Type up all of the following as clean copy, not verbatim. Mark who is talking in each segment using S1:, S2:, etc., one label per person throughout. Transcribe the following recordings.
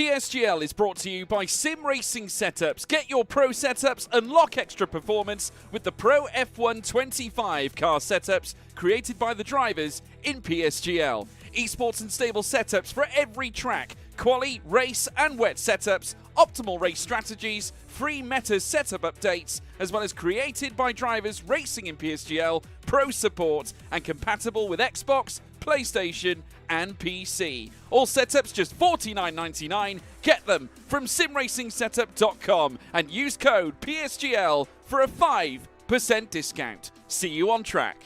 S1: PSGL is brought to you by Sim Racing Setups. Get your pro setups, unlock extra performance with the Pro F1 25 car setups created by the drivers in PSGL. Esports and stable setups for every track, quali, race and wet setups, optimal race strategies, free meta setup updates, as well as created by drivers racing in PSGL, pro support and compatible with Xbox, PlayStation and PC. All setups just $49.99. Get them from simracingsetup.com and use code PSGL for a 5% discount. See you on track.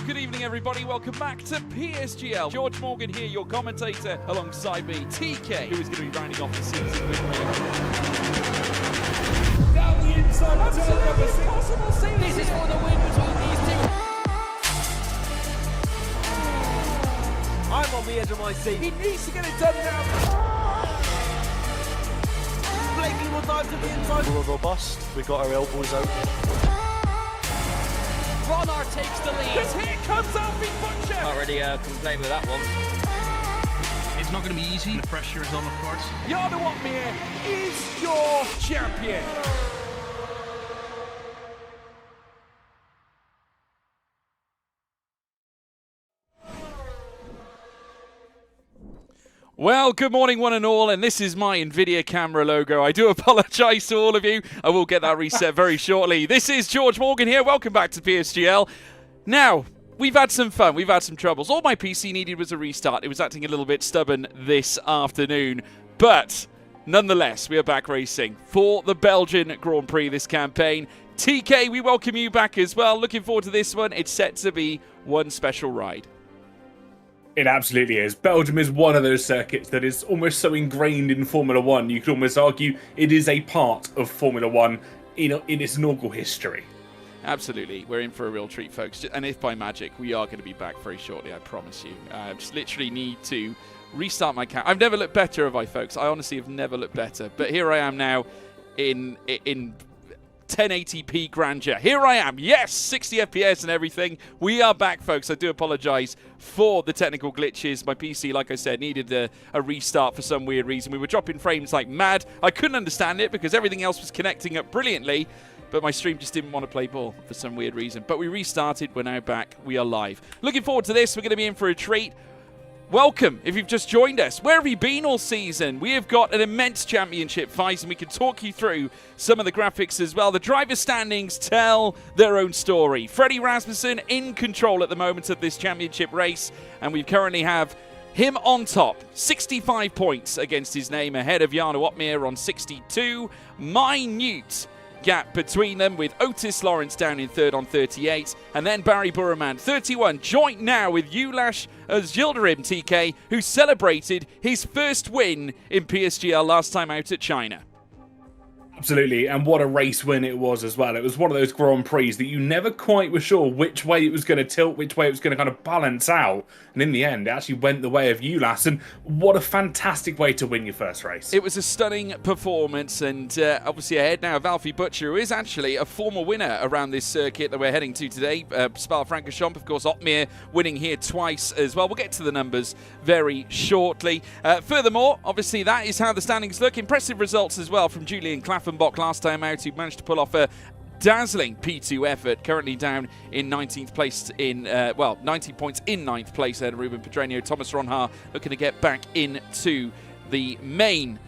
S1: Good evening, everybody. Welcome back to PSGL. George Morgan here, your commentator, alongside me, TK, who is going to be rounding off the season with me.
S2: Down the inside,
S1: absolutely impossible.
S3: This is for the win between these two.
S2: I'm on the edge of my seat.
S1: He needs to get it done now.
S2: Blakey will dive to the inside.
S4: We're robust. We got our elbows out.
S3: Ronar takes the lead.
S1: Because here comes Alfie Butcher.
S3: Can't really complain with that one.
S5: It's not going to be easy. The pressure is on, of course.
S1: Jarno Opmeer is your champion. Well, good morning one and all, and this is my NVIDIA camera logo. I do apologise to all of you. I will get that reset very shortly. This is George Morgan here. Welcome back to PSGL. Now, we've had some fun. We've had some troubles. All my PC needed was a restart. It was acting a little bit stubborn this afternoon. But nonetheless, we are back racing for the Belgian Grand Prix this campaign. TK, we welcome you back as well. Looking forward to this one. It's set to be one special ride.
S6: It absolutely is. Belgium is one of those circuits that is almost so ingrained in Formula One, you could almost argue it is a part of Formula One in its inaugural history.
S1: Absolutely. We're in for a real treat, folks. And if by magic, we are going to be back very shortly, I promise you. I just literally need to restart my camera. I've never looked better, have I, folks? I honestly have never looked better. But here I am now in 1080p grandeur. Here I am. Yes, 60 FPS and everything. We are back, folks. I do apologize for the technical glitches. My PC, like I said, needed a restart for some weird reason. We were dropping frames like mad. I couldn't understand it because everything else was connecting up brilliantly, but my stream just didn't want to play ball for some weird reason. But we restarted. We're now back. We are live. Looking forward to this. We're going to be in for a treat. Welcome, if you've just joined us. Where have you been all season? We have got an immense championship fight, and we can talk you through some of the graphics as well. The driver standings tell their own story. Freddie Rasmussen in control at the moment of this championship race, and we currently have him on top. 65 points against his name, ahead of Jarno Opmeer on 62. Minute gap between them, with Otis Lawrence down in third on 38, and then Barry Burman 31, joint now with Ulash Yildirim, TK, who celebrated his first win in PSGL last time out at China.
S6: Absolutely, and what a race win it was as well. It was one of those Grand Prix that you never quite were sure which way it was going to tilt, which way it was going to kind of balance out. And in the end, it actually went the way of Ulas. And what a fantastic way to win your first race.
S1: It was a stunning performance, and obviously ahead now of Alfie Butcher, who is actually a former winner around this circuit that we're heading to today. Spa-Francorchamps, of course, Opmeer winning here twice as well. We'll get to the numbers very shortly. Furthermore, obviously that is how the standings look. Impressive results as well from Julian Klaffenbach last time out, who managed to pull off a dazzling P2 effort, currently down in 19th place 90 points in 9th place ahead of Ruben Pedreño. Thomas Ronhaar looking to get back into the main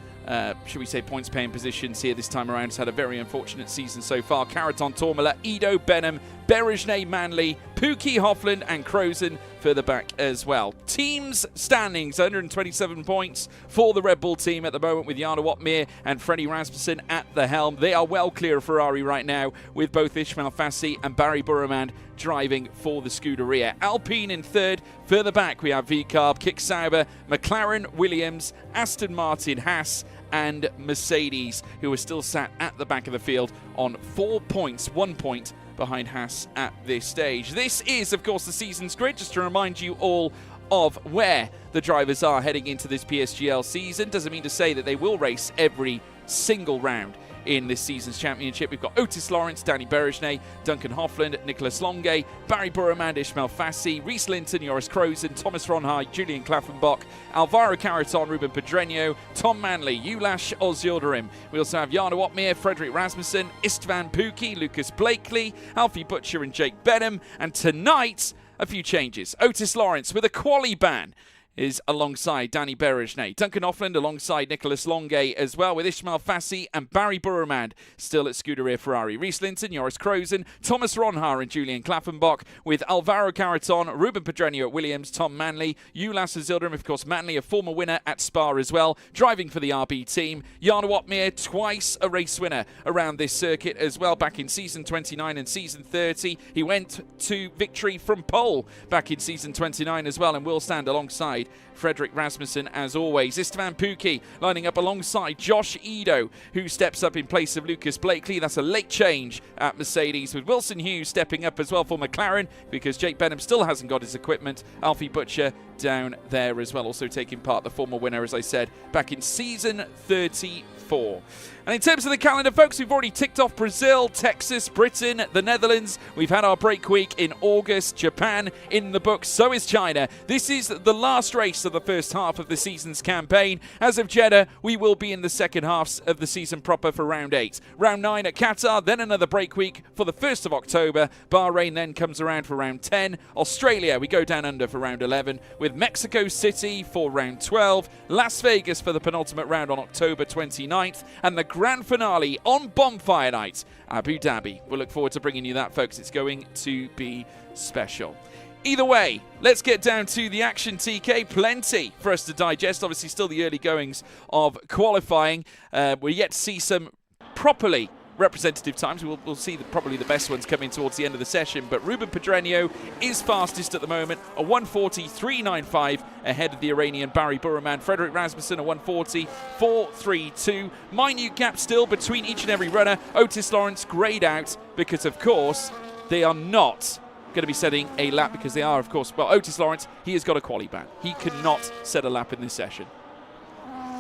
S1: should we say points paying positions here this time around. Has had a very unfortunate season so far. Caraton Tormala, Ido Benham, Berejne Manley, Pookie Hofland and Crozen further back as well. Teams standings, 127 points for the Red Bull team at the moment, with Jarno Opmeer and Freddie Rasmussen at the helm. They are well clear of Ferrari right now, with both Ismail Fassi and Barry Burman driving for the Scuderia. Alpine in third. Further back we have VCarb, Kick Sauber, McLaren, Williams, Aston Martin, Haas and Mercedes, who are still sat at the back of the field on 4 points, 1 point behind Haas at this stage. This is, of course, the season's grid, just to remind you all of where the drivers are heading into this PSGL season. Doesn't mean to say that they will race every single round in this season's championship. We've got Otis Lawrence, Danny Berejnay, Duncan Hoffland, Nicholas Longe, Barry Burrowman, Ishmael Fassi, Reece Linton, Joris Krozen, Thomas Ronhai, Julian Klaffenbach, Alvaro Caraton, Ruben Pedreño, Tom Manley, Ulash Ozyildirim. We also have Jarno Opmeer, Frederick Rasmussen, Istvan Pukki, Lucas Blakely, Alfie Butcher and Jake Benham. And tonight, a few changes. Otis Lawrence with a quali ban is alongside Danny Berejnay. Duncan Hoffland alongside Nicholas Longe as well, with Ishmael Fassi and Barry Burrowman still at Scuderia Ferrari. Reece Linton, Joris Krozen, Thomas Ronhar and Julian Klaffenbach, with Alvaro Caraton, Ruben Pedreño at Williams, Tom Manley, Ulas Ozyildirim, of course Manley, a former winner at Spa as well, driving for the RB team. Jarno Opmeer, twice a race winner around this circuit as well, back in season 29 and season 30. He went to victory from pole back in season 29 as well, and will stand alongside Frederick Rasmussen as always. Istvan Pukki lining up alongside Josh Edo, who steps up in place of Lucas Blakely. That's a late change at Mercedes, with Wilson Hughes stepping up as well for McLaren, because Jake Benham still hasn't got his equipment. Alfie Butcher down there as well, also taking part, the former winner, as I said, back in season 34. And in terms of the calendar, folks, we've already ticked off Brazil, Texas, Britain, the Netherlands. We've had our break week in August, Japan in the books, so is China. This is the last race of the first half of the season's campaign. As of Jeddah, we will be in the second half of the season proper for round 8. Round 9 at Qatar, then another break week for the 1st of October. Bahrain then comes around for round 10. Australia, we go down under for round 11, with Mexico City for round 12. Las Vegas for the penultimate round on October 29th. And the grand finale on Bonfire Night, Abu Dhabi. We'll look forward to bringing you that, folks. It's going to be special. Either way, let's get down to the action, TK. Plenty for us to digest. Obviously, still the early goings of qualifying. We're yet to see some properly representative times. We'll see probably the best ones coming towards the end of the session. But Ruben Pedreño is fastest at the moment, a 1:40.395 ahead of the Iranian Barry Burrowman. Frederick Rasmussen, a 1:40.432. Minute gap still between each and every runner. Otis Lawrence greyed out because, of course, they are not going to be setting a lap, because they are, of course, well, Otis Lawrence, he has got a quali ban. He cannot set a lap in this session.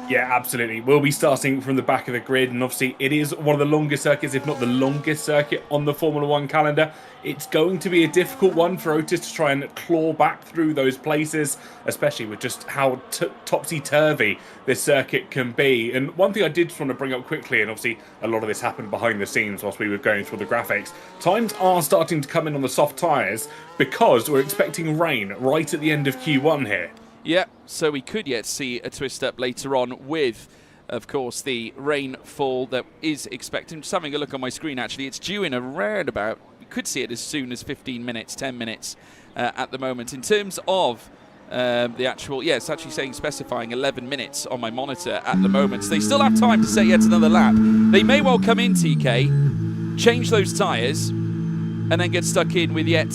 S6: Yeah, absolutely. We'll be starting from the back of the grid, and obviously it is one of the longest circuits, if not the longest circuit on the Formula 1 calendar. It's going to be a difficult one for Otis to try and claw back through those places, especially with just how topsy-turvy this circuit can be. And one thing I did just want to bring up quickly, and obviously a lot of this happened behind the scenes whilst we were going through the graphics, times are starting to come in on the soft tyres because we're expecting rain right at the end of Q1 here.
S1: Yeah, so we could yet see a twist up later on with, of course, the rainfall that is expected. Just having a look on my screen, actually, it's due in around about, we could see it as soon as 15 minutes, 10 minutes at the moment. In terms of the actual, yeah, it's actually saying specifying 11 minutes on my monitor at the moment. So they still have time to set yet another lap. They may well come in, TK, change those tyres, and then get stuck in with yet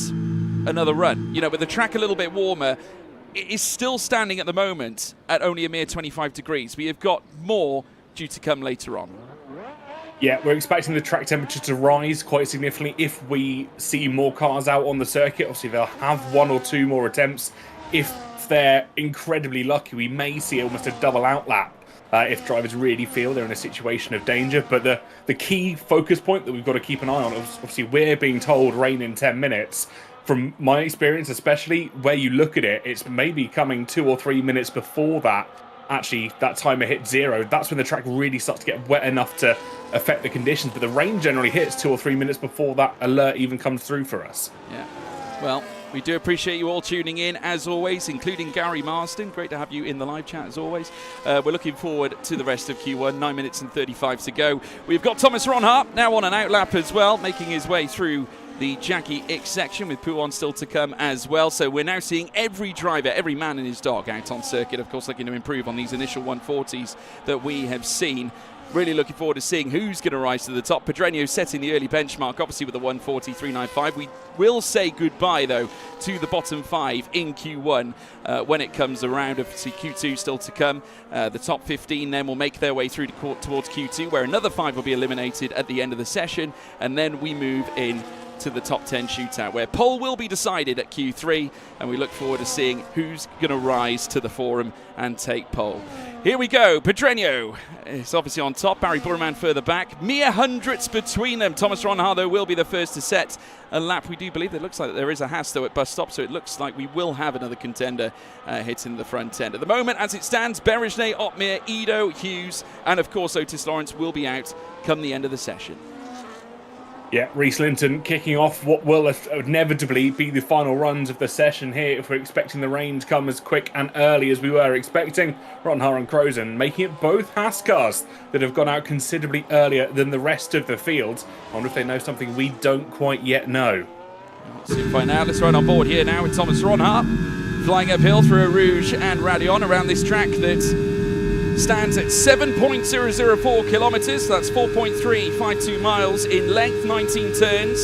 S1: another run. You know, with the track a little bit warmer, it is still standing at the moment at only a mere 25 degrees. We have got more due to come later on.
S6: Yeah, we're expecting the track temperature to rise quite significantly if we see more cars out on the circuit. Obviously, they'll have one or two more attempts. If they're incredibly lucky, we may see almost a double outlap if drivers really feel they're in a situation of danger. But the key focus point that we've got to keep an eye on, obviously, we're being told rain in 10 minutes. From my experience, especially where you look at it, it's maybe coming 2 or 3 minutes before that. Actually, that timer hit 0. That's when the track really starts to get wet enough to affect the conditions. But the rain generally hits 2 or 3 minutes before that alert even comes through for us.
S1: Yeah. Well, we do appreciate you all tuning in, as always, including Gary Marsden. Great to have you in the live chat, as always. We're looking forward to the rest of Q1. 9 minutes and 35 to go. We've got Thomas Ronhart now on an outlap as well, making his way through the Jackie X section, with Pouon still to come as well. So we're now seeing every driver, every man and his dog out on circuit, of course, looking to improve on these initial 140s that we have seen. Really looking forward to seeing who's going to rise to the top. Pedreño setting the early benchmark, obviously, with a 1:40.395. We will say goodbye, though, to the bottom 5 in Q1 when it comes around. Obviously, Q2 still to come. The top 15 then will make their way through towards Q2, where another 5 will be eliminated at the end of the session. And then we move in to the top 10 shootout, where pole will be decided at Q3, and we look forward to seeing who's going to rise to the forum and take pole. Here we go. Pedreño is obviously on top. Barry Burman further back. Mere hundredths between them. Thomas Ronhaar, though, will be the first to set a lap. We do believe it looks like there is a Haas, though, at bus stop, so it looks like we will have another contender hitting the front end. At the moment, as it stands, Berejne, Otmir, Ido, Hughes, and, of course, Otis Lawrence will be out come the end of the session.
S6: Yeah, Reece Linton kicking off what will inevitably be the final runs of the session here if we're expecting the rain to come as quick and early as we were expecting. Ronhaar and Crozen making it both Haas cars that have gone out considerably earlier than the rest of the field. I wonder if they know something we don't quite yet know.
S1: We'll soon find out. Let's ride on board here now with Thomas Ronhaar flying uphill through Rouge and Radion around this track that stands at 7.004 kilometres. That's 4.352 miles in length, 19 turns.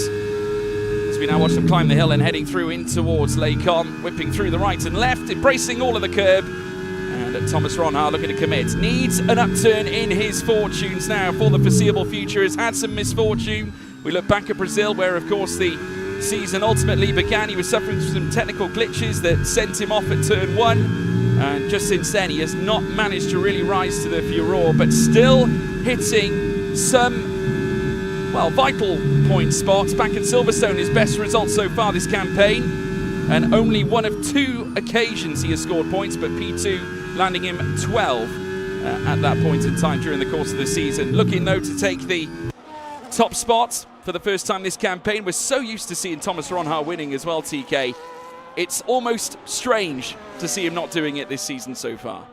S1: As we now watch them climb the hill and heading through in towards Lakon, whipping through the right and left, embracing all of the curb. And Thomas Ronhaar looking to commit. Needs an upturn in his fortunes now for the foreseeable future. Has had some misfortune. We look back at Brazil, where, of course, the season ultimately began. He was suffering from some technical glitches that sent him off at turn 1. And just since then, he has not managed to really rise to the furore, but still hitting some, well, vital point spots. Back at Silverstone, his best result so far this campaign. And only one of 2 occasions he has scored points, but P2 landing him 12 at that point in time during the course of the season. Looking, though, to take the top spot for the first time this campaign. We're so used to seeing Thomas Ronhaar winning as well, TK. It's almost strange to see him not doing it this season so far.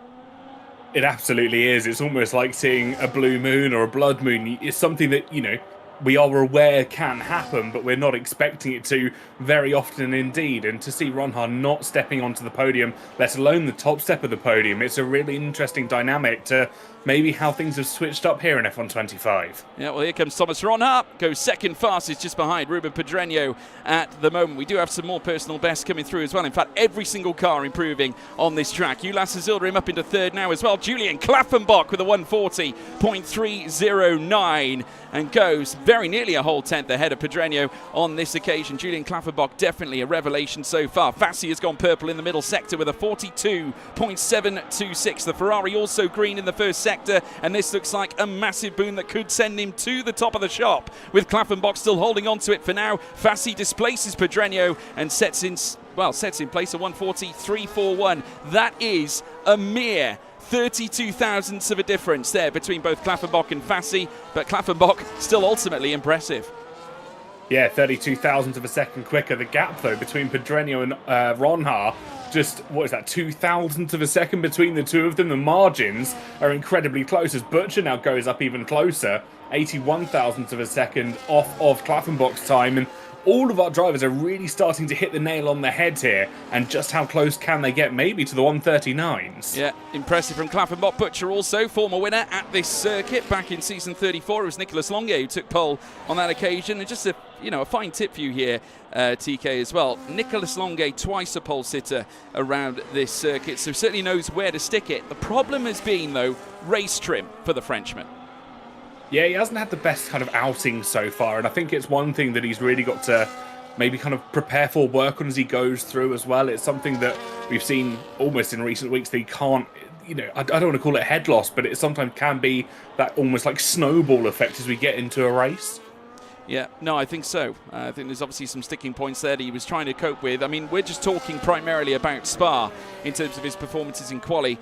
S6: It absolutely is. It's almost like seeing a blue moon or a blood moon. It's something that, you know, we are aware can happen, but we're not expecting it to very often indeed. And to see Ronhaar not stepping onto the podium, let alone the top step of the podium, it's a really interesting dynamic to maybe how things have switched up here in F125.
S1: Yeah, well, here comes Thomas Ronhaar. Goes second fastest just behind Ruben Pedreño at the moment. We do have some more personal bests coming through as well. In fact, every single car improving on this track. Ulas Azildarim up into third now as well. Julian Klaffenbach with a 140.309 and goes very nearly a whole tenth ahead of Pedreño on this occasion. Julian Klaffenbach definitely a revelation so far. Fassi has gone purple in the middle sector with a 42.726. The Ferrari also green in the first sector. And this looks like a massive boon that could send him to the top of the shop, with Klaffenbach still holding on to it for now. Fassi displaces Pedreño and sets in place a 140.341. That is a mere 32 thousandths of a difference there between both Klaffenbach and Fassi, but Klaffenbach still ultimately impressive.
S6: Yeah, 32 thousandths of a second quicker. The gap, though, between Pedreño and Ronhaar, just, what is that, 2 thousandths of a second between the two of them. The margins are incredibly close as Butcher now goes up even closer. 81 thousandths of a second off of Klaffenbach's time. And all of our drivers are really starting to hit the nail on the head here. And just how close can they get? Maybe to the 139s.
S1: Yeah, impressive from Klaffenbach. Butcher also, former winner at this circuit back in season 34. It was Nicolas Longuet who took pole on that occasion. And just a fine tip for you here, TK, as well. Nicolas Longuet, twice a pole sitter around this circuit, so certainly knows where to stick it. The problem has been, though, race trim for the Frenchman.
S6: Yeah, he hasn't had the best kind of outing so far, and I think it's one thing that he's really got to maybe kind of prepare for, work on as he goes through as well. It's something that we've seen almost in recent weeks that he can't, I don't want to call it head loss, but it sometimes can be that almost like snowball effect as we get into a race.
S1: Yeah, no, I think so. I think there's obviously some sticking points there that he was trying to cope with. I mean, we're just talking primarily about Spa in terms of his performances in quali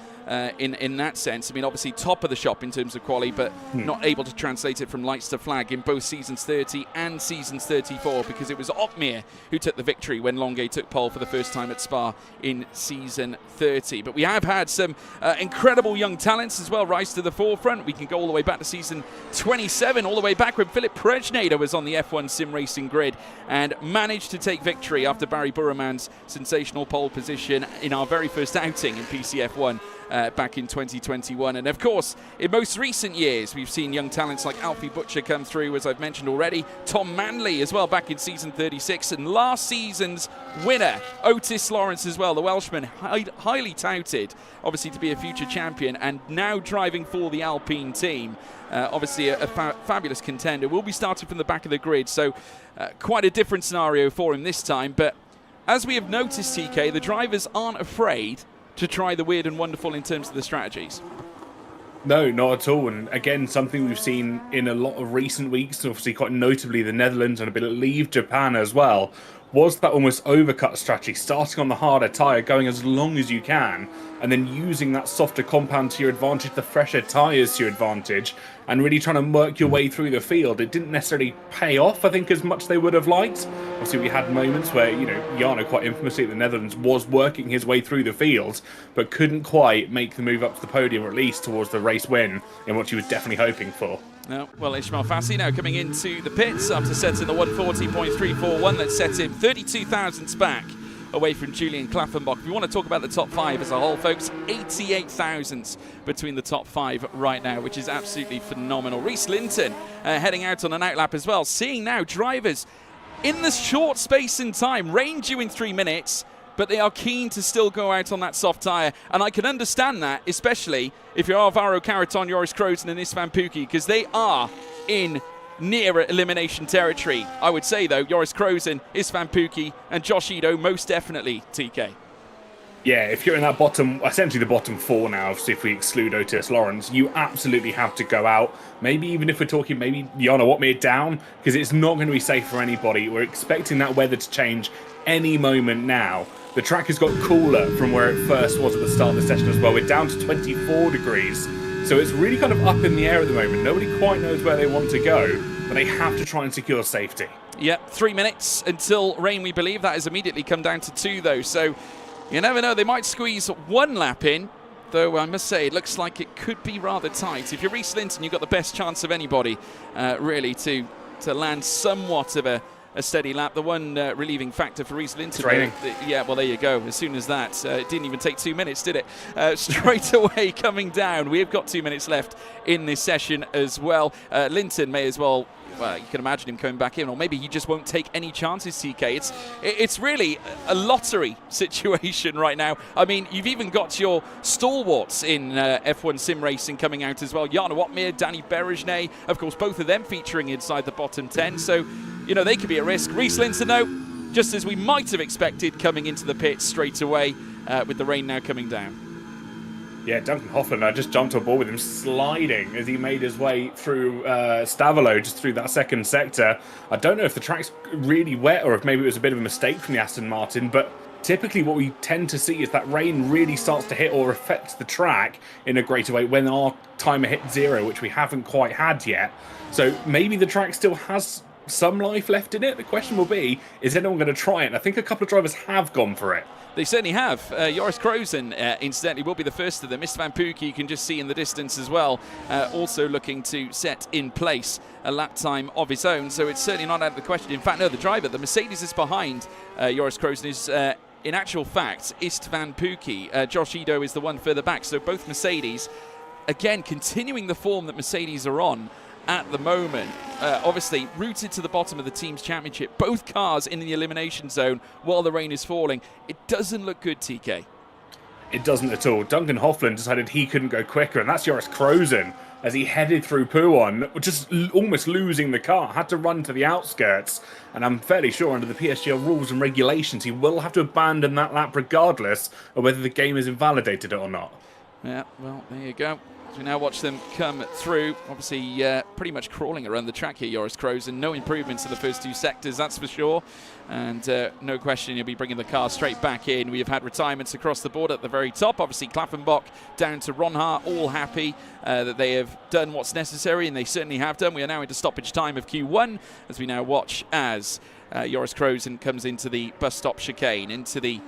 S1: in that sense. I mean, obviously top of the shop in terms of quali, but not able to translate it from lights to flag in both seasons 30 and seasons 34, because it was Otmir who took the victory when Longuet took pole for the first time at Spa in season 30. But we have had some incredible young talents as well rise to the forefront. We can go all the way back to season 27, all the way back when Philip Prejnader was on the F1 sim racing grid and managed to take victory after Barry Burman's sensational pole position in our very first outing in PCF1 back in 2021. And of course, in most recent years, we've seen young talents like Alfie Butcher come through, as I've mentioned already, Tom Manley as well back in season 36, and last season's winner, Otis Lawrence as well, the Welshman, highly touted, obviously, to be a future champion, and now driving for the Alpine team. Obviously a fabulous contender. Will be starting from the back of the grid, so quite a different scenario for him this time. But as we have noticed, TK, the drivers aren't afraid to try the weird and wonderful in terms of the strategies.
S6: No, not at all. And again, something we've seen in a lot of recent weeks, obviously quite notably the Netherlands and a believe Japan as well, was that almost overcut strategy, starting on the harder tyre, going as long as you can, and then using that softer compound to your advantage, the fresher tyres to your advantage, and really trying to work your way through the field. It didn't necessarily pay off, I think, as much as they would have liked. Obviously, we had moments where, you know, Jarno, quite infamously at the Netherlands, was working his way through the field, but couldn't quite make the move up to the podium, or at least towards the race win, in what he was definitely hoping for.
S1: No, well, Ismail Fassi now coming into the pits after setting the 140.341. That set him 32 thousandths back away from Julian Klaffenbach. If you want to talk about the top five as a whole, folks, 88 thousandths between the top five right now, which is absolutely phenomenal. Reece Linton heading out on an outlap as well. Seeing now drivers in the short space in time, rain due in 3 minutes, but they are keen to still go out on that soft tyre. And I can understand that, especially if you're Alvaro Caraton, Joris Krozen and Istvan Pukki, because they are in near elimination territory. I would say, though, Joris Krozen, Istvan Pukki and Josh Ido most definitely, TK.
S6: Yeah, if you're in that bottom, essentially the bottom four now, if we exclude Otis Lawrence, you absolutely have to go out. Maybe even if we're talking maybe Jarno Opmeer down, because it's not going to be safe for anybody. We're expecting that weather to change any moment now. The track has got cooler from where it first was at the start of the session as well. We're down to 24 degrees. So it's really kind of up in the air at the moment. Nobody quite knows where they want to go, but they have to try and secure safety.
S1: Yep, 3 minutes until rain, we believe. That has immediately come down to 2, though. So you never know. They might squeeze one lap in, though I must say it looks like it could be rather tight. If you're Reece Linton, you've got the best chance of anybody, really, to land somewhat of a steady lap. The one relieving factor for Reece Linton. Yeah, well, there you go. As soon as that, it didn't even take 2 minutes, did it? Straight away coming down. We've got 2 minutes left in this session as well. Linton may as well, well, you can imagine him coming back in, or maybe he just won't take any chances, TK. It's really a lottery situation right now. I mean, you've even got your stalwarts in F1 sim racing coming out as well. Jarno Opmeer, Danny Berejnay, of course, both of them featuring inside the bottom 10. So, you know, they could be at risk. Reece Linton, though, just as we might have expected, coming into the pits straight away with the rain now coming down.
S6: Yeah, Duncan Hoffman, I just jumped on board with him, sliding as he made his way through Stavolo, just through that second sector. I don't know if the track's really wet or if maybe it was a bit of a mistake from the Aston Martin, but typically what we tend to see is that rain really starts to hit or affect the track in a greater way when our timer hits 0, which we haven't quite had yet. So maybe the track still has some life left in it. The question will be, is anyone going to try it? And I think a couple of drivers have gone for it.
S1: They certainly have. Joris Krozen, incidentally, will be the first of them. Istvan Pukki, you can just see in the distance as well, also looking to set in place a lap time of his own. So it's certainly not out of the question. In fact, no, the driver, the Mercedes is behind Joris Krozen, is in actual fact Istvan Pukki. Josh Ido is the one further back. So both Mercedes, again, continuing the form that Mercedes are on at the moment, obviously rooted to the bottom of the team's championship. Both cars in the elimination zone while the rain is falling. It doesn't look good, TK.
S6: It doesn't at all. Duncan Hoffman decided he couldn't go quicker, and that's Joris Krozen as he headed through Pouon, just almost losing the car, had to run to the outskirts, and I'm fairly sure under the PSGL rules and regulations he will have to abandon that lap regardless of whether the game is invalidated or not.
S1: Yeah, well, there you go. As we now watch them come through, obviously pretty much crawling around the track here, Joris Krozen. No improvements in the first 2 sectors, that's for sure. And no question he'll be bringing the car straight back in. We have had retirements across the board at the very top. Obviously, Klaffenbach down to Ronha, all happy that they have done what's necessary, and they certainly have done. We are now into stoppage time of Q1 as we now watch as Joris Krozen comes into the bus stop chicane, into the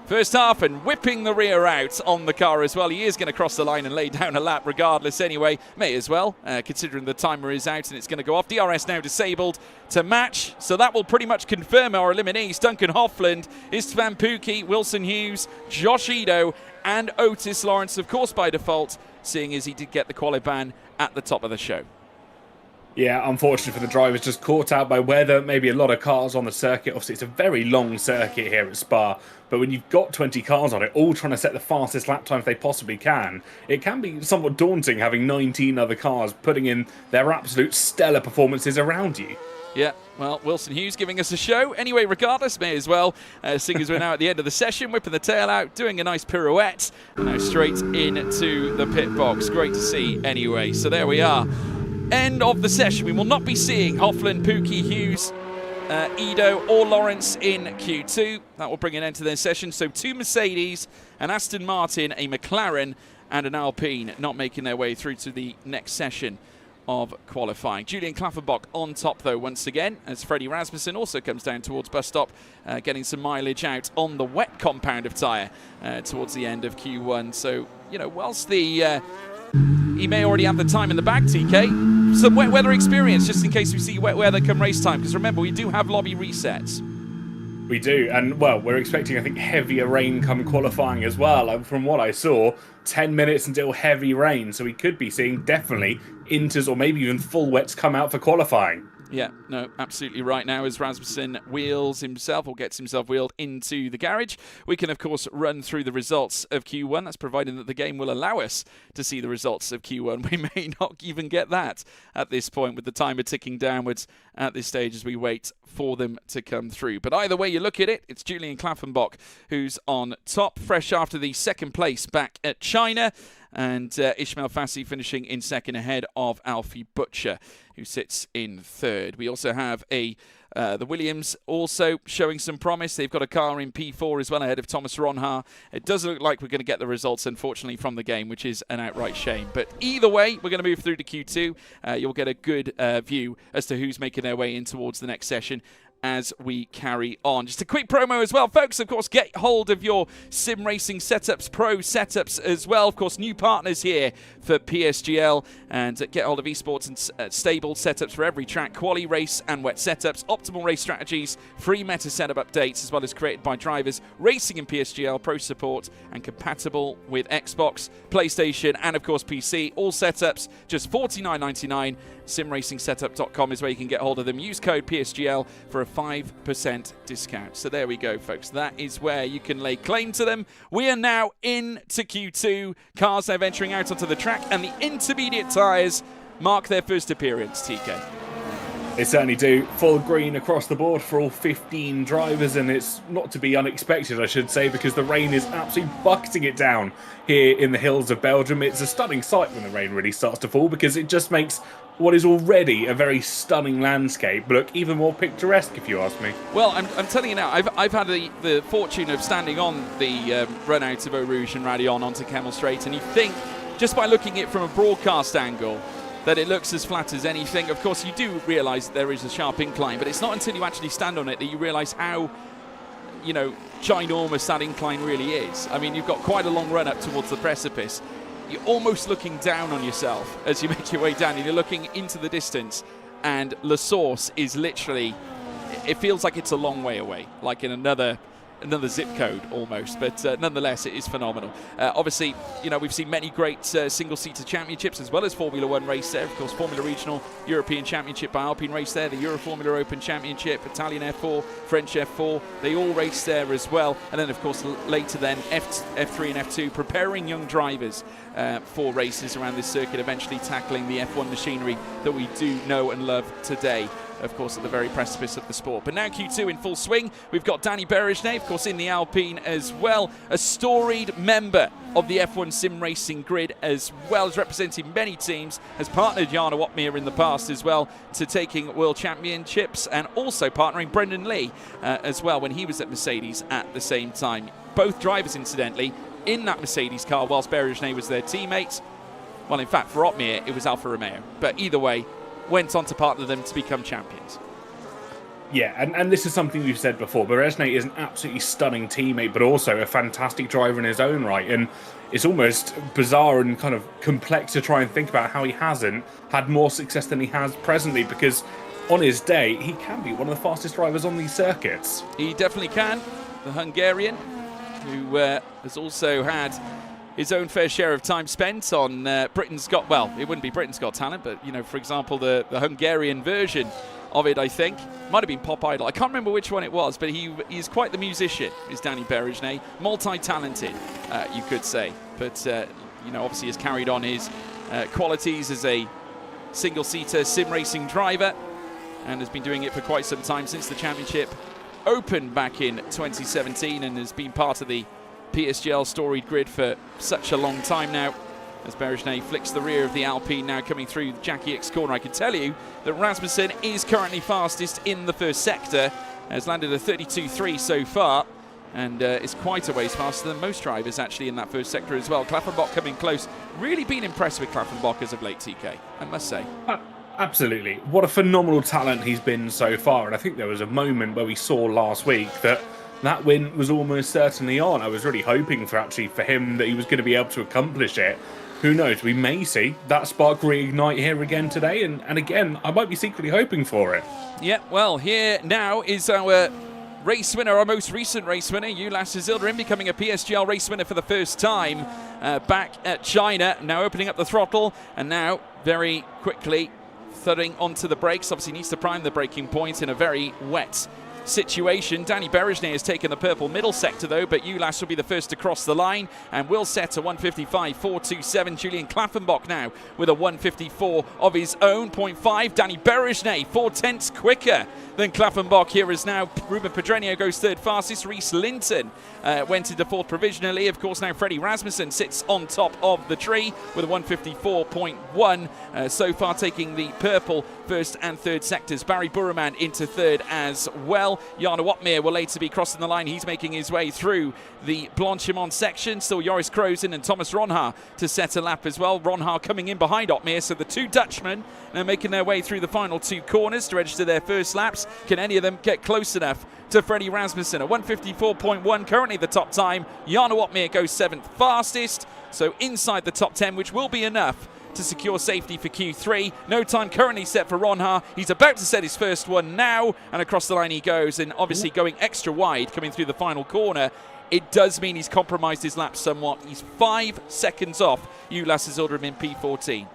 S1: first half, and whipping the rear out on the car as well. He is going to cross the line and lay down a lap regardless anyway. May as well, considering the timer is out and it's going to go off. DRS now disabled to match. So that will pretty much confirm our eliminees. Duncan Hoffland, Istvan Pukki, Wilson Hughes, Josh Ido and Otis Lawrence, of course by default, seeing as he did get the quali ban at the top of the show.
S6: Yeah, unfortunately for the drivers, just caught out by weather, maybe a lot of cars on the circuit. Obviously, it's a very long circuit here at Spa, but when you've got 20 cars on it, all trying to set the fastest lap time if they possibly can, it can be somewhat daunting having 19 other cars putting in their absolute stellar performances around you.
S1: Yeah, well, Wilson Hughes giving us a show. Anyway, regardless, may as well, seeing as we're now at the end of the session, whipping the tail out, doing a nice pirouette, and now straight into the pit box. Great to see anyway. So there we are. End of the session. We will not be seeing Hoffland, Pookie, Hughes, Edo or Lawrence in Q2. That will bring an end to their session. So 2 Mercedes, an Aston Martin, a McLaren, and an Alpine not making their way through to the next session of qualifying. Julian Klaffenbach on top though once again, as Freddie Rasmussen also comes down towards bus stop, getting some mileage out on the wet compound of tyre towards the end of Q1. So, you know, whilst the he may already have the time in the bag, TK, some wet weather experience just in case we see wet weather come race time, because remember, we do have lobby resets.
S6: We do, and well, we're expecting, I think, heavier rain come qualifying as well. And from what I saw, 10 minutes until heavy rain, so we could be seeing definitely inters or maybe even full wets come out for qualifying.
S1: Yeah, no, absolutely right. Now as Rasmussen wheels himself or gets himself wheeled into the garage, we can of course run through the results of Q1. That's provided that the game will allow us to see the results of Q1. We may not even get that at this point, with the timer ticking downwards at this stage as we wait for them to come through. But either way you look at it, it's Julian Klaffenbach who's on top, fresh after the second place back at China. And Ismail Fassi finishing in second ahead of Alfie Butcher, who sits in third. We also have the Williams also showing some promise. They've got a car in P4 as well ahead of Thomas Ronha. It does look like we're going to get the results, unfortunately, from the game, which is an outright shame. But either way, we're going to move through to Q2. You'll get a good view as to who's making their way in towards the next session as we carry on. Just a quick promo as well, folks. Of course, get hold of your sim racing setups, pro setups as well. Of course, new partners here for PSGL, and get hold of esports and stable setups for every track, quali race and wet setups, optimal race strategies, free meta setup updates, as well as created by drivers, racing in PSGL, pro support, and compatible with Xbox, PlayStation, and of course PC. All setups just $49.99. simracingsetup.com is where you can get hold of them. Use code PSGL for a 5% discount. So there we go, folks. That is where you can lay claim to them. We are now into Q2. Cars now venturing out onto the track, and the intermediate tyres mark their first appearance, TK.
S6: They certainly do. Full green across the board for all 15 drivers, and it's not to be unexpected, I should say, because the rain is absolutely bucketing it down here in the hills of Belgium. It's a stunning sight when the rain really starts to fall, because it just makes what is already a very stunning landscape look even more picturesque, if you ask me.
S1: Well, I'm telling you now, I've had the fortune of standing on the run out of Eau Rouge and Radion onto Camel Straight, and you think, just by looking at it from a broadcast angle, that it looks as flat as anything. Of course, you do realise there is a sharp incline, but it's not until you actually stand on it that you realise how, you know, ginormous that incline really is. I mean, you've got quite a long run up towards the precipice. You're almost looking down on yourself as you make your way down, and you're looking into the distance, and La Source is literally, it feels like it's a long way away, like in another zip code almost, but nonetheless it is phenomenal. Obviously, you know, we've seen many great single-seater championships as well as Formula One race there. Of course, Formula Regional, European Championship by Alpine race there, the Euro Formula Open Championship, Italian F4, French F4, they all race there as well. And then of course later then F3 and F2 preparing young drivers for races around this circuit, eventually tackling the F1 machinery that we do know and love today, of course, at the very precipice of the sport. But now Q2 in full swing. We've got Danny Berejne, of course, in the Alpine as well. A storied member of the F1 sim racing grid, as well as representing many teams. Has partnered Jarno Opmeer in the past as well to taking world championships, and also partnering Brendan Lee as well when he was at Mercedes at the same time. Both drivers, incidentally, in that Mercedes car whilst Berejne was their teammate. Well, in fact, for Opmeer, it was Alfa Romeo. But either way, went on to partner them to become champions.
S6: Yeah, and this is something we've said before. Berejne is an absolutely stunning teammate, but also a fantastic driver in his own right. And it's almost bizarre and kind of complex to try and think about how he hasn't had more success than he has presently, because on his day, he can be one of the fastest drivers on these circuits.
S1: He definitely can. The Hungarian, who has also had his own fair share of time spent on Britain's Got, well, it wouldn't be Britain's Got Talent, but, you know, for example, the Hungarian version of it, I think. Might have been Pop Idol. I can't remember which one it was, but he's quite the musician, is Danny Berejne. Multi-talented, you could say. But, you know, obviously has carried on his qualities as a single-seater sim racing driver. and has been doing it for quite some time since the championship opened back in 2017 and has been part of the PSGL storied grid for such a long time now. As Berejnay flicks the rear of the Alpine, now coming through Jackie X corner. I can tell you that Rasmussen is currently fastest in the first sector, has landed a 32.3 so far, and is quite a ways faster than most drivers actually in that first sector as well. Klaffenbach coming close. Really been impressed with Klaffenbach as of late, TK, I must say.
S6: Absolutely. What a phenomenal talent he's been so far. And I think there was a moment where we saw last week that win was almost certainly on. I was really hoping for him that he was going to be able to accomplish it. Who knows? We may see that spark reignite here again today. And again, I might be secretly hoping for it.
S1: Yeah, well, here now is our race winner, our most recent race winner, Ulas Isildirim, becoming a PSGL race winner for the first time back at China. Now opening up the throttle, and now very quickly thudding onto the brakes. Obviously needs to prime the braking point in a very wet situation. Danny Berejnay has taken the purple middle sector though, but Ulas will be the first to cross the line and will set a 155.427. Julian Klaffenbach now with a 154 of his own. 0.5. Danny Berejnay 4/10 quicker than Klaffenbach here as now Ruben Pedreño goes third fastest. Reese Linton went into fourth provisionally. Of course now Freddie Rasmussen sits on top of the tree with a 154.1 so far, taking the purple first and third sectors. Barry Burraman into third as well. Jarno Opmeer will later be crossing the line. He's making his way through the Blanchimont section. Still Joris Krozen and Thomas Ronhaar to set a lap as well. Ronhaar coming in behind Opmeer, so the two Dutchmen are making their way through the final two corners to register their first laps. Can any of them get close enough to Freddie Rasmussen? A 154.1 currently the top time. Jarno Opmeer goes seventh fastest, so inside the top 10, which will be enough to secure safety for Q3. No time currently set for Ronhaar. He's about to set his first one now, and across the line he goes, and obviously going extra wide coming through the final corner. It does mean he's compromised his lap somewhat. He's 5 seconds off Ulas Isildirim in P14.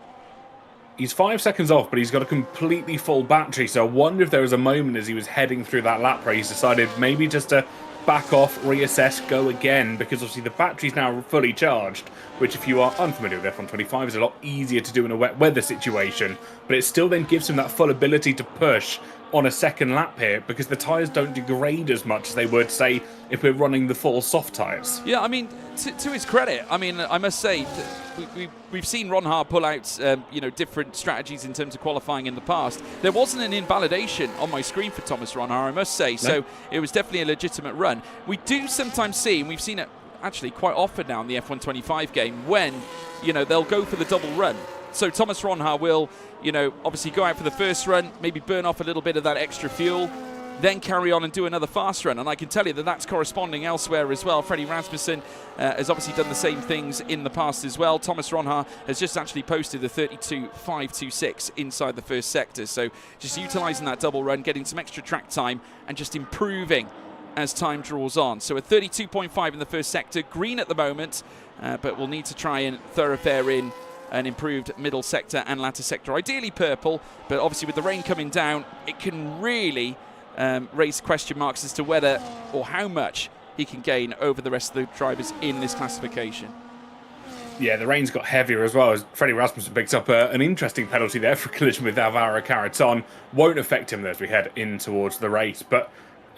S6: He's 5 seconds off, but he's got a completely full battery, so I wonder if there was a moment as he was heading through that lap where he's decided maybe just to back off, reassess, go again, because obviously the battery's now fully charged, which if you are unfamiliar with F125 is a lot easier to do in a wet weather situation, but it still then gives him that full ability to push on a second lap here, because the tyres don't degrade as much as they would, say, if we're running the full soft tyres.
S1: Yeah, I mean, to his credit, I mean, I must say, we've seen Ronhaar pull out, different strategies in terms of qualifying in the past. There wasn't an invalidation on my screen for Thomas Ronhaar, I must say, so it was definitely a legitimate run. We do sometimes see, and we've seen it actually quite often now in the F125 game, when, they'll go for the double run. So Thomas Ronhaar will, obviously go out for the first run, maybe burn off a little bit of that extra fuel, then carry on and do another fast run. And I can tell you that that's corresponding elsewhere as well. Freddie Rasmussen has obviously done the same things in the past as well. Thomas Ronhaar has just actually posted a 32.526 inside the first sector. So just utilising that double run, getting some extra track time and just improving as time draws on. So a 32.5 in the first sector, green at the moment, but we'll need to try and thoroughfare in an improved middle sector and latter sector. Ideally purple, but obviously with the rain coming down, it can really raise question marks as to whether or how much he can gain over the rest of the drivers in this classification.
S6: Yeah, the rain's got heavier as well, as Freddie Rasmussen picks up an interesting penalty there for collision with Alvaro Caraton. Won't affect him as we head in towards the race, but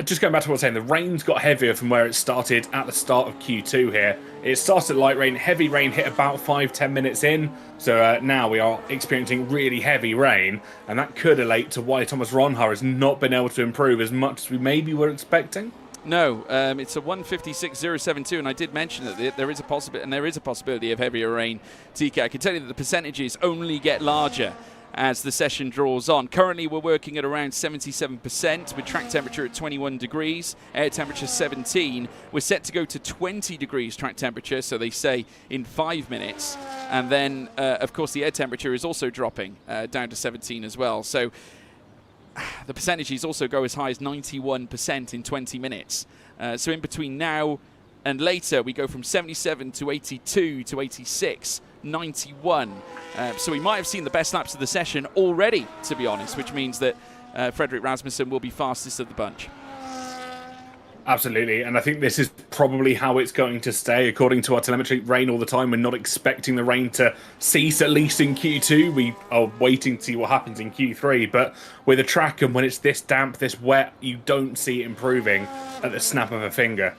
S6: just going back to what I was saying, the rain's got heavier from where it started at the start of Q2 here. It started light rain, heavy rain hit about 5-10 minutes in, so now we are experiencing really heavy rain, and that could relate to why Thomas Ronhaar has not been able to improve as much as we maybe were expecting.
S1: No, it's a 156.072, and I did mention that there is a possibility of heavier rain. TK, I can tell you that the percentages only get larger as the session draws on. Currently we're working at around 77% with track temperature at 21 degrees, air temperature 17. We're set to go to 20 degrees track temperature, so they say in 5 minutes. And then, of course, the air temperature is also dropping down to 17 as well. So the percentages also go as high as 91% in 20 minutes. So in between now and later, we go from 77 to 82 to 86, 91. So we might have seen the best laps of the session already, to be honest, which means that Frederick Rasmussen will be fastest of the bunch.
S6: Absolutely, and I think this is probably how it's going to stay. According to our telemetry, rain all the time. We're not expecting the rain to cease, at least in Q2. We are waiting to see what happens in Q3, but with a track, and when it's this damp, this wet, you don't see it improving at the snap of a finger.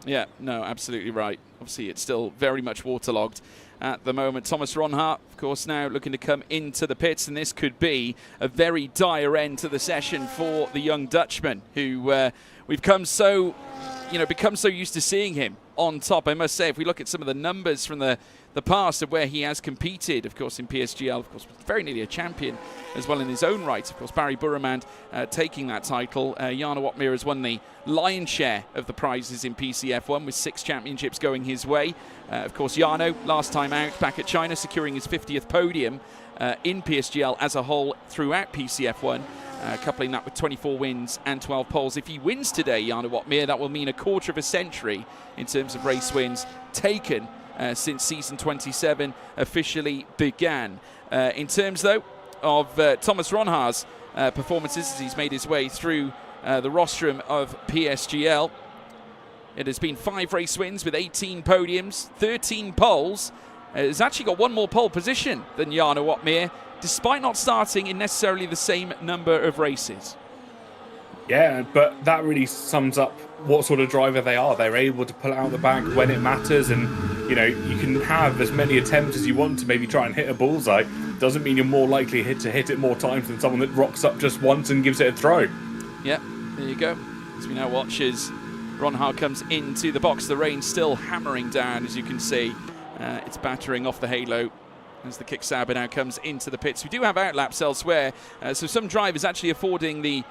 S1: Yeah, no, absolutely right. Obviously, it's still very much waterlogged at the moment. Thomas Ronhart, of course, now looking to come into the pits, and this could be a very dire end to the session for the young Dutchman, who we've become so used to seeing him on top. I must say, if we look at some of the numbers from the past of where he has competed, of course, in PSGL, of course, very nearly a champion as well in his own right. Of course, Barry Burremand taking that title. Jarno Opmeer has won the lion's share of the prizes in PCF1 with 6 championships going his way. Of course, Jarno, last time out back at China, securing his 50th podium in PSGL as a whole throughout PCF1. Coupling that with 24 wins and 12 poles. If he wins today, Jarno Opmeer, that will mean a quarter of a century in terms of race wins taken since season 27 officially began. In terms, though, of Thomas Ronhart's performances as he's made his way through the rostrum of PSGL, it has been 5 race wins with 18 podiums, 13 poles. He's actually got 1 more pole position than Jarno Opmeer, despite not starting in necessarily the same number of races.
S6: Yeah, but that really sums up what sort of driver they are. They're able to pull it out the bag when it matters, and you can have as many attempts as you want to maybe try and hit a bullseye. Doesn't mean you're more likely to hit it more times than someone that rocks up just once and gives it a throw. Yeah,
S1: there you go. As we now watch as Ronhart comes into the box, the rain still hammering down, as you can see. It's battering off the halo as the Kicksabber now comes into the pits. We do have outlaps elsewhere, so some drivers actually affording the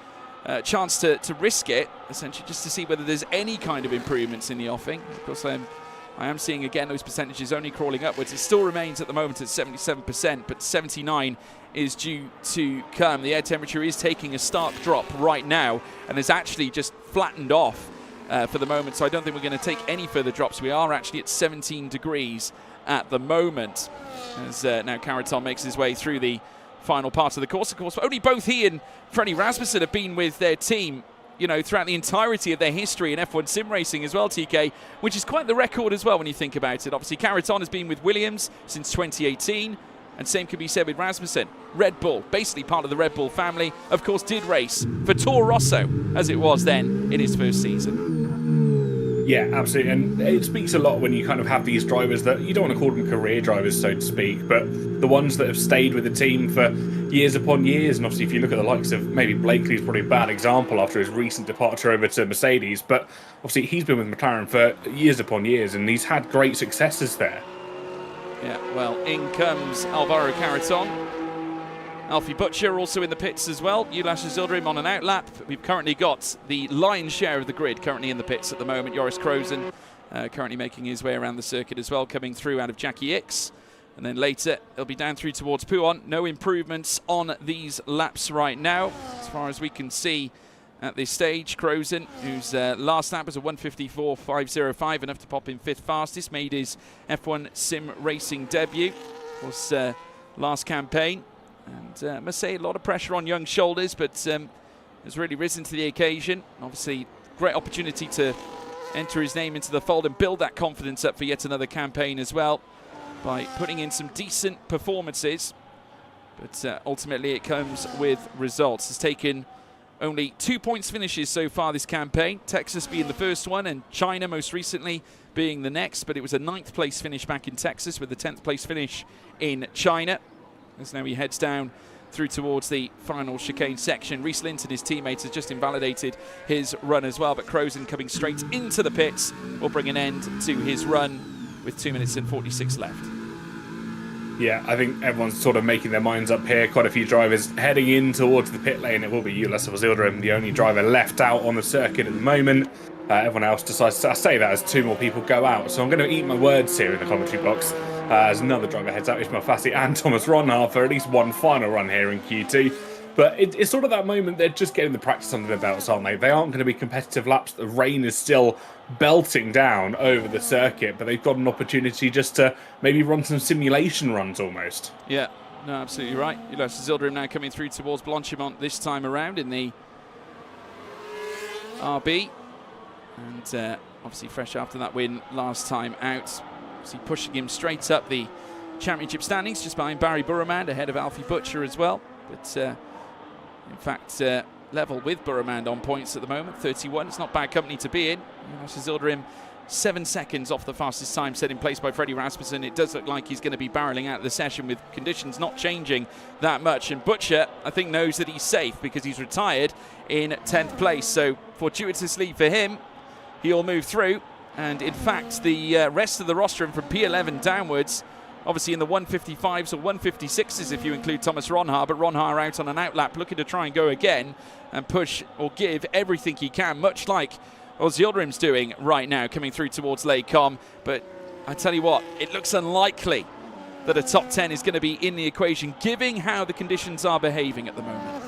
S1: chance to risk it, essentially just to see whether there's any kind of improvements in the offing. Of course, I am seeing again those percentages only crawling upwards. It still remains at the moment at 77%, but 79 is due to come. The air temperature is taking a stark drop right now and has actually just flattened off for the moment, so I don't think we're going to take any further drops. We are actually at 17 degrees at the moment as now Caraton makes his way through the final part of the course. Of course, only both he and Freddie Rasmussen have been with their team, throughout the entirety of their history in F1 sim racing as well, TK, which is quite the record as well when you think about it. Obviously, Caraton has been with Williams since 2018, and same can be said with Rasmussen. Red Bull, basically part of the Red Bull family, of course, did race for Toro Rosso, as it was then in his first season.
S6: Yeah, absolutely, and it speaks a lot when you kind of have these drivers that you don't want to call them career drivers, so to speak, but the ones that have stayed with the team for years upon years. And obviously, if you look at the likes of maybe Blakely's probably a bad example after his recent departure over to Mercedes, but obviously he's been with McLaren for years upon years, and he's had great successes there.
S1: Yeah, well, in comes Alvaro Caraton. Alfie Butcher also in the pits as well. Ulas Zildrim on an outlap. We've currently got the lion's share of the grid currently in the pits at the moment. Joris Krozen currently making his way around the circuit as well, coming through out of Jackie X. And then later, he'll be down through towards Pouhon. No improvements on these laps right now, as far as we can see at this stage. Krozen, whose last lap was a 1:54.505, enough to pop in 5th fastest, made his F1 sim racing debut. Of course, last campaign. And I must say, a lot of pressure on young shoulders, but has really risen to the occasion. Obviously, great opportunity to enter his name into the fold and build that confidence up for yet another campaign as well by putting in some decent performances. But ultimately, it comes with results. It's taken only 2 points finishes so far this campaign, Texas being the first one and China most recently being the next. But it was a 9th place finish back in Texas with the 10th place finish in China. As now he heads down through towards the final chicane section. Reese Linton, his teammates, has just invalidated his run as well, but Krozen coming straight into the pits will bring an end to his run with 2 minutes and 46 left.
S6: Yeah, I think everyone's sort of making their minds up here. Quite a few drivers heading in towards the pit lane. It will be Ulas Zildrim, the only driver left out on the circuit at the moment. Everyone else decides to, I say that as 2 more people go out. So I'm going to eat my words here in the commentary box. As another driver heads out, Ismail Fassi and Thomas Ronhart for at least one final run here in Q2. But it's sort of that moment, they're just getting the practice under their belts, aren't they? They aren't going to be competitive laps. The rain is still belting down over the circuit, but they've got an opportunity just to maybe run some simulation runs almost.
S1: Yeah, no, absolutely right. Ulas Zildrim now coming through towards Blanchimont this time around in the RB. And obviously fresh after that win last time out. Obviously pushing him straight up the championship standings, just behind Barry Burrowman, ahead of Alfie Butcher as well. But in fact, level with Burrowman on points at the moment, 31. It's not bad company to be in. Zilderim 7 seconds off the fastest time set in place by Freddie Rasmussen. It does look like he's going to be barreling out of the session with conditions not changing that much. And Butcher, I think, knows that he's safe because he's retired in 10th place. So fortuitously for him, he'll move through. And in fact, the rest of the rostrum from P11 downwards, obviously in the 155s or 156s if you include Thomas Ronhaar, but Ronhaar out on an outlap looking to try and go again and push or give everything he can, much like Zilderim's doing right now, coming through towards Lake Com. But I tell you what, it looks unlikely that a top 10 is going to be in the equation, given how the conditions are behaving at the moment.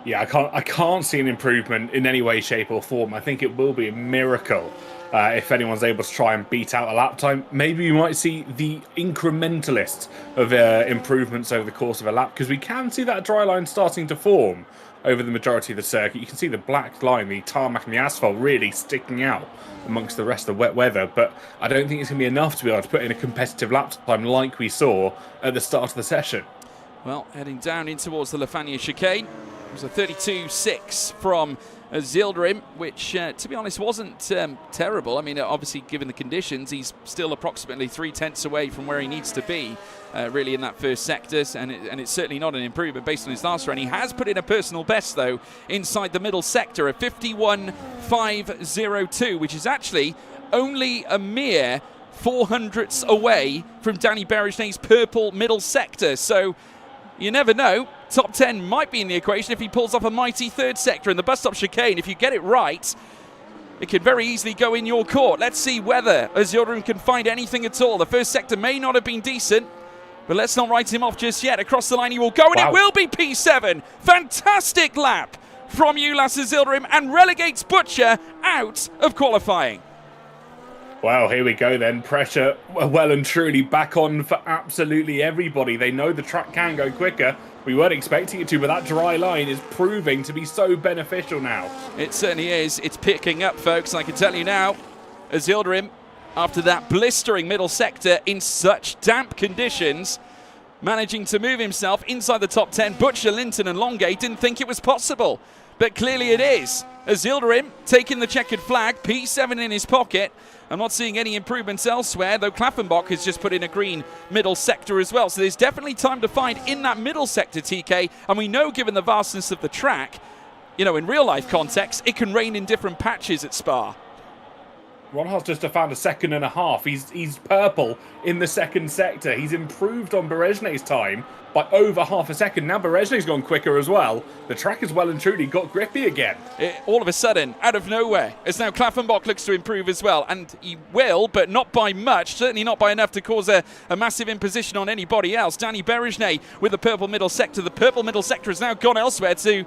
S6: Yeah, I can't see an improvement in any way, shape or form. I think it will be a miracle if anyone's able to try and beat out a lap time. Maybe we might see the incrementalist of improvements over the course of a lap, because we can see that dry line starting to form over the majority of the circuit. You can see the black line, the tarmac and the asphalt really sticking out amongst the rest of the wet weather, but I don't think it's going to be enough to be able to put in a competitive lap time like we saw at the start of the session.
S1: Well, heading down in towards the Lafania chicane. It was a 32.6 from Zilderim, which, to be honest, wasn't terrible. I mean, obviously, given the conditions, he's still approximately 3/10 away from where he needs to be, really, in that first sector, and it's certainly not an improvement based on his last run. He has put in a personal best, though, inside the middle sector, a 51.502, which is actually only a mere 400ths away from Danny Berejnet's purple middle sector. So you never know. Top 10 might be in the equation if he pulls off a mighty third sector in the bus stop chicane. If you get it right, it could very easily go in your court. Let's see whether Zilderim can find anything at all. The first sector may not have been decent, but let's not write him off just yet. Across the line he will go, and it will be P7. Fantastic lap from Ulas Zilderim, and relegates Butcher out of qualifying.
S6: Well, here we go then. Pressure well and truly back on for absolutely everybody. They know the track can go quicker. We weren't expecting it to, but that dry line is proving to be so beneficial now.
S1: It certainly is. It's picking up, folks. I can tell you now, Zilderim, after that blistering middle sector in such damp conditions, managing to move himself inside the top 10. Butcher, Linton and Longate didn't think it was possible, but clearly it is. Zilderim taking the checkered flag, P7 in his pocket. I'm not seeing any improvements elsewhere, though Klaffenbach has just put in a green middle sector as well. So there's definitely time to find in that middle sector, TK. And we know, given the vastness of the track, you know, in real life context, it can rain in different patches at Spa.
S6: Ronhaar's just found a 2.5 seconds. He's purple in the second sector. He's improved on Berejnet's time by over half a second. Now Berejnet's gone quicker as well. The track has well and truly got grippy again.
S1: All of a sudden, out of nowhere, as now Klaffenbach looks to improve as well. And he will, but not by much. Certainly not by enough to cause a massive imposition on anybody else. Danny Berejnet with the purple middle sector. The purple middle sector has now gone elsewhere to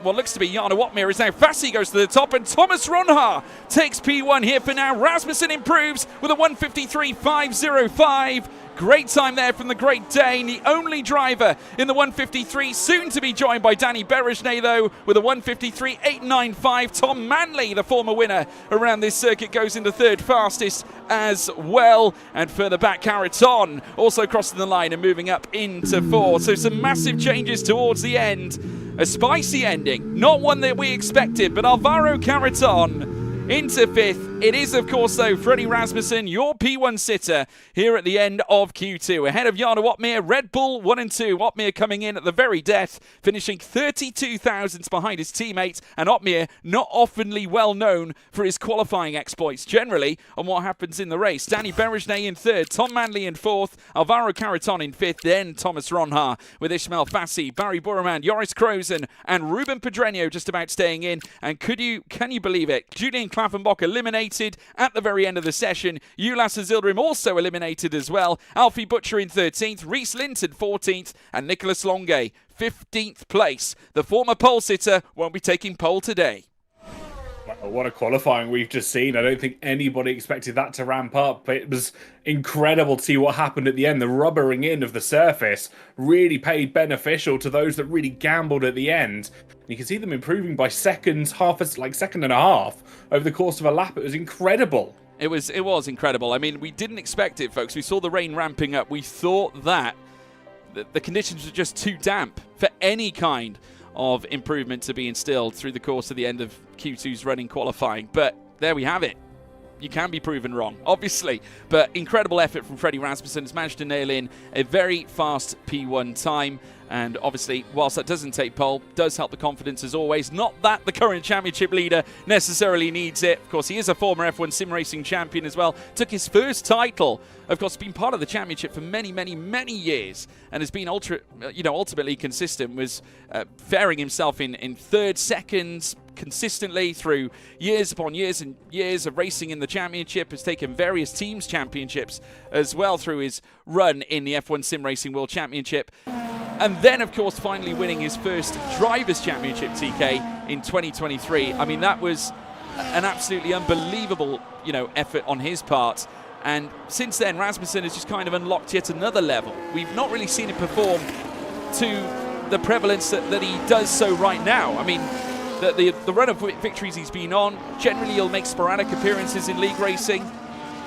S1: what looks to be Jana Watmere. Is now Fassi goes to the top, and Thomas Ronhaar takes P1 here for now. Rasmussen improves with a 1:53.505. Great time there from the Great Dane, the only driver in the 1:53, soon to be joined by Danny Berejnet, though, with a 1:53.895. Tom Manley, the former winner around this circuit, goes into third fastest as well. And further back, Caraton also crossing the line and moving up into fourth. So some massive changes towards the end. A spicy ending, not one that we expected, but Alvaro Caraton into fifth. It is, of course, though, Freddie Rasmussen, your P1 sitter here at the end of Q2. Ahead of Jana Watmere, Red Bull 1 and 2. Watmere coming in at the very death, finishing 32 thousandths behind his teammates. And Watmere not oftenly well known for his qualifying exploits generally on what happens in the race. Danny Berejnet in third, Tom Manley in fourth, Alvaro Caraton in fifth, then Thomas Ronhaar with Ismail Fassi, Barry Burrowman, Joris Krozen and Ruben Pedreño just about staying in. And can you believe it? Julian Klaffenbach eliminated at the very end of the session. Ulas Zilderim also eliminated as well. Alfie Butcher in 13th, Reese Linton 14th, and Nicholas Longue 15th place. The former pole sitter won't be taking pole today.
S6: Wow, what a qualifying we've just seen. I don't think anybody expected that to ramp up. It was incredible to see what happened at the end. The rubbering in of the surface really paid beneficial to those that really gambled at the end. You can see them improving by seconds, second and a half over the course of a lap. It was incredible.
S1: It was incredible. I mean, we didn't expect it, folks. We saw the rain ramping up. We thought that the conditions were just too damp for any kind of improvement to be instilled through the course of the end of Q2's running qualifying. But there we have it. You can be proven wrong, obviously. But incredible effort from Freddie Rasmussen. Has managed to nail in a very fast P1 time. And obviously, whilst that doesn't take pole, does help the confidence as always. Not that the current championship leader necessarily needs it. Of course, he is a former F1 sim racing champion as well. Took his first title. Of course, been part of the championship for many, many, many years, and has been ultimately consistent. Was faring himself in third, seconds consistently through years upon years and years of racing in the championship. Has taken various teams championships as well through his run in the F1 Sim Racing World Championship. And then, of course, finally winning his first Drivers' Championship, TK, in 2023. I mean, that was an absolutely unbelievable, effort on his part. And since then, Rasmussen has just kind of unlocked yet another level. We've not really seen him perform to the prevalence that he does so right now. I mean, the run of victories he's been on, generally he'll make sporadic appearances in league racing.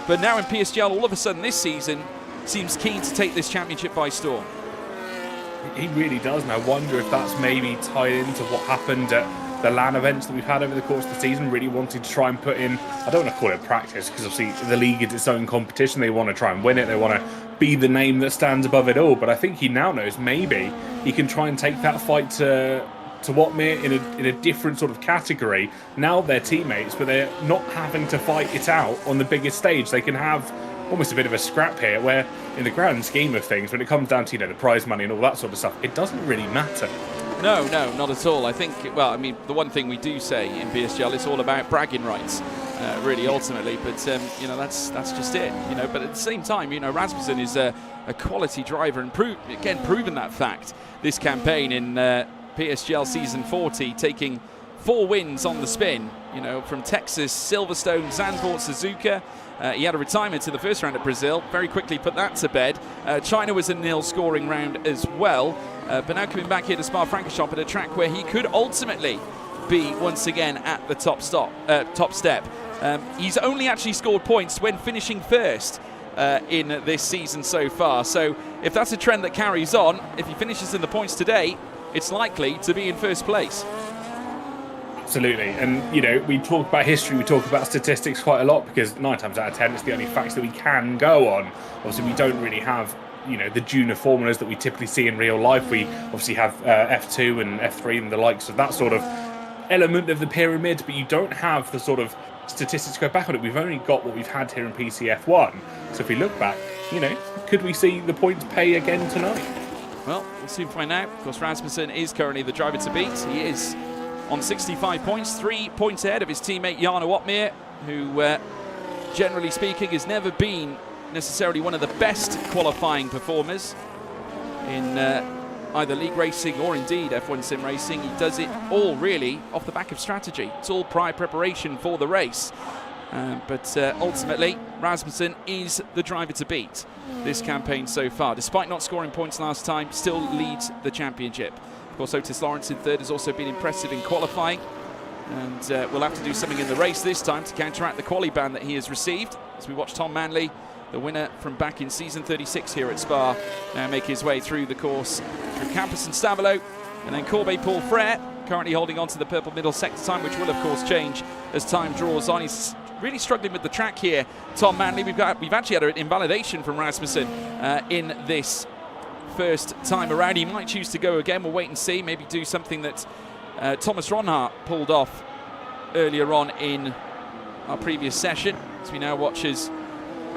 S1: But now in PSGL, all of a sudden this season, seems keen to take this championship by storm.
S6: He really does, and I wonder if that's maybe tied into what happened at the LAN events that we've had over the course of the season. Really wanted to try and put in, I don't want to call it practice, because obviously the league is its own competition. They want to try and win it. They want to be the name that stands above it all. But I think he now knows maybe he can try and take that fight to Watmere in a different sort of category. Now they're teammates, but they're not having to fight it out on the biggest stage. They can have almost a bit of a scrap here, where in the grand scheme of things, when it comes down to the prize money and all that sort of stuff, it doesn't really matter.
S1: No, not at all. I think, the one thing we do say in PSGL, it's all about bragging rights, really, ultimately. But, that's just it, But at the same time, Rasmussen is a quality driver and proven that fact this campaign in PSGL Season 40, taking 4 wins on the spin, from Texas, Silverstone, Zandvoort, Suzuka. He had a retirement in the first round at Brazil, very quickly put that to bed. China was a nil scoring round as well, but now coming back here to Spa-Francorchamps at a track where he could ultimately be once again at the top step. He's only actually scored points when finishing first in this season so far, so if that's a trend that carries on, if he finishes in the points today, it's likely to be in first place.
S6: Absolutely. And, we talk about history, we talk about statistics quite a lot, because 9 times out of 10, it's the only facts that we can go on. Obviously, we don't really have, the junior formulas that we typically see in real life. We obviously have F2 and F3 and the likes of that sort of element of the pyramid, but you don't have the sort of statistics to go back on it. We've only got what we've had here in PCF1. So if we look back, could we see the points pay again tonight?
S1: Well, we'll soon find out. Of course, Rasmussen is currently the driver to beat. He is on 65 points, 3 points ahead of his teammate Jarno Watmere, who, generally speaking, has never been necessarily one of the best qualifying performers in either league racing or indeed F1 sim racing. He does it all really off the back of strategy. It's all prior preparation for the race. But ultimately, Rasmussen is the driver to beat this campaign so far. Despite not scoring points last time, still leads the championship. Of course, Otis Lawrence in third has also been impressive in qualifying. And we'll have to do something in the race this time to counteract the quali ban that he has received. As we watch Tom Manley, the winner from back in season 36 here at Spa, now make his way through the course through Campus and Stavelot. And then Corbet Paul Frere, currently holding on to the purple middle sector time, which will, of course, change as time draws on. He's really struggling with the track here, Tom Manley. We've actually had an invalidation from Rasmussen in this first time around. He might choose to go again. We'll wait and see. Maybe do something that Thomas Ronhart pulled off earlier on in our previous session. As we now watch as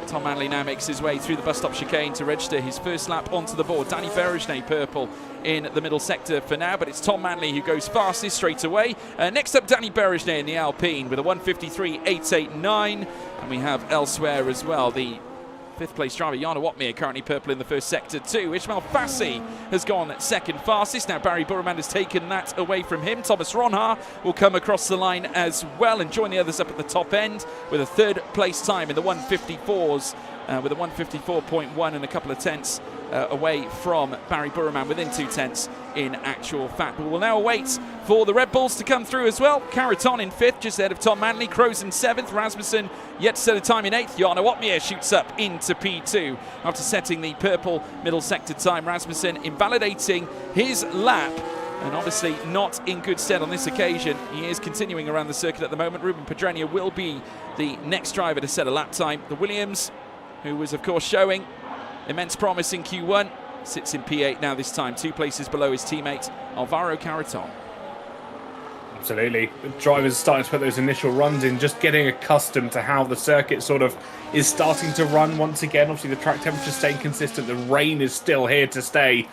S1: Tom Manley now makes his way through the bus stop chicane to register his first lap onto the board. Danny Berejnay purple in the middle sector for now, but it's Tom Manley who goes fastest straight away. Next up, Danny Berejnay in the Alpine with a 1:53.889, and we have elsewhere as well the Fifth place driver Jana Watmere currently purple in the first sector too. Ishmael Fassi has gone second fastest. Now Barry Burman has taken that away from him. Thomas Ronha will come across the line as well and join the others up at the top end with a third place time in the 154s with a 154.1 and a couple of tenths away from Barry Burman within 2 tenths in actual fact. But we'll now wait for the Red Bulls to come through as well. Caraton in 5th, just ahead of Tom Manley. Crows in 7th. Rasmussen yet to set a time in 8th. Jana Watmere shoots up into P2 after setting the purple middle sector time. Rasmussen invalidating his lap and obviously not in good stead on this occasion. He is continuing around the circuit at the moment. Ruben Pedrenia will be the next driver to set a lap time. The Williams, who was of course showing immense promise in Q1, sits in P8 now this time, 2 places below his teammate Alvaro Caraton.
S6: Absolutely. The drivers are starting to put those initial runs in, just getting accustomed to how the circuit sort of is starting to run once again. Obviously, the track temperature staying consistent. The rain is still here to stay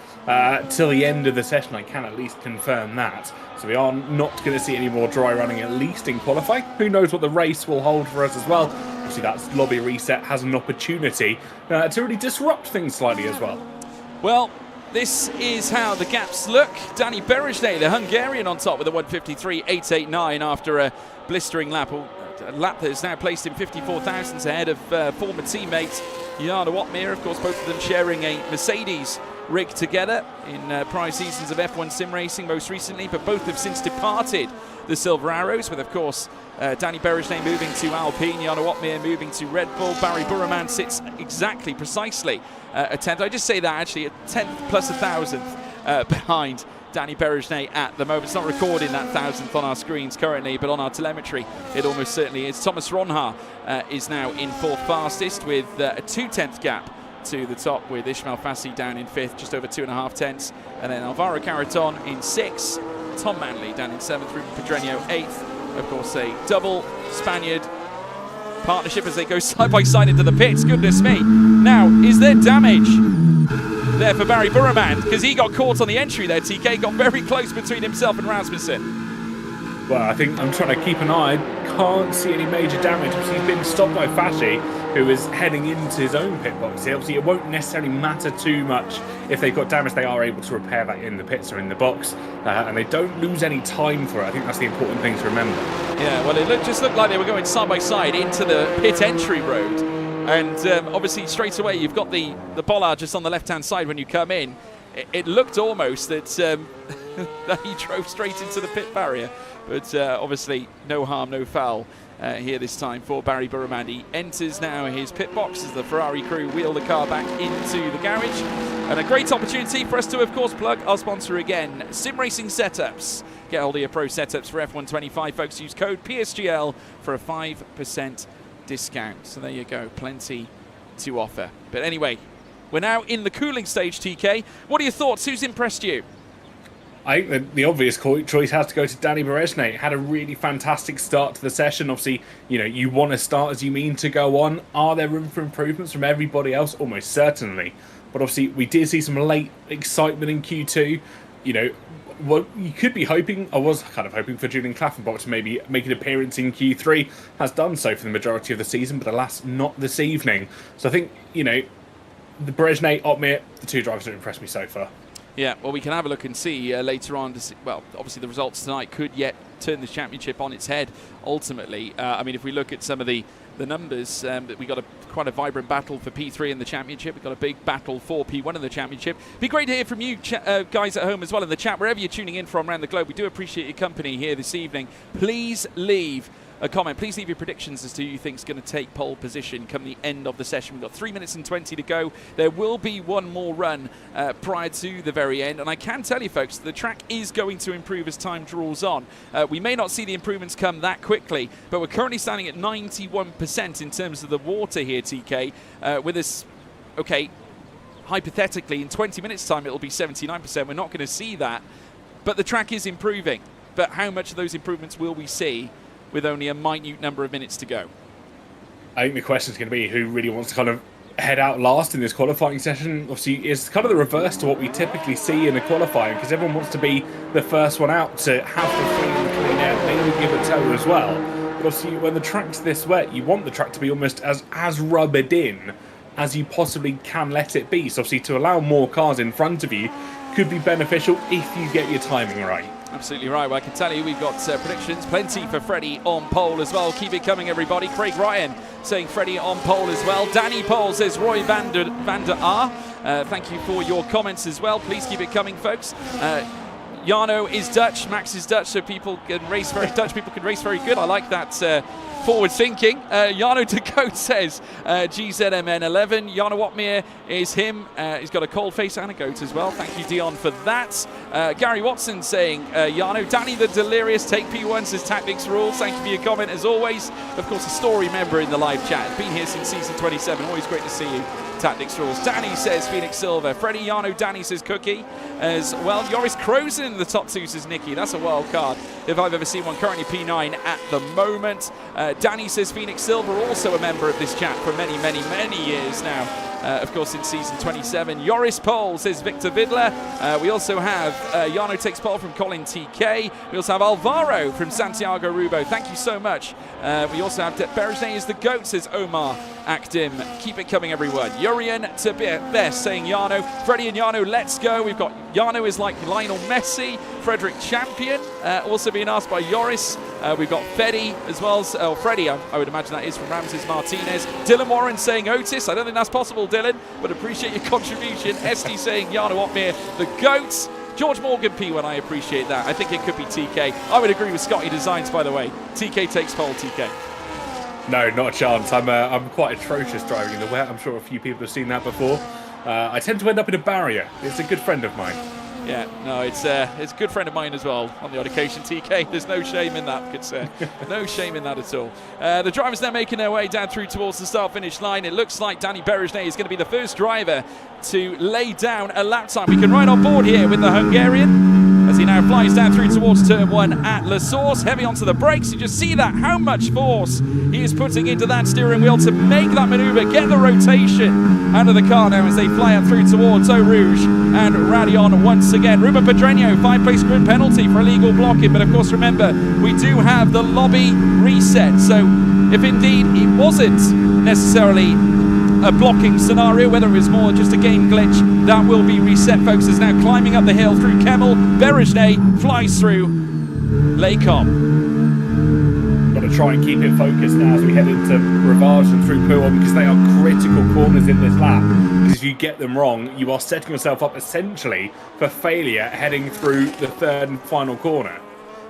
S6: till the end of the session. I can at least confirm that. So we are not going to see any more dry running, at least in qualifying. Who knows what the race will hold for us as well. Obviously, that lobby reset has an opportunity to really disrupt things slightly as well.
S1: Well, this is how the gaps look. Danny Berejnay, the Hungarian, on top with a 153.889 after a blistering lap. A lap that is now placed in 54 thousandths ahead of former teammate Jana Watmere. Of course, both of them sharing a Mercedes rig together in prior seasons of F1 sim racing most recently, but both have since departed the Silver Arrows, with of course Danny Berejnay moving to Alpine, Jana Watmere moving to Red Bull. Barry Burman sits precisely a 10th. I just say that actually a 10th plus a 1,000th behind Danny Berejnay at the moment. It's not recording that 1,000th on our screens currently, but on our telemetry it almost certainly is. Thomas Ronha is now in 4th fastest with a 2/10th gap to the top, with Ishmael Fassi down in 5th, just over 2.5 tenths, and then Alvaro Caraton in 6th, Tom Manley down in 7th, Ruben Pedrenia 8th. Of course, a double Spaniard partnership as they go side by side into the pits. Goodness me. Now, is there damage there for Barry Burman? Because he got caught on the entry there, TK. Got very close between himself and Rasmussen.
S6: Well, I think I'm trying to keep an eye. Can't see any major damage. Obviously, he's been stopped by Fassi, who is heading into his own pit box. Obviously, it won't necessarily matter too much if they've got damage. They are able to repair that in the pits or in the box, and they don't lose any time for it. I think that's the important thing to remember.
S1: Yeah, well, it just looked like they were going side by side into the pit entry road. And obviously, straight away, you've got the bollard just on the left-hand side when you come in. It looked almost that, that he drove straight into the pit barrier. But obviously, no harm, no foul here this time for Barry Burman. He enters now his pit box as the Ferrari crew wheel the car back into the garage. And a great opportunity for us to, of course, plug our sponsor again, Sim Racing Setups. Get hold of your pro setups for F125, folks. Use code PSGL for a 5% discount. So there you go, plenty to offer. But anyway, we're now in the cooling stage, TK. What are your thoughts? Who's impressed you?
S6: I think that the obvious choice has to go to Danny Berejnay. Had a really fantastic start to the session. Obviously, you know, you want to start as you mean to go on. Are there room for improvements from everybody else? Almost certainly. But obviously, we did see some late excitement in Q2. You know, what you could be hoping, I was kind of hoping for Julian Klaffenbach to maybe make an appearance in Q3. Has done so for the majority of the season, but alas, not this evening. So I think, you know, the Berejnay, Otmir, the two drivers that impressed me so far.
S1: Yeah, well, we can have a look and see later on. Well, obviously the results tonight could yet turn the championship on its head, ultimately. I mean, if we look at some of the numbers, we got quite a vibrant battle for P3 in the championship. We've got a big battle for P1 in the championship. It'd be great to hear from you guys at home as well in the chat, wherever you're tuning in from around the globe. We do appreciate your company here this evening. Please leave a comment. Please leave your predictions as to who you think is going to take pole position come the end of the session. We've got 3 minutes and 20 to go. There will be one more run prior to the very end. And I can tell you, folks, the track is going to improve as time draws on. We may not see the improvements come that quickly, but we're currently standing at 91% in terms of the water here, TK. With us, okay, hypothetically, in 20 minutes' time, it'll be 79%. We're not going to see that. But the track is improving. But how much of those improvements will we see with only a minute number of minutes to go?
S6: I think the question is going to be who really wants to kind of head out last in this qualifying session. Obviously, it's kind of the reverse to what we typically see in a qualifying, because everyone wants to be the first one out to have the free and the clean air, maybe give a toe as well. But obviously, when the track's this wet, you want the track to be almost as rubbered in as you possibly can let it be. So obviously to allow more cars in front of you could be beneficial if you get your timing right.
S1: Absolutely right. Well, I can tell you we've got predictions plenty for Freddie on pole as well. Keep it coming, everybody. Craig Ryan saying Freddie on pole as well. Danny Pole says Roy van der Aar. Thank you for your comments as well. Please keep it coming, folks. Jarno is Dutch, Max is Dutch, so people can race very Dutch people can race very good. I like that forward thinking. Jarno de Goat says GZMN 11. Jarno Watmere is him. He's got a cold face and a goat as well. Thank you, Dion, for that. Gary Watson saying Jarno. Danny the Delirious, take P1, says Tactics Rules. Thank you for your comment as always. Of course, a story member in the live chat. Been here since season 27. Always great to see you. Tactics Rules. Danny says Phoenix Silver. Freddie Jarno, Danny says Cookie as well. Joris Krozen in the top two says Nicky. That's a wild card if I've ever seen one. Currently P9 at the moment. Danny says Phoenix Silver, also a member of this chat for many, many, many years now. Of course, in season 27. Joris Pole says Victor Vidler. We also have Jarno takes pole from Colin TK. We also have Alvaro from Santiago Rubo. Thank you so much. We also have Berejne is the GOAT, says Omar Akdim. Keep it coming, everyone. Yurian to Best saying Jarno. Freddie and Jarno, let's go. We've got Jarno is like Lionel Messi. Frederick Champion also being asked by Joris. We've got Freddy as well as Freddie, I would imagine that is from Ramses Martinez. Dylan Warren saying Otis. I don't think that's possible, Dylan, but appreciate your contribution. Esty saying Jarno Otmere, the GOATs. George Morgan P1, I appreciate that. I think it could be TK. I would agree with Scotty Designs, by the way. TK takes pole, TK.
S6: No, not a chance. I'm quite atrocious driving in the wet. I'm sure a few people have seen that before. I tend to end up in a barrier. It's a good friend of mine.
S1: Yeah, no, it's a good friend of mine as well on the odd occasion, TK. There's no shame in that, could say. No shame in that at all. The drivers now making their way down through towards the start-finish line. It looks like Danny Berejne is going to be the first driver to lay down a lap time. We can ride on board here with the Hungarian as he now flies down through towards turn 1 at La Source. Heavy onto the brakes. You just see that, how much force he is putting into that steering wheel to make that maneuver, get the rotation out of the car now as they fly out through towards Eau Rouge and Radion once again. Ruben Pedreño, 5-place grid penalty for illegal blocking, but of course remember, we do have the lobby reset, so if indeed it wasn't necessarily a blocking scenario, whether it was more just a game glitch, that will be reset, folks. Is now climbing up the hill through Kemmel. Berejne flies through Lecom.
S6: Got to try and keep it focused now as we head into Rivage and through Pouhon, because they are critical corners in this lap. Because if you get them wrong, you are setting yourself up essentially for failure heading through the third and final corner.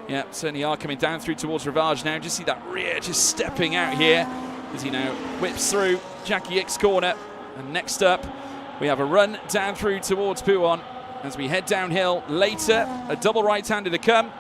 S1: Yeah, certainly are coming down through towards Rivage now. Just see that rear just stepping out here as he now whips through Jackie X corner. And next up, we have a run down through towards Pouhon as we head downhill later. A double right-hander to come.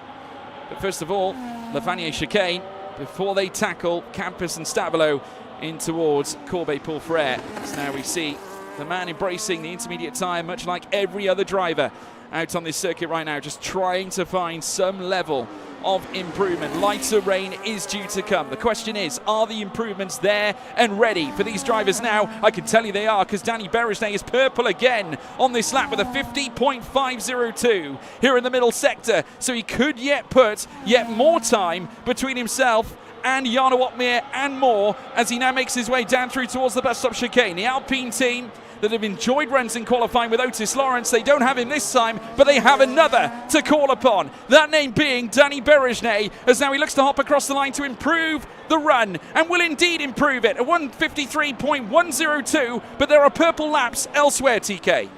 S1: But first of all, Lavanier chicane before they tackle Campus and Stabilo in towards Corbeil-Pourfrère. So now we see the man embracing the intermediate tyre, much like every other driver out on this circuit right now, just trying to find some level of improvement. Lighter rain is due to come. The question is, are the improvements there and ready for these drivers now? I can tell you they are, because Danny Berejne is purple again on this lap with a 50.502 here in the middle sector. So he could yet put yet more time between himself and Jarno Otmere and more as he now makes his way down through towards the bus stop chicane. The Alpine team that have enjoyed runs in qualifying with Otis Lawrence, they don't have him this time, but they have another to call upon. That name being Danny Berejne, as now he looks to hop across the line to improve the run, and will indeed improve it. A 153.102, but there are purple laps elsewhere, TK.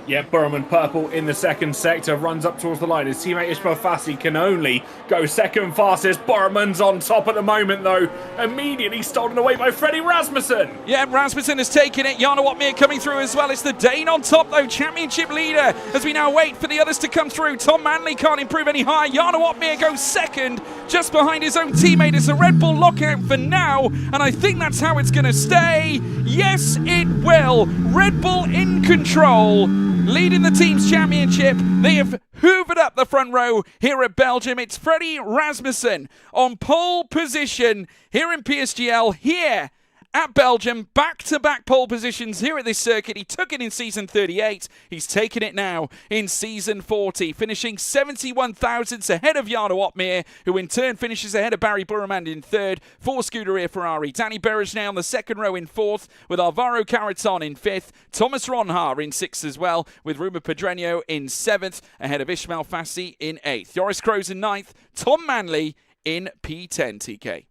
S6: Yeah, Burman purple in the second sector, runs up towards the line. His teammate Ismail Fassi can only go second fastest. Burman's on top at the moment, though. Immediately stolen away by Freddie Rasmussen.
S1: Yeah, Rasmussen has taken it. Jarno Otmere coming through as well. It's the Dane on top, though. Championship leader as we now wait for the others to come through. Tom Manley can't improve any higher. Jarno Otmere goes second, just behind his own teammate. It's a Red Bull lockout for now, and I think that's how it's going to stay. Yes, it will. Red Bull in control, leading the team's championship. They have hoovered up the front row here at Belgium. It's Freddie Rasmussen on pole position here in PSGL, here at Belgium. Back-to-back pole positions here at this circuit. He took it in season 38. He's taken it now in season 40, finishing 71 thousandths ahead of Jarno Opmeer, who in turn finishes ahead of Barry Burremand in third for Scuderia Ferrari. Danny Berejnay on the second row in fourth, with Alvaro Carreton in fifth. Thomas Ronhaar in sixth as well, with Ruben Pedreño in seventh, ahead of Ismail Fassi in eighth. Joris Kroes in ninth. Tom Manley in P10, TK.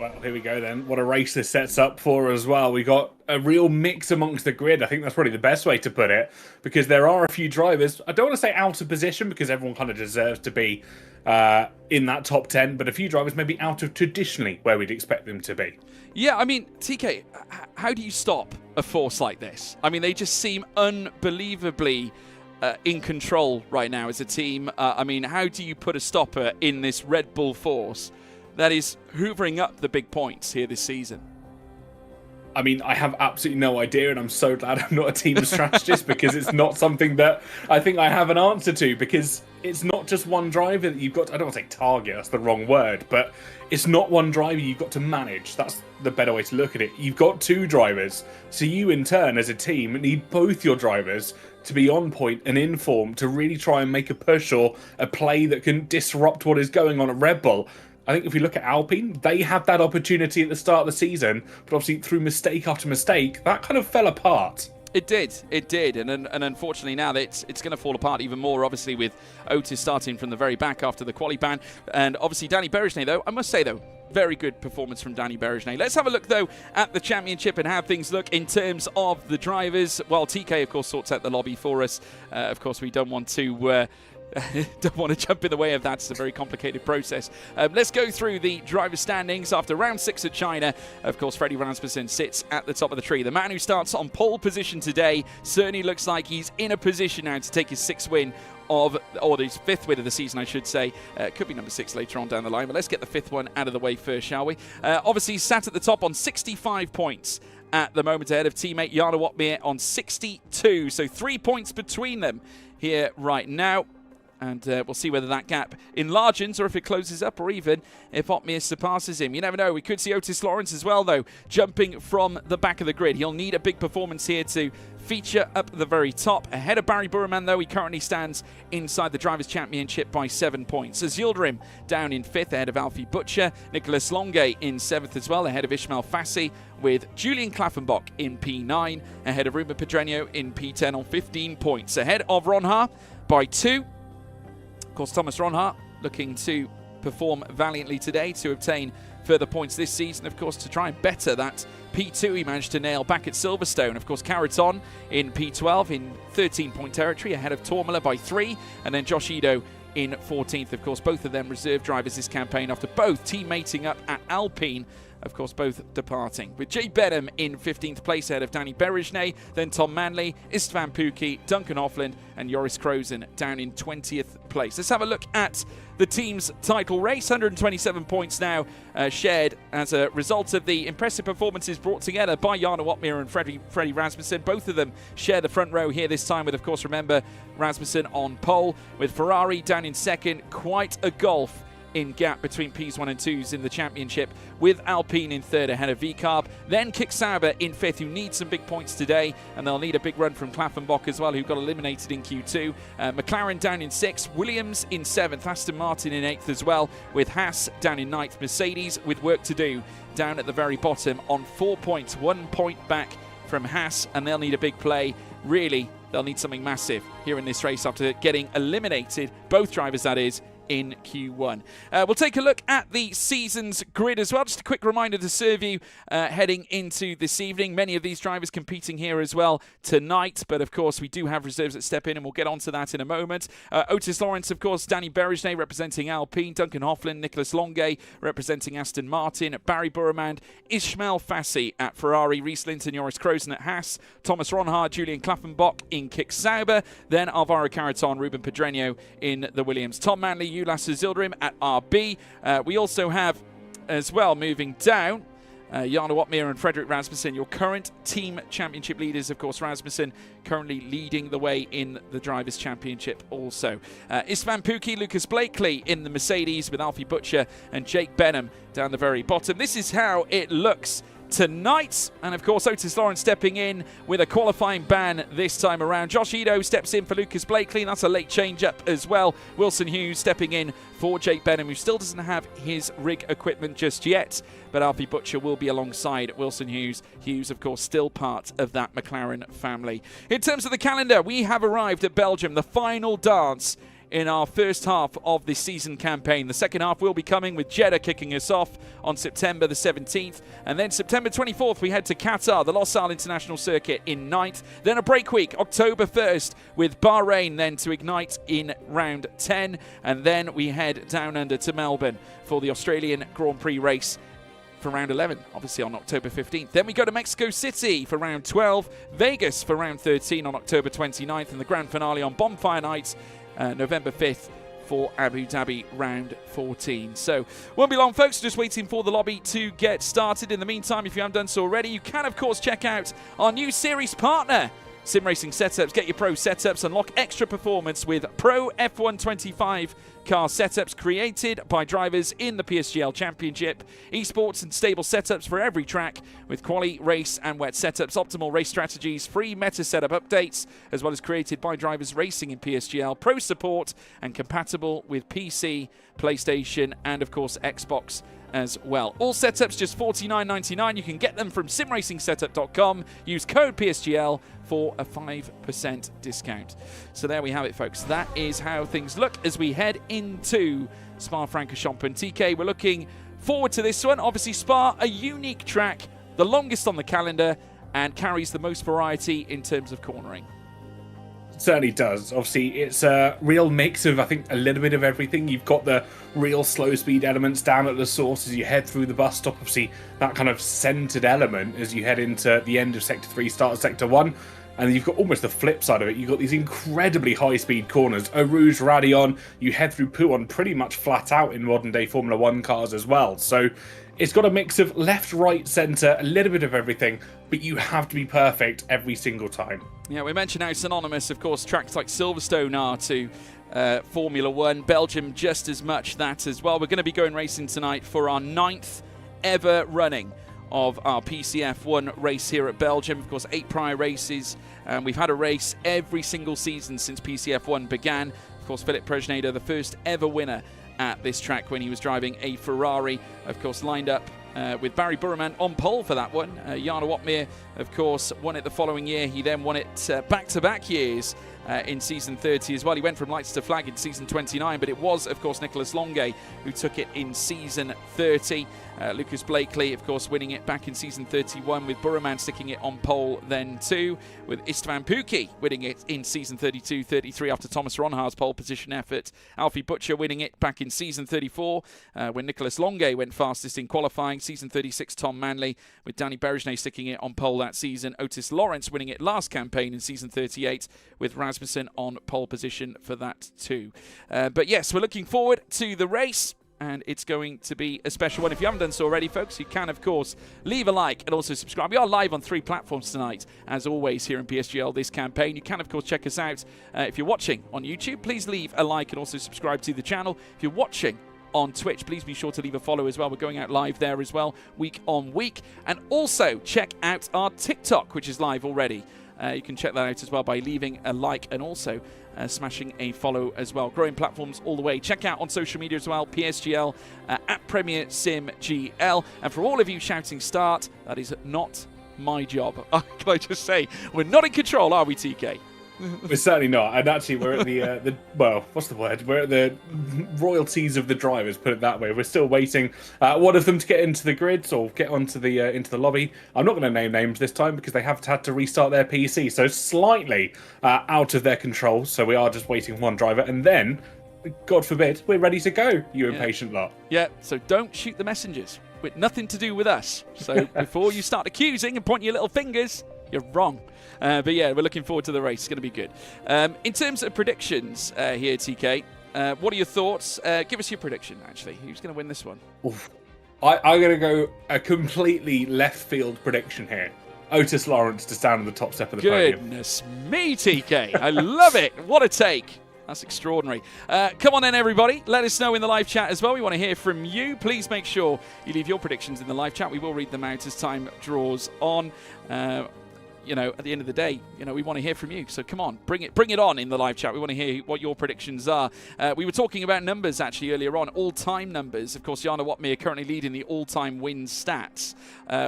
S6: Well, here we go then. What a race this sets up for as well. We got a real mix amongst the grid. I think that's probably the best way to put it, because there are a few drivers, I don't want to say out of position, because everyone kind of deserves to be in that top 10, but a few drivers maybe out of traditionally where we'd expect them to be.
S1: Yeah, I mean, TK, how do you stop a force like this? I mean, they just seem unbelievably in control right now as a team. I mean, how do you put a stopper in this Red Bull force that is hoovering up the big points here this season?
S6: I mean, I have absolutely no idea, and I'm so glad I'm not a team strategist, because it's not something that I think I have an answer to, because it's not just one driver that you've got to, I don't want to say target, that's the wrong word, but it's not one driver you've got to manage. That's the better way to look at it. You've got two drivers, so you in turn as a team need both your drivers to be on point and in form to really try and make a push or a play that can disrupt what is going on at Red Bull. I think if we look at Alpine, they had that opportunity at the start of the season, but obviously through mistake after mistake, that kind of fell apart.
S1: It did, and unfortunately now it's going to fall apart even more, obviously, with Otis starting from the very back after the quali ban, and obviously Danny Berejnay, though, I must say, though, very good performance from Danny Berejnay. Let's have a look, though, at the championship and how things look in terms of the drivers. While TK, of course, sorts out the lobby for us. Of course, we don't want to... don't want to jump in the way of that. It's a very complicated process. Let's go through the driver standings after round 6 at China. Of course, Freddie Rasmussen sits at the top of the tree. The man who starts on pole position today certainly looks like he's in a position now to take his 6th win or his 5th win of the season, I should say. Could be number 6 later on down the line, but let's get the 5th one out of the way first, shall we? Obviously, he's sat at the top on 65 points at the moment, ahead of teammate Jarno Opmeer on 62. So 3 points between them here right now. And we'll see whether that gap enlarges or if it closes up, or even if Opmeer surpasses him. You never know. We could see Otis Lawrence as well, though, jumping from the back of the grid. He'll need a big performance here to feature up at the very top. Ahead of Barry Burremand, though, he currently stands inside the Drivers' Championship by 7 points. As Yildirim down in 5th, ahead of Alfie Butcher. Nicolas Longuet in 7th as well, ahead of Ismail Fassi, with Julian Klaffenbach in P9, ahead of Ruben Pedreño in P10 on 15 points. Ahead of Ronhaar by 2. Of course, Thomas Ronhaar looking to perform valiantly today to obtain further points this season, of course, to try and better that P2 he managed to nail back at Silverstone. Of course, Carreton in P12 in 13-point territory, ahead of Tormela by 3, and then Josh Ido in 14th. Of course, both of them reserve drivers this campaign after both teammating up at Alpine. Of course, both departing. With Jay Benham in 15th place ahead of Danny Berejnay, then Tom Manley, Istvan Pukki, Duncan Hoffland, and Joris Kroes down in 20th place. Let's have a look at the team's title race. 127 points now shared as a result of the impressive performances brought together by Jarno Opmeer and Freddie Rasmussen. Both of them share the front row here this time with, of course, remember, Rasmussen on pole, with Ferrari down in 2nd. Quite a gulf in gap between Ps1 and 2s in the championship, with Alpine in 3rd ahead of VCarb. Then Kick Sauber in 5th, who need some big points today, and they'll need a big run from Klaffenbach as well, who got eliminated in Q2. McLaren down in 6th, Williams in 7th, Aston Martin in 8th as well, with Haas down in 9th, Mercedes with work to do down at the very bottom on 4 points, 1 point back from Haas, and they'll need a big play. Really, they'll need something massive here in this race after getting eliminated, both drivers that is, in Q1. We'll take a look at the season's grid as well. Just a quick reminder to serve you heading into this evening. Many of these drivers competing here as well tonight, but of course we do have reserves that step in, and we'll get onto that in a moment. Otis Lawrence, of course, Danny Berejnay representing Alpine, Duncan Hoffland, Nicolas Longuet representing Aston Martin, Barry Burremand, Ismail Fassi at Ferrari, Rhys Linton, Joris Kroes at Haas, Thomas Ronhaar, Julian Klaffenbach in Kick Sauber, then Alvaro Carreton, Ruben Pedreño in the Williams. Tom Manley, Ulas Yildirim at RB. We also have, as well, moving down, Jarno Opmeer and Frederick Rasmussen, your current team championship leaders. Of course, Rasmussen currently leading the way in the Drivers' Championship also. Istvan Pukki, Lucas Blakely in the Mercedes with Alfie Butcher and Jake Benham down the very bottom. This is how it looks tonight. And of course, Otis Lawrence stepping in with a qualifying ban this time around. Josh Edo steps in for Lucas Blakely. That's a late change up as well. Wilson Hughes stepping in for Jake Benham, who still doesn't have his rig equipment just yet. But Alfie Butcher will be alongside Wilson Hughes. Hughes, of course, still part of that McLaren family. In terms of the calendar, we have arrived at Belgium, the final dance in our first half of this season campaign. The second half will be coming with Jeddah kicking us off on September the 17th. And then September 24th, we head to Qatar, the Losail International Circuit in 9th. Then a break week, October 1st, with Bahrain then to ignite in round 10. And then we head down under to Melbourne for the Australian Grand Prix race for round 11, obviously on October 15th. Then we go to Mexico City for round 12, Vegas for round 13 on October 29th, and the grand finale on Bonfire Night, November 5th for Abu Dhabi round 14. So won't be long, folks, just waiting for the lobby to get started. In the meantime, if you haven't done so already, you can of course check out our new series partner, Sim Racing Setups. Get your pro setups, unlock extra performance with Pro F125 car setups created by drivers in the PSGL Championship. Esports and stable setups for every track with quali, race and wet setups, optimal race strategies, free meta setup updates, as well as created by drivers racing in PSGL, pro support and compatible with PC, PlayStation and of course Xbox as well. All setups just $49.99. You can get them from simracingsetup.com. Use code PSGL for a 5% discount. So there we have it, folks. That is how things look as we head into Spa-Francorchamps. And TK, we're looking forward to this one. Obviously, Spa, a unique track, the longest on the calendar, and carries the most variety in terms of cornering.
S6: Certainly does. Obviously, it's a real mix of, I think, a little bit of everything. You've got the real slow speed elements down at the source as you head through the bus stop. Obviously, that kind of centered element as you head into the end of Sector 3, start of Sector 1. And then you've got almost the flip side of it. You've got these incredibly high-speed corners. Eau Rouge, Raidillon, you head through Pouhon pretty much flat out in modern-day Formula 1 cars as well. So it's got a mix of left, right, centre, a little bit of everything, but you have to be perfect every single time.
S1: Yeah, we mentioned how synonymous, of course, tracks like Silverstone are to Formula 1. Belgium just as much that as well. We're going to be going racing tonight for our 9th ever running of our PCF1 race here at Belgium. Of course, 8 prior races. We've had a race every single season since PCF1 began. Of course, Philip Prejnader, the first ever winner at this track when he was driving a Ferrari, of course, lined up with Barry Burman on pole for that one. Jarno Opmeer, of course, won it the following year. He then won it back-to-back years in season 30 as well. He went from lights to flag in season 29, but it was, of course, Nicolas Longuet who took it in season 30. Lucas Blakely, of course, winning it back in season 31 with Burman sticking it on pole then too, with Istvan Pukki winning it in season 32-33 after Thomas Ronhaar's pole position effort. Alfie Butcher winning it back in season 34 when Nicolas Longuet went fastest in qualifying. Season 36, Tom Manley with Danny Berejnay sticking it on pole that season. Otis Lawrence winning it last campaign in season 38 with Rasmussen on pole position for that too. But yes, we're looking forward to the race, and it's going to be a special one. If you haven't done so already, folks, you can, of course, leave a like and also subscribe. We are live on 3 platforms tonight, as always, here in PSGL this campaign. You can, of course, check us out. If you're watching on YouTube, please leave a like and also subscribe to the channel. If you're watching on Twitch, please be sure to leave a follow as well. We're going out live there as well, week on week. And also, check out our TikTok, which is live already. You can check that out as well by leaving a like and also smashing a follow as well. Growing platforms all the way. Check out on social media as well, PSGL at Premier Sim GL. And for all of you shouting start, that is not my job. Can I just say, we're not in control, are we, TK?
S6: We're certainly not, and actually we're at the well, what's the word? We're at the royalties of the drivers, put it that way. We're still waiting one of them to get into the grids or get onto the into the lobby. I'm not going to name names this time because they have had to restart their PC, so slightly out of their control. So we are just waiting one driver, and then, God forbid, we're ready to go. You impatient lot.
S1: Yeah. So don't shoot the messengers with nothing to do with us. So before you start accusing and pointing your little fingers, you're wrong. But yeah, we're looking forward to the race. It's going to be good. In terms of predictions here, TK, what are your thoughts? Give us your prediction, actually. Who's going to win this one?
S6: Oof. I'm going to go a completely left field prediction here. Otis Lawrence to stand on the top step of the podium.
S1: Goodness me, TK. I love it. What a take. That's extraordinary. Come on then, everybody. Let us know in the live chat as well. We want to hear from you. Please make sure you leave your predictions in the live chat. We will read them out as time draws on. At the end of the day, we want to hear from you. So come on, bring it on in the live chat. We want to hear what your predictions are. We were talking about numbers actually earlier on, all-time numbers. Of course, Jana Watmere currently leading the all-time wins stats.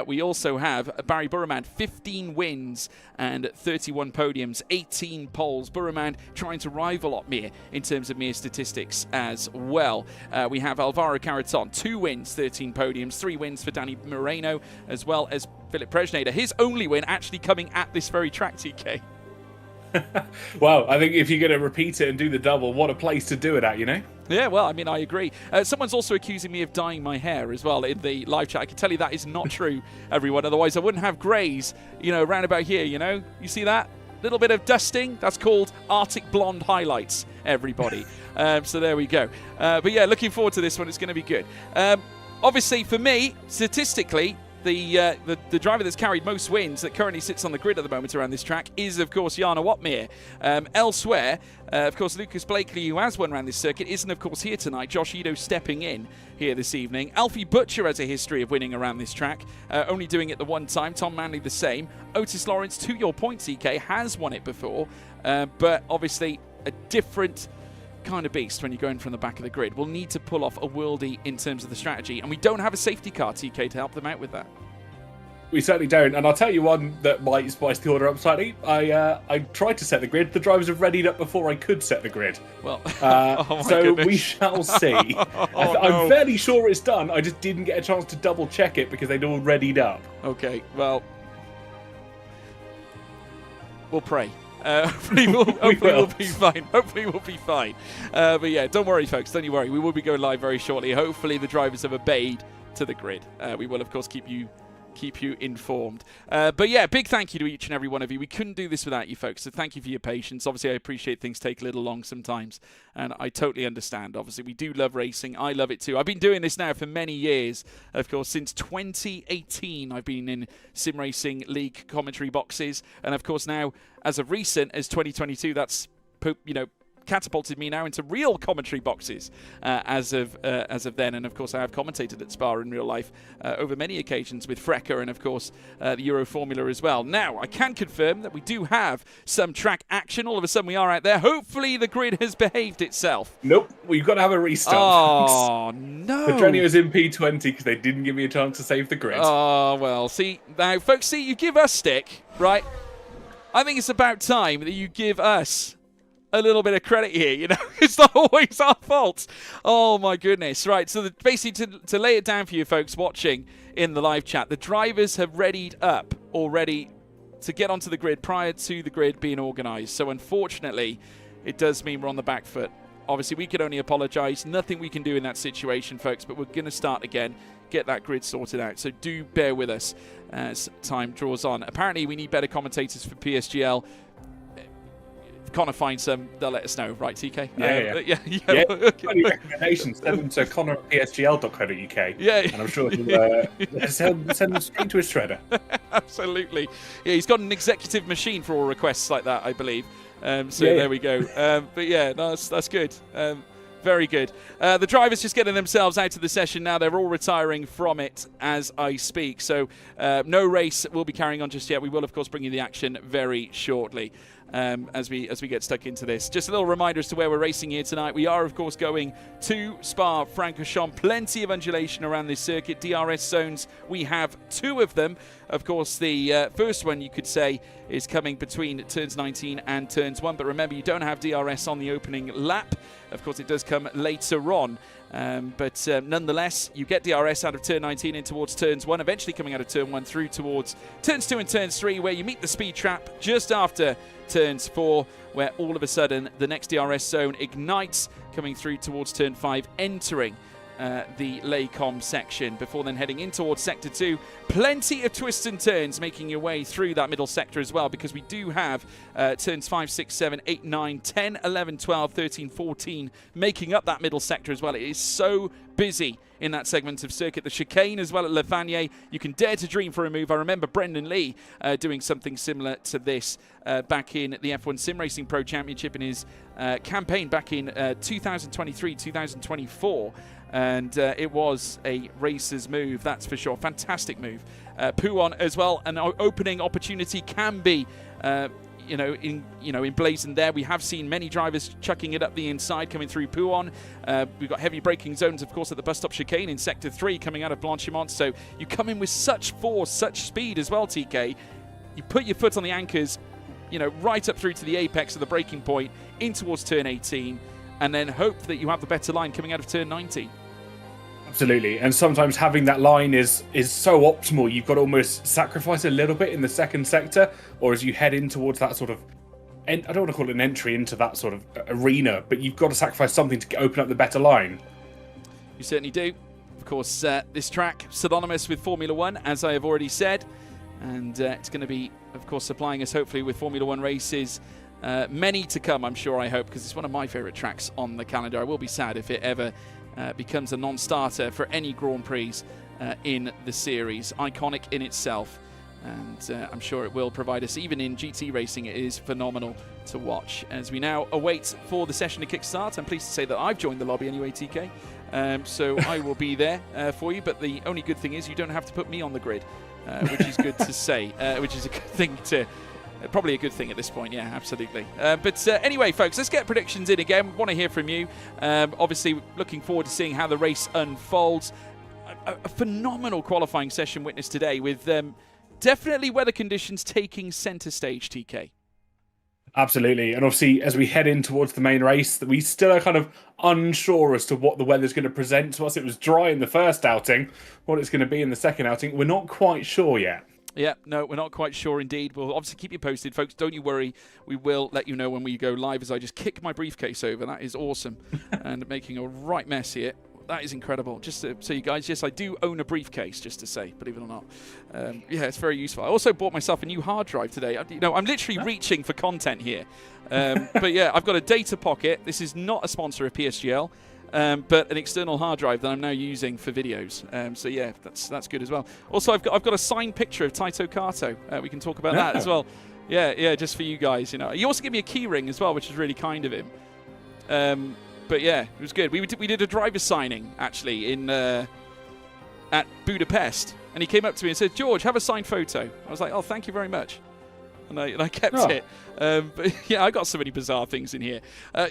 S1: We also have Barry Burraman, 15 wins and 31 podiums, 18 poles. Burraman trying to rival Watmere in terms of mere statistics as well. We have Alvaro Caraton, 2 wins, 13 podiums, 3 wins for Danny Moreno, as well as Philip Presnader. His only win actually coming at this very track, TK.
S6: Well, I think if you're going to repeat it and do the double, what a place to do it at,
S1: Yeah, well, I mean, I agree. Someone's also accusing me of dyeing my hair as well in the live chat. I can tell you that is not true, everyone. Otherwise, I wouldn't have greys, around about here, You see that? Little bit of dusting. That's called Arctic Blonde highlights, everybody. So there we go. But yeah, looking forward to this one. It's going to be good. Obviously, for me, statistically, the driver that's carried most wins that currently sits on the grid at the moment around this track is, of course, Jana Watmere. Elsewhere, of course, Lucas Blakely, who has won around this circuit, isn't, of course, here tonight. Josh Edo stepping in here this evening. Alfie Butcher has a history of winning around this track, only doing it the one time. Tom Manley the same. Otis Lawrence, to your point, TK, has won it before, but obviously a different kind of beast when you're going from the back of the grid. We'll need to pull off a worldie in terms of the strategy, and we don't have a safety car, TK, to help them out with that.
S6: We certainly don't, and I'll tell you one that might spice the order up slightly. I tried to set the grid. The drivers have readied up before I could set the grid.
S1: Well,
S6: so
S1: goodness.
S6: we shall see. I'm fairly sure it's done. I just didn't get a chance to double check it because they'd all readied up.
S1: Okay, well, we'll pray. Hopefully we'll be fine. Hopefully we'll be fine. But yeah, don't worry, folks. Don't you worry. We will be going live very shortly. Hopefully the drivers have obeyed to the grid. We will, of course, keep you informed. But yeah, big thank you to each and every one of you. We couldn't do this without you, folks. So thank you for your patience. Obviously, I appreciate things take a little long sometimes, and I totally understand. Obviously, we do love racing. I love it too. I've been doing this now for many years. Of course, since 2018, I've been in Sim Racing League commentary boxes, and of course now, as of recent, as 2022, that's catapulted me now into real commentary boxes as of then. And of course I have commentated at Spa in real life over many occasions with Frecker and of course the Euro Formula as well. Now I can confirm that we do have some track action. All of a sudden we are out there. Hopefully the grid has behaved itself.
S6: Nope, we've got to have a restart.
S1: Oh no,
S6: Petronio's in P20 because they didn't give me a chance to save the grid.
S1: Oh well, see now folks, you give us stick, right? I think it's about time that you give us a little bit of credit here, It's not always our fault. Oh, my goodness. Right, so basically to lay it down for you folks watching in the live chat, the drivers have readied up already to get onto the grid prior to the grid being organised. So, unfortunately, it does mean we're on the back foot. Obviously, we could only apologise. Nothing we can do in that situation, folks, but we're going to start again, get that grid sorted out. So do bear with us as time draws on. Apparently, we need better commentators for PSGL. Connor finds some, they'll let us know, right, TK?
S6: Yeah. Any recommendations, send them to connor@psgl.co.uk.
S1: Yeah.
S6: And I'm sure he'll send them straight to his shredder.
S1: Absolutely. Yeah, he's got an executive machine for all requests like that, I believe. There we go. But yeah, that's good. Very good. The drivers just getting themselves out of the session now. They're all retiring from it as I speak. So no race will be carrying on just yet. We will, of course, bring you the action very shortly. As we get stuck into this. Just a little reminder as to where we're racing here tonight. We are, of course, going to Spa-Francorchamps. Plenty of undulation around this circuit. DRS zones, we have 2 of them. Of course, the first one, you could say, is coming between turns 19 and turns 1. But remember, you don't have DRS on the opening lap. Of course, it does come later on. But nonetheless, you get DRS out of turn 19 in towards turns 1, eventually coming out of turn 1 through towards turns 2 and turns 3, where you meet the speed trap just after turns 4, where all of a sudden the next DRS zone ignites, coming through towards turn 5, entering the Laycom section before then heading in towards sector 2. Plenty of twists and turns making your way through that middle sector as well, because we do have turns 5, 6, 7, 8, 9, 10, 11, 12, 13, 14 making up that middle sector as well. It is so busy in that segment of circuit. The chicane as well at Le Fagnier. You can dare to dream for a move. I remember Brendan Lee doing something similar to this back in the F1 Sim Racing Pro Championship in his campaign back in 2023, 2024. And it was a racer's move, that's for sure. Fantastic move. Pouon as well, an opening opportunity can be emblazoned there. We have seen many drivers chucking it up the inside coming through Pouon. We've got heavy braking zones, of course, at the bus stop chicane in Sector 3 coming out of Blanchimont. So you come in with such force, such speed as well, TK. You put your foot on the anchors, right up through to the apex of the braking point, in towards turn 18, and then hope that you have the better line coming out of turn 19.
S6: Absolutely, and sometimes having that line is so optimal. You've got to almost sacrifice a little bit in the second sector, or as you head in towards that sort of, I don't want to call it an entry into that sort of arena, but you've got to sacrifice something to open up the better line.
S1: You certainly do. Of course, this track, synonymous with Formula One, as I have already said, and it's going to be, of course, supplying us hopefully with Formula One races. Many to come, I'm sure, I hope, because it's one of my favourite tracks on the calendar. I will be sad if it ever becomes a non-starter for any Grand Prix in the series. Iconic in itself, and I'm sure it will provide us, even in GT racing, it is phenomenal to watch. As we now await for the session to kickstart, I'm pleased to say that I've joined the lobby anyway, TK, so I will be there for you, but the only good thing is you don't have to put me on the grid, which is good to say, which is a good thing to... Probably a good thing at this point, yeah, absolutely. But anyway, folks, let's get predictions in again. Want to hear from you. Obviously, looking forward to seeing how the race unfolds. A phenomenal qualifying session witnessed today with definitely weather conditions taking centre stage, TK.
S6: Absolutely, and obviously, as we head in towards the main race, we still are kind of unsure as to what the weather's going to present to us. It was dry in the first outing. What it's going to be in the second outing, we're not quite sure yet.
S1: Yeah, no, we're not quite sure indeed. We'll obviously keep you posted, folks. Don't you worry. We will let you know when we go live, as I just kick my briefcase over. That is awesome. And making a right mess here. That is incredible. Just to say, you guys, yes, I do own a briefcase, just to say, believe it or not. Yeah, it's very useful. I also bought myself a new hard drive today. I'm literally reaching for content here. But yeah, I've got a data pocket. This is not a sponsor of PSGL. But an external hard drive that I'm now using for videos. So yeah, that's good as well. Also, I've got a signed picture of Taito Kato. We can talk about that as well. Yeah, just for you guys. He also gave me a key ring as well, which is really kind of him. But yeah, it was good. We did a driver's signing actually in at Budapest, and he came up to me and said, "George, have a signed photo." I was like, "Oh, thank you very much." And I kept it. But yeah, I got so many bizarre things in here.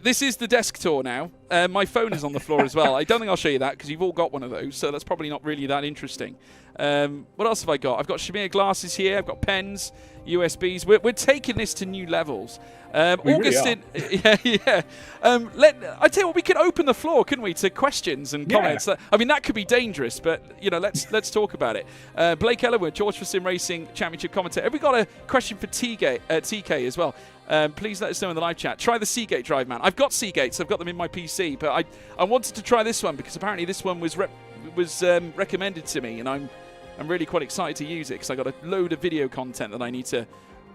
S1: This is the desk tour now. My phone is on the floor as well. I don't think I'll show you that because you've all got one of those, so that's probably not really that interesting. What else have I got? I've got Shamir glasses here. I've got pens, USBs. We're taking this to new levels. Augustin, really yeah. I tell you what, we could open the floor, couldn't we, to questions and comments? I mean, that could be dangerous, but let's talk about it. Blake Ellerwood, George for Sim Racing Championship commentator. Have we got a question for TK as well? Please let us know in the live chat. Try the Seagate drive, man. I've got Seagates. I've got them in my PC, but I wanted to try this one because apparently this one was recommended to me, and I'm really quite excited to use it because I got a load of video content that I need to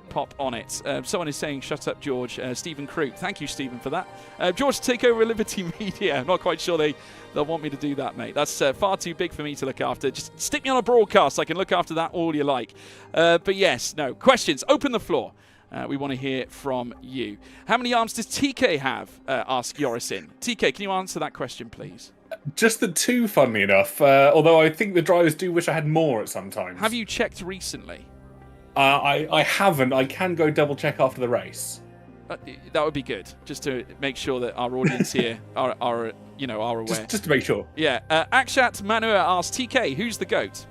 S1: pop on it. Someone is saying, "Shut up, George." Stephen Croot. Thank you, Stephen, for that. George, take over Liberty Media. I'm not quite sure they'll want me to do that, mate. That's far too big for me to look after. Just stick me on a broadcast. I can look after that all you like. But yes, no. Questions. Open the floor. We want to hear from you. How many arms does TK have? Ask Yorisin. TK, can you answer that question, please?
S6: Just the two, funnily enough. Although I think the drivers do wish I had more at some times.
S1: Have you checked recently?
S6: I haven't. I can go double check after the race.
S1: That would be good, just to make sure that our audience here are aware.
S6: Just to make sure.
S1: Yeah. Akshat Manua asks, TK, who's the GOAT?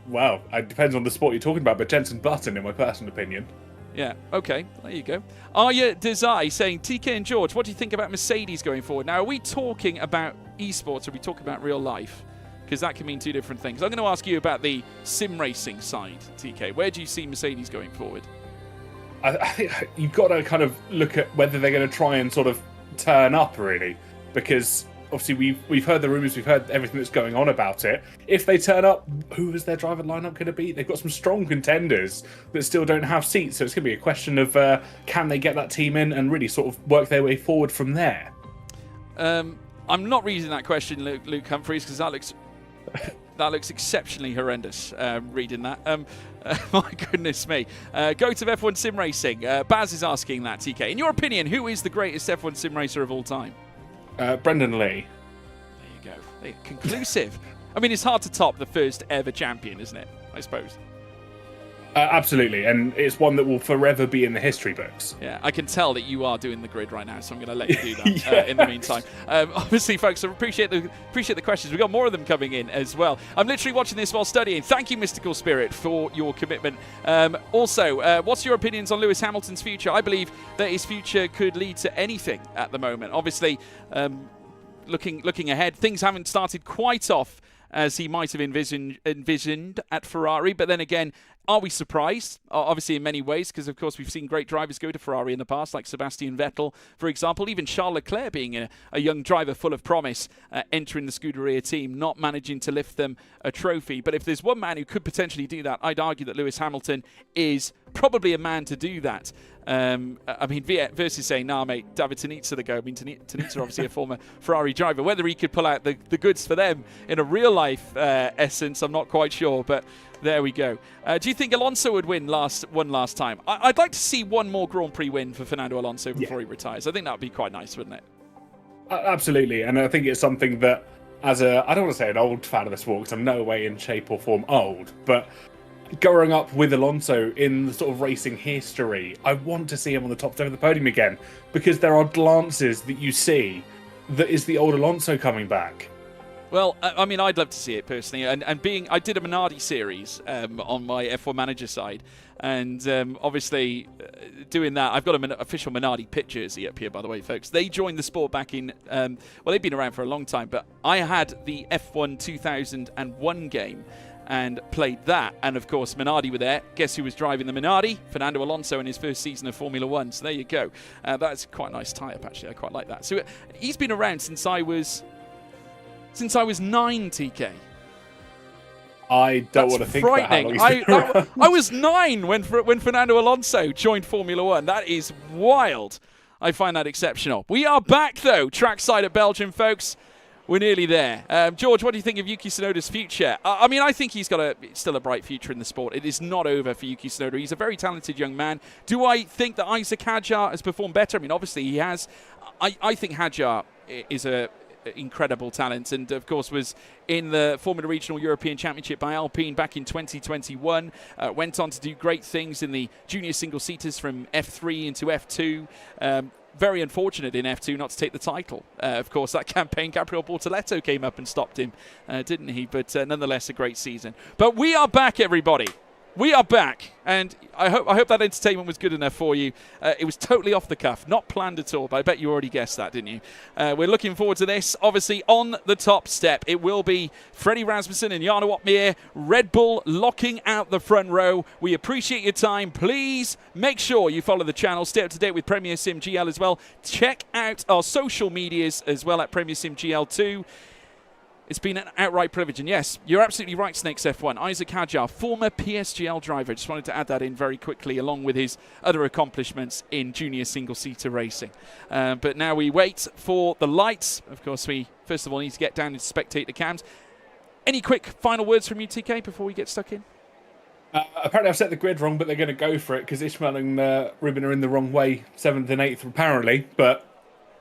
S6: Well, it depends on the sport you're talking about, but Jenson Button, in my personal opinion.
S1: Yeah, okay, there you go. Arya Desai saying, TK and George, what do you think about Mercedes going forward? Now, are we talking about esports or are we talking about real life? Because that can mean two different things. I'm going to ask you about the sim racing side, TK. Where do you see Mercedes going forward?
S6: I think you've got to kind of look at whether they're going to try and sort of turn up, really. Because obviously we've heard the rumours, we've heard everything that's going on about it. If they turn up, who is their driver lineup going to be? They've got some strong contenders that still don't have seats, so it's going to be a question of can they get that team in and really sort of work their way forward from there.
S1: I'm not reading that question, Luke Humphreys, because that looks exceptionally horrendous. Reading that, my goodness me. Goat of F1 sim racing. Baz is asking that. TK, in your opinion, who is the greatest F1 sim racer of all time?
S6: Brendan Lee.
S1: There you go. Conclusive. I mean, it's hard to top the first ever champion, isn't it? I suppose.
S6: Absolutely, and it's one that will forever be in the history books.
S1: Yeah, I can tell that you are doing the grid right now, so I'm going to let you do that in the meantime. Obviously, folks, I appreciate the questions. We've got more of them coming in as well. I'm literally watching this while studying. Thank you, Mystical Spirit, for your commitment. Also, what's your opinions on Lewis Hamilton's future? I believe that his future could lead to anything at the moment. Obviously, looking ahead, things haven't started quite off as he might have envisioned at Ferrari. But then again, are we surprised? Obviously in many ways, because of course we've seen great drivers go to Ferrari in the past, like Sebastian Vettel, for example. Even Charles Leclerc being a young driver full of promise, entering the Scuderia team, not managing to lift them a trophy. But if there's one man who could potentially do that, I'd argue that Lewis Hamilton is probably a man to do that. I mean, versus saying, nah, mate, David Tonizza the go. I mean, Tonizza obviously a former Ferrari driver. Whether he could pull out the goods for them in a real-life essence, I'm not quite sure, but there we go. Do you think Alonso would win last time? I'd like to see one more Grand Prix win for Fernando Alonso before he retires. I think that would be quite nice, wouldn't it?
S6: Absolutely, and I think it's something that, I don't want to say an old fan of the sport, because I'm no way in shape or form old, but growing up with Alonso in the sort of racing history, I want to see him on the top 10 of the podium again, because there are glances that you see that is the old Alonso coming back.
S1: Well, I mean, I'd love to see it personally, and I did a Minardi series on my F1 Manager side, and obviously doing that, I've got an official Minardi pit jersey up here, by the way, folks. They joined the sport back in, well, they've been around for a long time, but I had the F1 2001 game and played that, and of course Minardi were there. Guess who was driving the Minardi? Fernando Alonso in his first season of Formula One. So there you go. That's quite a nice tie-up, actually. I quite like that. So he's been around since I was 9, TK.
S6: I don't want to think
S1: frightening.
S6: about how long he's been
S1: I was 9 when Fernando Alonso joined Formula One. That is wild. I find that exceptional. We are back, though, trackside at Belgium, folks. We're nearly there. George, what do you think of Yuki Tsunoda's future? I mean, I think he's got still a bright future in the sport. It is not over for Yuki Tsunoda. He's a very talented young man. Do I think that Isaac Hadjar has performed better? I mean, obviously he has. I think Hadjar is a incredible talent, and of course was in the Formula Regional European Championship by Alpine back in 2021. Went on to do great things in the junior single-seaters from F3 into F2. Very unfortunate in F2 not to take the title. Of course, that campaign, Gabriel Bortoletto came up and stopped him, didn't he? But nonetheless, a great season. But we are back, everybody. We are back, and I hope that entertainment was good enough for you. It was totally off the cuff, not planned at all, but I bet you already guessed that, didn't you? We're looking forward to this. Obviously, on the top step, it will be Freddie Rasmussen and Jarno Opmeer, Red Bull locking out the front row. We appreciate your time. Please make sure you follow the channel. Stay up to date with Premier Sim GL as well. Check out our social medias as well at Premier Sim GL 2. It's been an outright privilege. And yes, you're absolutely right, Snakes F1. Isaac Hadjar, former PSGL driver. Just wanted to add that in very quickly, along with his other accomplishments in junior single-seater racing. But now we wait for the lights. Of course, we first of all need to get down into spectator cams. Any quick final words from you, TK, before we get stuck in?
S6: Apparently I've set the grid wrong, but they're going to go for it because Ishmael and Ruben are in the wrong way, 7th and 8th apparently. But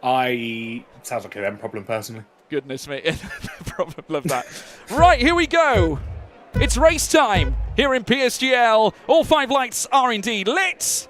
S6: sounds like a them problem personally.
S1: Goodness me. Problem, love that. Right, here we go. It's race time here in PSGL. All 5 lights are indeed lit.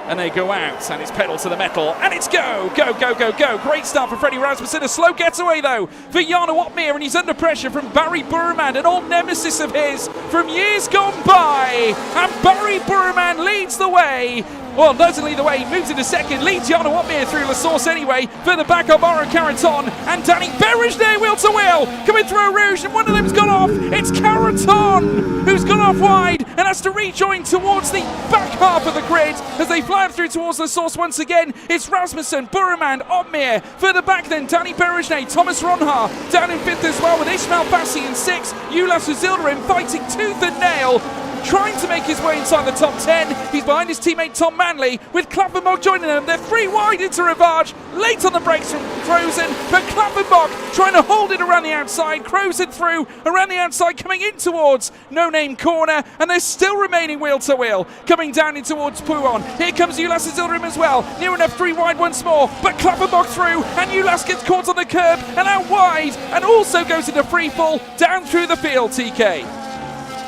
S1: And they go out, and it's pedal to the metal, and it's go, go, go, go, go. Great start for Freddie Rasmussen. A slow getaway, though, for Jarno Opmeer, and he's under pressure from Barry Burman, an old nemesis of his from years gone by. And Barry Burman leads the way. Well, doesn't lead the way, he moves into second, leads Jarno Opmeer through La Source anyway. Further back are Mauro Caraton and Danny Berejnay wheel to wheel, coming through Rouge, and one of them's gone off. It's Caraton who's gone off wide and has to rejoin towards the back half of the grid as they fly through towards La Source once again. It's Rasmussen, Burman, Opmeer. Further back then, Danny Berejnay, Thomas Ronhaar down in 5th as well, with Ismail Bassi in 6th. Ulas Uzildarim fighting tooth and nail. trying to make his way inside the top 10. He's behind his teammate Tom Manley, with Klappenbach joining them. They're 3 wide into Rivage, late on the brakes from Crozen, but Klappenbach trying to hold it around the outside. Crozen through, around the outside, coming in towards No Name Corner, and they're still remaining wheel to wheel, coming down in towards Pouon. Here comes Ulas Azilrim as well, near enough 3 wide once more, but Klappenbach through, and Ulas gets caught on the curb and out wide, and also goes into free fall down through the field, TK.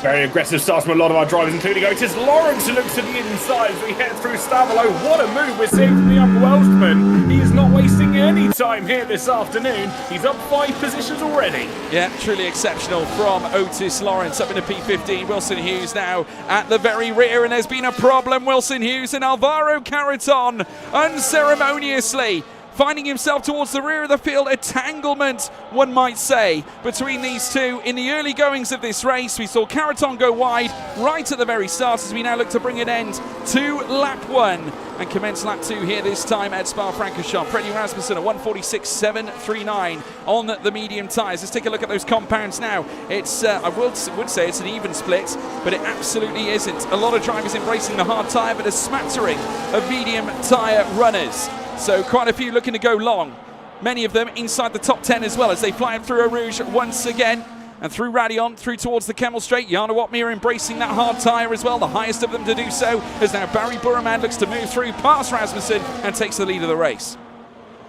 S6: Very aggressive starts from a lot of our drivers, including Otis Lawrence, who looks to the inside as we head through Stavelo. What a move we're seeing from the young Welshman. He is not wasting any time here this afternoon. He's up 5 positions already.
S1: Yeah, truly exceptional from Otis Lawrence up into P15. Wilson Hughes now at the very rear, and there's been a problem. Wilson Hughes and Alvaro Carreton unceremoniously finding himself towards the rear of the field. A tanglement, one might say, between these two in the early goings of this race. We saw Carreton go wide right at the very start as we now look to bring an end to lap 1 and commence lap 2 here this time at Spa-Francorchamps. Freddie Rasmussen at 1:46.739 on the medium tyres. Let's take a look at those compounds now. It's I would say it's an even split, but it absolutely isn't. A lot of drivers embracing the hard tyre, but a smattering of medium tyre runners. So quite a few looking to go long. Many of them inside the top 10 as well as they fly up through Eau Rouge once again. And through Radion, through towards the Kemmel Straight. Jana Watmere embracing that hard tyre as well, the highest of them to do so, as now Barry Burman looks to move through past Rasmussen and takes the lead of the race.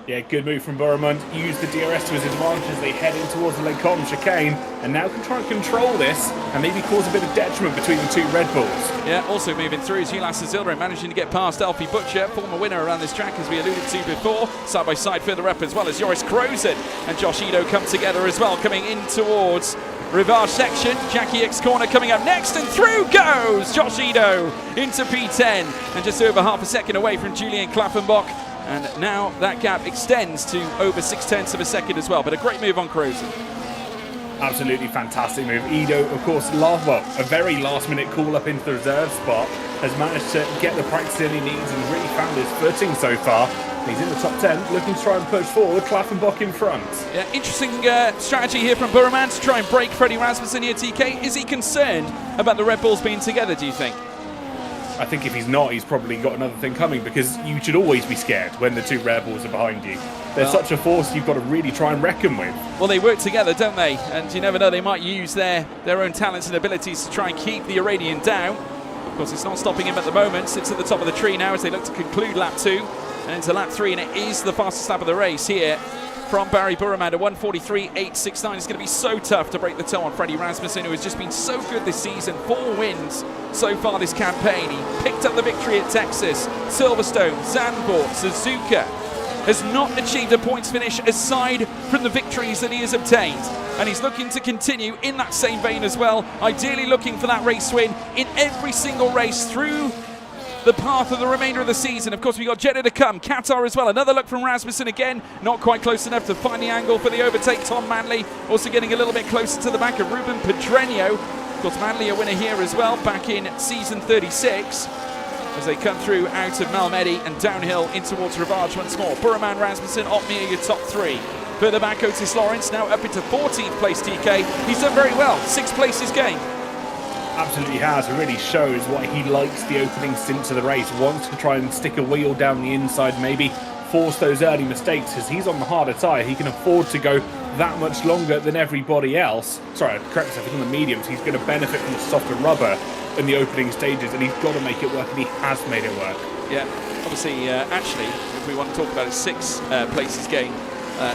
S6: Yeah, good move from Burman. Used the DRS to his advantage as they head in towards the Lake Colton chicane, and now can try and control this and maybe cause a bit of detriment between the 2 Red Bulls. Yeah,
S1: also moving through is Ulas Azilrim, managing to get past Alfie Butcher, former winner around this track as we alluded to before. Side by side further up as well as Joris Crozen and Josh Edo come together as well, coming in towards Rivage section. Jackie X corner coming up next, and through goes Josh Edo into P10 and just over half a second away from Julian Klappenbach. And now that gap extends to over 0.6 of a second as well. But a great move on Crozen.
S6: Absolutely fantastic move. Edo, of course, a very last-minute call up into the reserve spot, has managed to get the practice in he needs and really found his footing so far. He's in the top 10, looking to try and push forward. Klappenbach in front. Yeah,
S1: interesting strategy here from Burman to try and break Freddie Rasmussen here, TK. Is he concerned about the Red Bulls being together, do you think?
S6: I think if he's not, he's probably got another thing coming, because you should always be scared when the 2 Red Bulls are behind you. They're such a force you've got to really try and reckon with.
S1: Well, they work together, don't they? And you never know, they might use their own talents and abilities to try and keep the Iranian down. Of course, it's not stopping him at the moment. Sits at the top of the tree now as they look to conclude lap 2 and into lap 3, and it is the fastest lap of the race here from Barry Burman at 1:43.869. It's going to be so tough to break the toe on Freddie Rasmussen, who has just been so good this season. 4 wins so far this campaign. He picked up the victory at Texas, Silverstone, Zandvoort, Suzuka. Has not achieved a points finish aside from the victories that he has obtained. And he's looking to continue in that same vein as well, ideally looking for that race win in every single race through the path of the remainder of the season. Of course, we got Jeddah to come, Qatar as well. Another look from Rasmussen again, not quite close enough to find the angle for the overtake. Tom Manley also getting a little bit closer to the back of Ruben Pedreño. Of course, Manley a winner here as well, back in season 36. As they come through out of Malmedy and downhill in towards Rivage once more. Burman, Rasmussen, Otmir, your top 3. Further back, Otis Lawrence now up into 14th place, TK. He's done very well, 6 places gained.
S6: Absolutely has. It really shows what he likes the opening stints of the race. Wants to try and stick a wheel down the inside, maybe force those early mistakes. As he's on the harder tyre, he can afford to go that much longer than everybody else. Sorry, correct myself, he's on the mediums. He's going to benefit from the softer rubber in the opening stages, and he's got to make it work, and he has made it work.
S1: Yeah, obviously, actually, if we want to talk about it, 6 places gained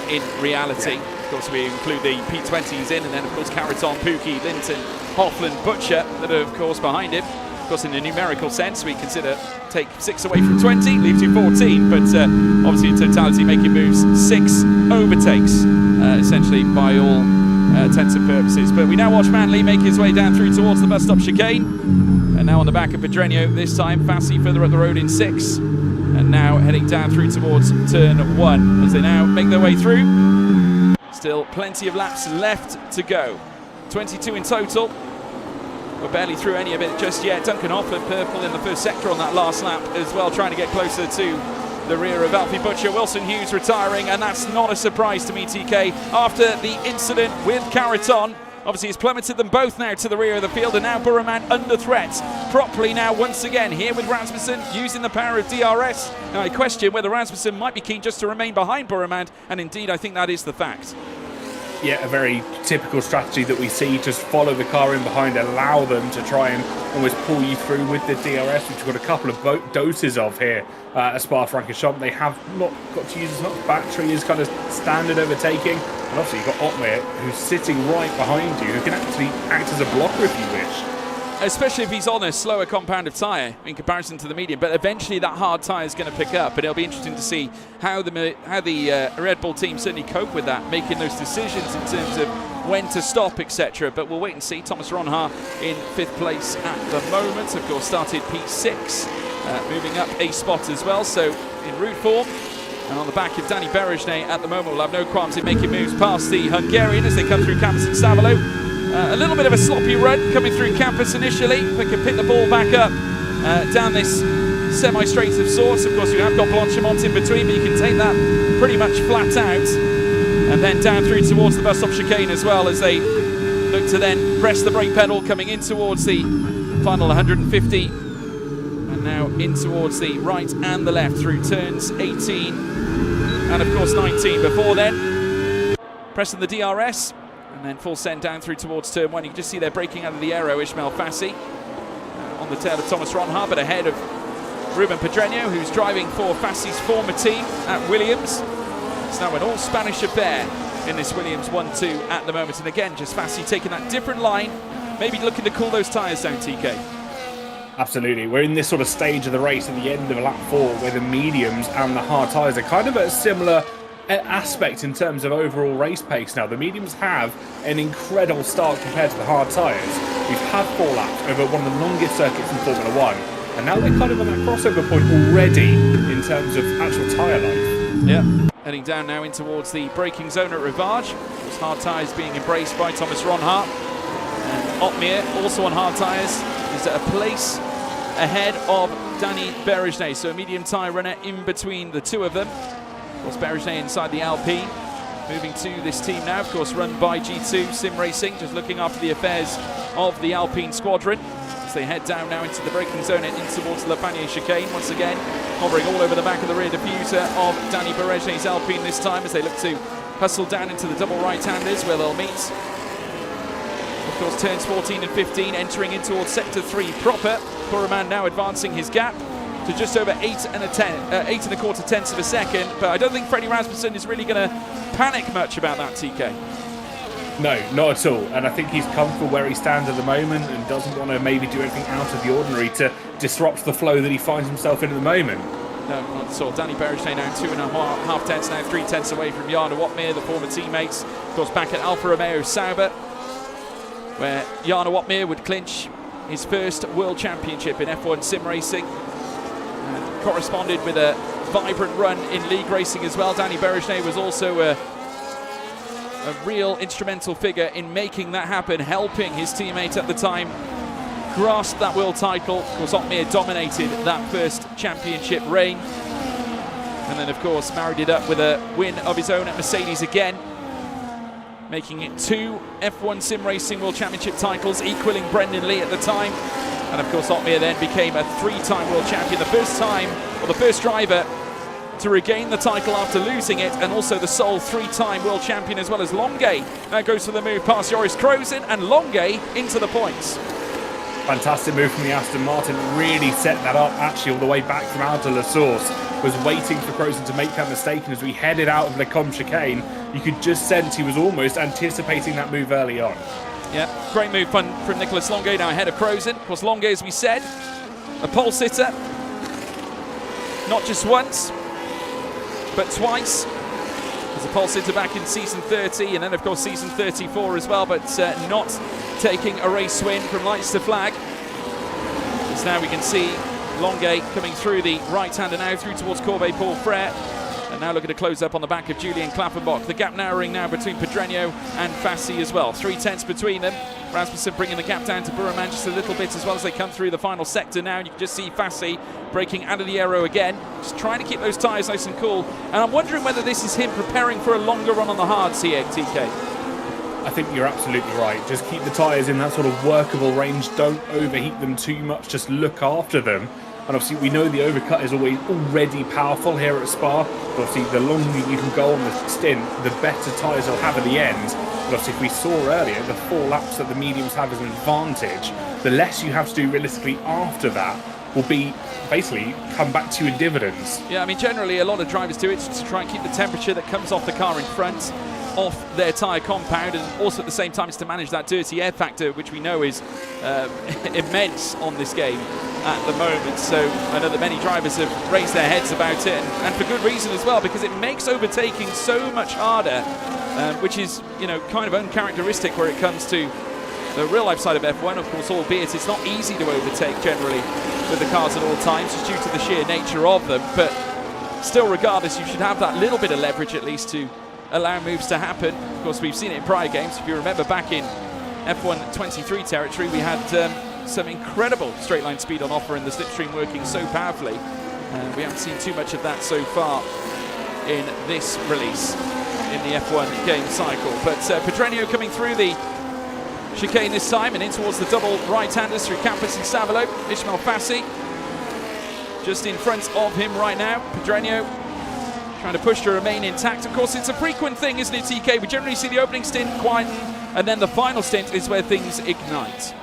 S1: in reality. Yeah. Of course, we include the P20s in, and then, of course, Carreton, Pookie, Linton, Hoffland, Butcher, that are, of course, behind him. Of course, in a numerical sense, we consider take 6 away from 20, leaves you 14, but obviously in totality making moves, 6 overtakes, essentially by all intents and purposes. But we now watch Manley make his way down through towards the bus stop chicane, and now on the back of Pedreño this time. Fassi further up the road in 6, and now heading down through towards turn 1 as they now make their way through. Still plenty of laps left to go, 22 in total. We're barely through any of it just yet. Duncan Hoffland purple in the first sector on that last lap as well, trying to get closer to the rear of Alfie Butcher. Wilson Hughes retiring, and that's not a surprise to me, TK. After the incident with Carreton, Obviously, it's plummeted them both now to the rear of the field, and now Burraman under threat. Properly now, once again, here with Rasmussen, using the power of DRS. Now, I question whether Rasmussen might be keen just to remain behind Burraman, and indeed, I think that is the fact.
S6: Yeah, a very typical strategy that we see. Just follow the car in behind, allow them to try and almost pull you through with the DRS, which we've got a couple of doses of here at Spa-Francorchamps. They have not got to use as much battery as kind of standard overtaking. And obviously you've got Otmir, who's sitting right behind you, who can actually act as a blocker if you wish.
S1: Especially if he's on a slower compound of tyre in comparison to the medium, but eventually that hard tyre is going to pick up, and it'll be interesting to see how the Red Bull team certainly cope with that, making those decisions in terms of when to stop, etc. But we'll wait and see. Thomas Ronha in 5th place at the moment, of course started P6, moving up a spot as well, so in route form. And on the back of Danny Berejnay at the moment will have no qualms in making moves past the Hungarian as they come through campus in Stavalo. A little bit of a sloppy run coming through campus initially. They can pick the ball back up down this semi-straight of sorts. Of course, you have got Blanchimont in between, but you can take that pretty much flat out. And then down through towards the bus stop chicane as well, as they look to then press the brake pedal coming in towards the final 150. And now in towards the right and the left through turns 18 and of course 19. Before then, pressing the DRS. And then full send down through towards turn 1. You can just see they're breaking out of the aero. Ismail Fassi on the tail of Thomas Ronha, but ahead of Ruben Pedreño, who's driving for Fassi's former team at Williams. It's now an all-Spanish affair in this Williams 1-2 at the moment. And again, just Fassi taking that different line, maybe looking to cool those tyres down, TK.
S6: Absolutely. We're in this sort of stage of the race at the end of lap 4 where the mediums and the hard tyres are kind of at a similar aspect in terms of overall race pace now. The mediums have an incredible start compared to the hard tyres. We've had 4 laps over one of the longest circuits in Formula 1, and now they're kind of on that crossover point already in terms of actual tyre life.
S1: Yeah, heading down now in towards the braking zone at Rivage. Those hard tyres being embraced by Thomas Ronha. And Otmir, also on hard tyres, is at a place ahead of Danny Berejnay. So a medium tyre runner in between the two of them. Of course, Berejnay inside the Alpine. Moving to this team now, of course, run by G2 Sim Racing, just looking after the affairs of the Alpine squadron. As they head down now into the braking zone and in towards Le Panier chicane, once again, hovering all over the back of the rear diffuser of Danny Berejnay's Alpine this time, as they look to hustle down into the double right-handers where they'll meet. Of course, turns 14 and 15, entering in towards sector 3 proper. Burraman now advancing his gap to just over 8 and a quarter tenths of a second, but I don't think Freddie Rasmussen is really going to panic much about that, TK.
S6: No, not at all. And I think he's comfortable where he stands at the moment and doesn't want to maybe do anything out of the ordinary to disrupt the flow that he finds himself in at the moment.
S1: No, not at all. Danny Berejnay now 2.5 tenths, now 3 tenths away from Jarno Otmir, the former teammates. Of course, back at Alfa Romeo Sauber, where Jarno Otmir would clinch his first world championship in F1 sim racing. Corresponded with a vibrant run in league racing as well. Danny Berejnay was also a real instrumental figure in making that happen, helping his teammate at the time grasp that world title. Of course, Otmir dominated that first championship reign, and then of course married it up with a win of his own at Mercedes again, making it 2 F1 sim racing world championship titles, equaling Brendan Lee at the time. And of course, Otmir then became a 3-time world champion, the first time, or the first driver to regain the title after losing it, and also the sole 3-time world champion, as well as Longuet. Now goes for the move past Joris Krozen, and Longuet into the points.
S6: Fantastic move from the Aston Martin, really set that up actually all the way back from out of La Source. Was waiting for Krozen to make that mistake, and as we headed out of Le Com chicane, you could just sense he was almost anticipating that move early on.
S1: Yeah, great move from Nicolas Longuet now ahead of Krozen. Of course, Longuet, as we said, a pole sitter, not just once, but twice. As a pole sitter back in season 30, and then of course season 34 as well, but not taking a race win from lights to flag. As now we can see Longuet coming through the right-hander now through towards Corbeil Paul Frere. And now looking to close up on the back of Julian Klappenbach. The gap narrowing now between Pedreño and Fassi as well. 3 tenths between them. Rasmussen bringing the gap down to Burraman just a little bit as well as they come through the final sector now. And you can just see Fassi breaking out of the aero again. Just trying to keep those tyres nice and cool. And I'm wondering whether this is him preparing for a longer run on the hards here, TK.
S6: I think you're absolutely right. Just keep the tyres in that sort of workable range. Don't overheat them too much. Just look after them. And obviously, we know the overcut is already powerful here at Spa. But obviously, the longer you can go on the stint, the better tyres they'll have at the end. But obviously, if we saw earlier, the 4 laps that the mediums have as an advantage, the less you have to do realistically after that will be basically come back to you in dividends.
S1: Yeah, I mean, generally, a lot of drivers do it to try and keep the temperature that comes off the car in front off their tyre compound, and also at the same time it's to manage that dirty air factor, which we know is immense on this game at the moment. So I know that many drivers have raised their heads about it, and for good reason as well, because it makes overtaking so much harder, which is, you know, kind of uncharacteristic where it comes to the real life side of F1, of course, albeit it's not easy to overtake generally with the cars at all times, just due to the sheer nature of them. But still, regardless, you should have that little bit of leverage at least to allow moves to happen. Of course, we've seen it in prior games. If you remember back in F1 23 territory, we had some incredible straight line speed on offer and the slipstream working so powerfully. We haven't seen too much of that so far in this release in the F1 game cycle. But Pedreño coming through the chicane this time and in towards the double right-handers through Campos and Savalo. Ismail Fassi just in front of him right now. Pedreño trying to push to remain intact. Of course, it's a frequent thing, isn't it, TK? We generally see the opening stint quieten, and then the final stint is where things ignite.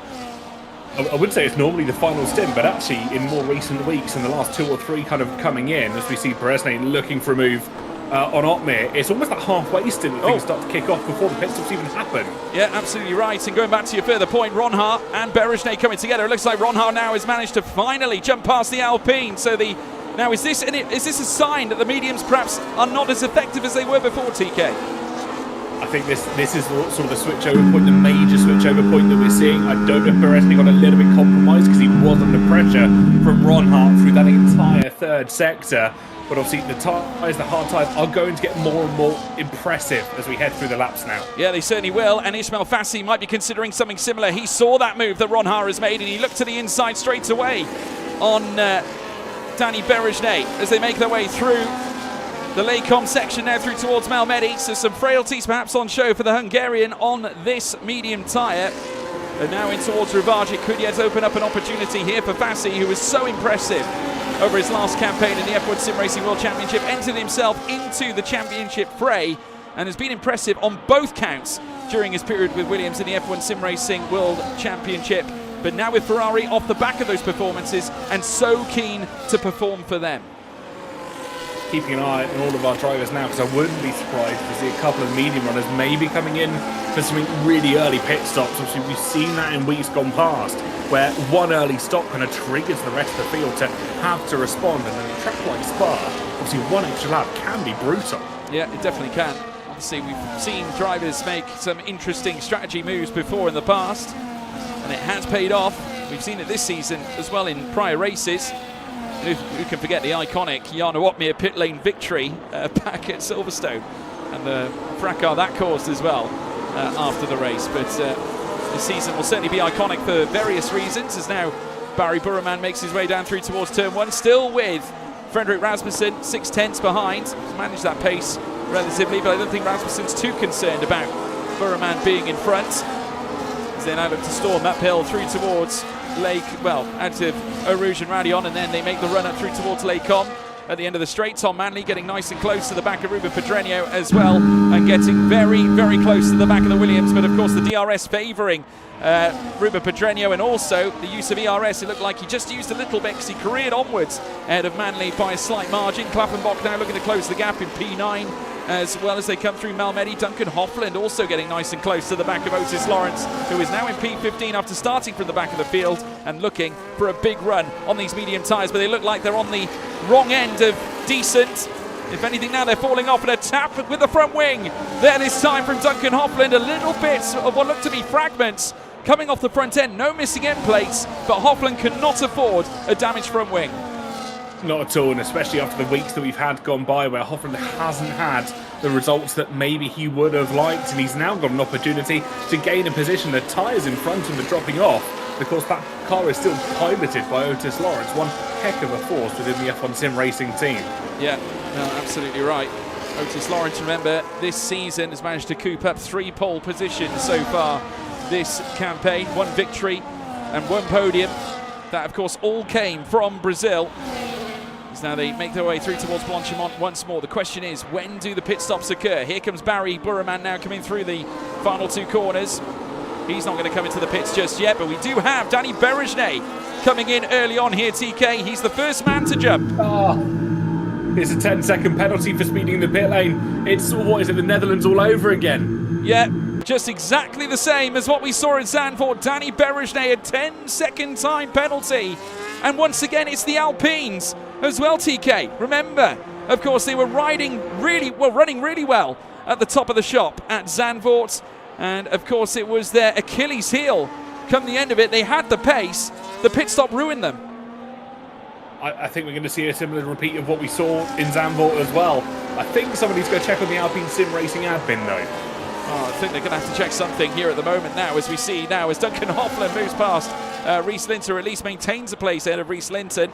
S6: I would say it's normally the final stint, but actually in more recent weeks, in the last 2 or 3 kind of coming in, as we see Beresnay looking for a move on Otmir, it's almost that halfway stint that things start to kick off before the pit stops even happen.
S1: Yeah, absolutely right. And going back to your further point, Ronhaar and Beresnay coming together. It looks like Ronhaar now has managed to finally jump past the Alpine. So now is this a sign that the mediums perhaps are not as effective as they were before, TK?
S6: I think this is sort of the switchover point, the major switchover point that we're seeing. I don't know if Beresnay got a little bit compromised because he was under pressure from Ronhaar through that entire third sector. But obviously the hard tyres are going to get more and more impressive as we head through the laps now.
S1: Yeah, they certainly will. And Ismail Fassi might be considering something similar. He saw that move that Ronhaar has made and he looked to the inside straight away on Danny Beresnay as they make their way through the Lecom section now through towards Malmedy. So some frailties perhaps on show for the Hungarian on this medium tyre. And now in towards Rivagic. Could yet open up an opportunity here for Fassi, who was so impressive over his last campaign in the F1 Sim Racing World Championship. Entered himself into the championship fray and has been impressive on both counts during his period with Williams in the F1 Sim Racing World Championship. But now with Ferrari off the back of those performances and so keen to perform for them.
S6: Keeping an eye on all of our drivers now, because I wouldn't be surprised to see a couple of medium runners maybe coming in for some really early pit stops. Obviously, we've seen that in weeks gone past, where one early stop kind of triggers the rest of the field to have to respond. And in a track like Spa, obviously one extra lap can be brutal.
S1: Yeah, it definitely can. Obviously, we've seen drivers make some interesting strategy moves before in the past, and it has paid off. We've seen it this season as well in prior races. Who can forget the iconic Jarno Otmir pit lane victory back at Silverstone, and the fracas that caused as well after the race. But this season will certainly be iconic for various reasons, as now Barry Burreman makes his way down through towards turn 1, still with Frederick Rasmussen 6/10 behind. He's managed that pace relatively, but I don't think Rasmussen's too concerned about Burreman being in front, as they now look to storm uphill through towards out of Eau Rouge and Radion, and then they make the run up through towards Lecom at the end of the straight. Tom Manley getting nice and close to the back of Ruben Pedreño as well, and getting very, very close to the back of the Williams. But of course the DRS favouring Ruben Pedreño, and also the use of ERS. It looked like he just used a little bit because he careered onwards ahead of Manley by a slight margin. Klappenbach now looking to close the gap in P9 as well as they come through Malmedy. Duncan Hofland also getting nice and close to the back of Otis Lawrence, who is now in P15 after starting from the back of the field and looking for a big run on these medium tyres. But they look like they're on the wrong end of decent. If anything, now they're falling off, and a tap with the front wing there this time from Duncan Hofland. A little bit of what looked to be fragments coming off the front end. No missing end plates, but Hofland cannot afford a damaged front wing.
S6: Not at all, and especially after the weeks that we've had gone by where Hofland hasn't had the results that maybe he would have liked, and he's now got an opportunity to gain a position. The tyres in front of him are dropping off. Of course, that car is still piloted by Otis Lawrence, one heck of a force within the F1 Sim Racing team.
S1: Yeah, no, absolutely right. Otis Lawrence, remember, this season has managed to coop up 3 pole positions so far this campaign. 1 victory and 1 podium. That, of course, all came from Brazil. As now they make their way through towards Blanchimont once more. The question is, when do the pit stops occur? Here comes Barry Burraman now coming through the final 2 corners. He's not going to come into the pits just yet, but we do have Danny Berejnay coming in early on here, TK. He's the first man to jump.
S6: It's a 10-second penalty for speeding the pit lane. It's, what is it, the Netherlands all over again?
S1: Yeah, just exactly the same as what we saw in Zandvoort. Danny Berejnay, a 10-second time penalty. And once again, it's the Alpines as well, TK. Remember, of course, they were running really well at the top of the shop at Zandvoort. And, of course, it was their Achilles heel. Come the end of it, they had the pace. The pit stop ruined them.
S6: I think we're going to see a similar repeat of what we saw in Zandvoort as well. I think somebody's going to check on the Alpine Sim Racing admin, though.
S1: Oh, I think they're going to have to check something here at the moment now, as we see now as Duncan Hoffler moves past Reese Linton, or at least maintains a place ahead of Reese Linton,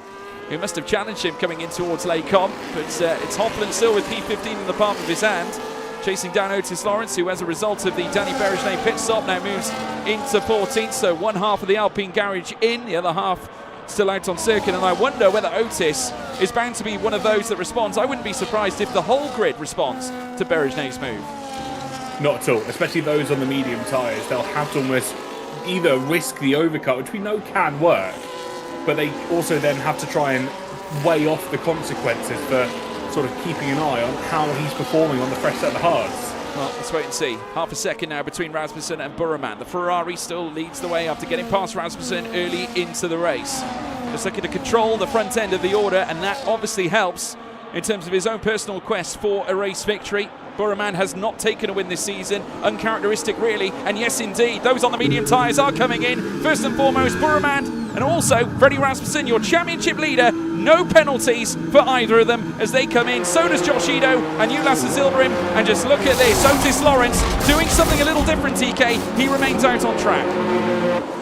S1: who must have challenged him coming in towards Lecom. But it's Hoffland still with P15 in the palm of his hand, chasing down Otis Lawrence, who, as a result of the Danny Berejnay pit stop, now moves into 14th. So one half of the Alpine garage in, the other half still out on circuit. And I wonder whether Otis is bound to be one of those that responds. I wouldn't be surprised if the whole grid responds to Berejnay's move.
S6: Not at all, especially those on the medium tyres. They'll have to almost either risk the overcut, which we know can work, but they also then have to try and weigh off the consequences for sort of keeping an eye on how he's performing on the fresh set of hards.
S1: Well, let's wait and see. Half a second now between Rasmussen and Burraman. The Ferrari still leads the way after getting past Rasmussen early into the race. Just looking to control the front end of the order, and that obviously helps in terms of his own personal quest for a race victory. Burraman has not taken a win this season. Uncharacteristic, really. And yes, indeed, those on the medium tyres are coming in. First and foremost, Burraman, and also Freddie Rasmussen, your championship leader. No penalties for either of them as they come in. So does Josh Ido and Ulas Zilberim. And just look at this, Otis Lawrence doing something a little different, TK. He remains out on track.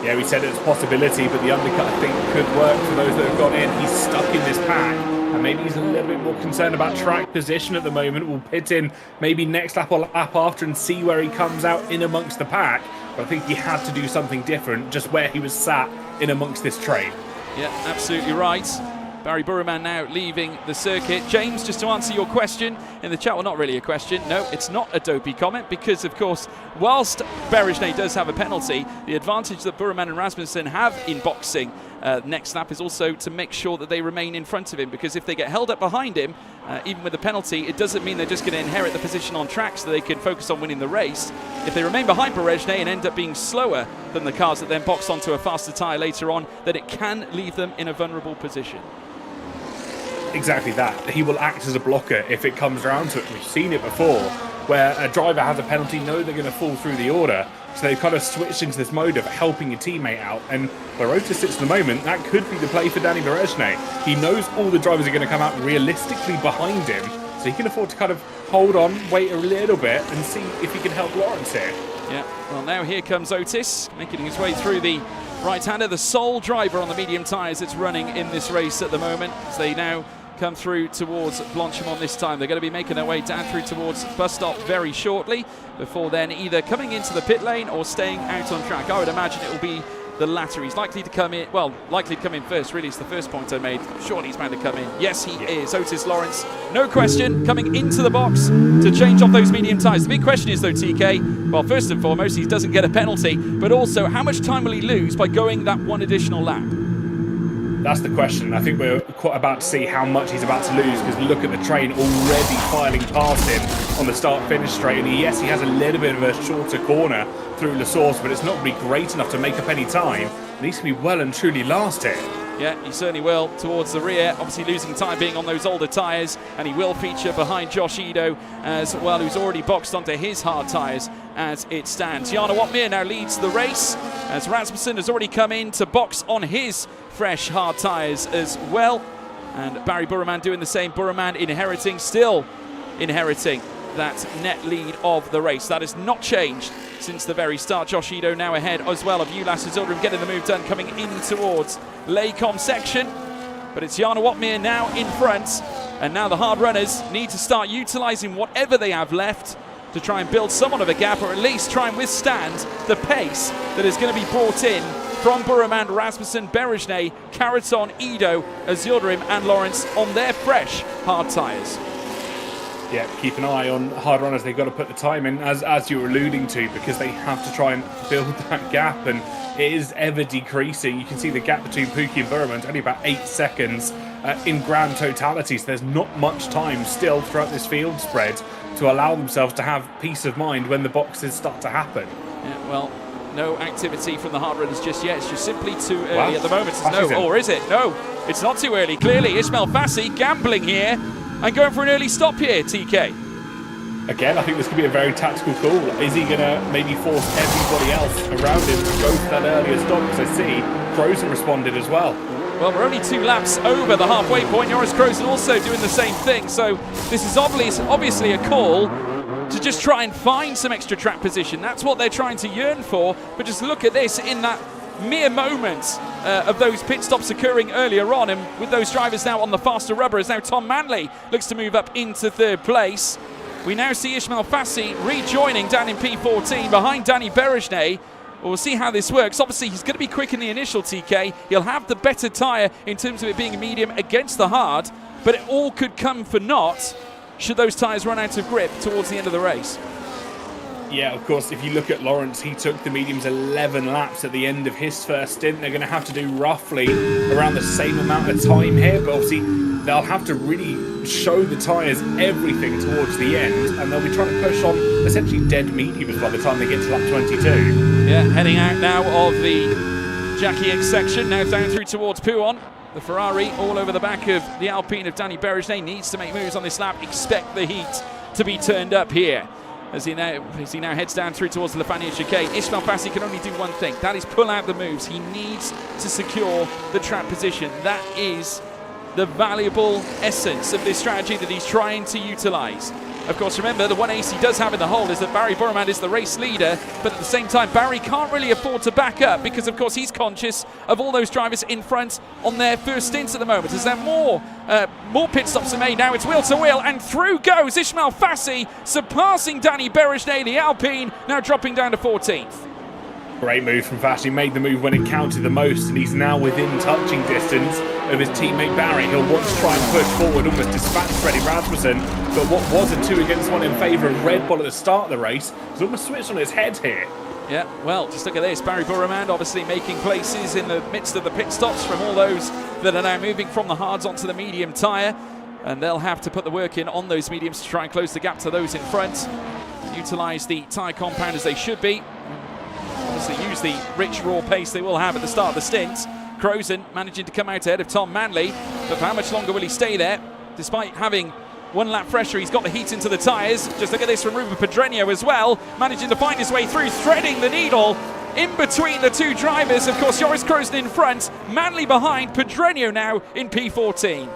S6: Yeah, we said it's a possibility, but the undercut, I think, could work for those that have gone in. He's stuck in this pack, and maybe he's a little bit more concerned about track position at the moment. We'll pit in maybe next lap or lap after and see where he comes out in amongst the pack. But I think he had to do something different just where he was sat in amongst this train.
S1: Yeah, absolutely right. Barry Burraman now leaving the circuit. James, just to answer your question in the chat, well, not really a question. No, it's not a dopey comment because, of course, whilst Berejnay does have a penalty, the advantage that Burraman and Rasmussen have in boxing next lap is also to make sure that they remain in front of him, because if they get held up behind him, even with the penalty, it doesn't mean they're just going to inherit the position on track so they can focus on winning the race. If they remain behind Berejnay and end up being slower than the cars that then box onto a faster tyre later on, then it can leave them in a vulnerable position.
S6: Exactly that. He will act as a blocker if it comes around to it. We've seen it before, where a driver has a penalty, know they're going to fall through the order, so they've kind of switched into this mode of helping your teammate out. And where Otis sits at the moment, that could be the play for Danny Berejnay. He knows all the drivers are going to come out realistically behind him, so he can afford to kind of hold on, wait a little bit, and see if he can help Lawrence here.
S1: Yeah, well, now here comes Otis, making his way through the right-hander, the sole driver on the medium tyres that's running in this race at the moment. As they now come through towards Blanchimont this time. They're going to be making their way down through towards bus stop very shortly, before then either coming into the pit lane or staying out on track. I would imagine it will be the latter. He's likely to come in, well, likely to come in first, really. It's the first point I made. Surely he's bound to come in. Yes, he is. Otis Lawrence, no question, coming into the box to change off those medium tyres. The big question is, though, TK, well, first and foremost, he doesn't get a penalty, but also how much time will he lose by going that one additional lap?
S6: That's the question. I think we're quite about to see how much he's about to lose, because look at the train already filing past him on the start-finish straight. And yes, he has a little bit of a shorter corner through La Source, but it's not really great enough to make up any time. And he's going to be well and truly last here. Yeah,
S1: he certainly will towards the rear. Obviously losing time being on those older tyres, and he will feature behind Josh Ido as well, who's already boxed onto his hard tyres as it stands. Jarno Watmere now leads the race as Rasmussen has already come in to box on his fresh hard tyres as well. And Barry Burraman doing the same. Burraman still inheriting that net lead of the race. That has not changed since the very start. Josh Ido now ahead as well of Ulas Zilberim, getting the move done, coming in towards Lecom section. But it's Jarno Watmere now in front And now the hard runners need to start utilising whatever they have left to try and build somewhat of a gap, or at least try and withstand the pace that is going to be brought in from Buremand, Rasmussen, Berejnay, Caraton, Ido, Azildarim and Lawrence on their fresh hard tyres.
S6: Yeah, keep an eye on hard runners. They've got to put the time in, as you were alluding to, because they have to try and build that gap, and it is ever decreasing. You can see the gap between Pookie and Buremand only about 8 seconds in grand totality, so there's not much time still throughout this field spread to allow themselves to have peace of mind when the boxes start to happen.
S1: Yeah, well, no activity from the hard runners just yet. It's just simply too early at the moment. Or is it? No, it's not too early. Clearly, Ismail Fassi gambling here and going for an early stop here, TK.
S6: Again, I think this could be a very tactical call. Is he going to maybe force everybody else around him to go for that earlier stop? Because I see Crozen responded as well.
S1: Well, we're only 2 laps over the halfway point. Joris Crozen also doing the same thing. So this is obviously a call to just try and find some extra track position. That's what they're trying to yearn for. But just look at this in that mere moments of those pit stops occurring earlier on, and with those drivers now on the faster rubber, as now Tom Manley looks to move up into 3rd place. We now see Ismail Fassi rejoining down in P14 behind Danny Berejnay. We'll see how this works. Obviously, he's going to be quick in the initial, TK. He'll have the better tyre in terms of it being a medium against the hard, but it all could come for naught should those tyres run out of grip towards the end of the race.
S6: Yeah, of course, if you look at Lawrence, he took the mediums 11 laps at the end of his first stint. They're going to have to do roughly around the same amount of time here, but obviously they'll have to really show the tyres everything towards the end, and they'll be trying to push on essentially dead mediums by the time they get to lap 22.
S1: Yeah, heading out now of the Jackie X section, now down through towards Pouhon. The Ferrari all over the back of the Alpine of Danny Berejnay needs to make moves on this lap. Expect the heat to be turned up here. As he now heads down through towards the Lefania chicane. Ismail Fassi can only do one thing. That is pull out the moves. He needs to secure the track position. That is the valuable essence of this strategy that he's trying to utilise. Of course, remember, the one ace he does have in the hole is that Barry Buremand is the race leader, but at the same time, Barry can't really afford to back up because, of course, he's conscious of all those drivers in front on their first stints at the moment. As there more pit stops are made now, it's wheel to wheel, and through goes Ismail Fassi, surpassing Danny Berejnay, the Alpine, now dropping down to 14th.
S6: Great move from Fassi, made the move when it counted the most, and he's now within touching distance of his teammate Barry. He'll want to try and push forward, almost dispatch Freddie Rasmussen, but what was a 2 against 1 in favour of Red Bull at the start of the race has almost switched on its head here.
S1: Yeah, well, just look at this. Barry Buremand obviously making places in the midst of the pit stops from all those that are now moving from the hards onto the medium tyre, and they'll have to put the work in on those mediums to try and close the gap to those in front. Utilise the tyre compound as they should be. Obviously use the rich raw pace they will have at the start of the stint. Crozen managing to come out ahead of Tom Manley, but for how much longer will he stay there? Despite having 1 lap fresher, he's got the heat into the tyres. Just look at this from Ruben Pedreño as well, managing to find his way through, threading the needle in between the 2 drivers. Of course, Joris Crozen in front, Manley behind, Pedreño now in P14.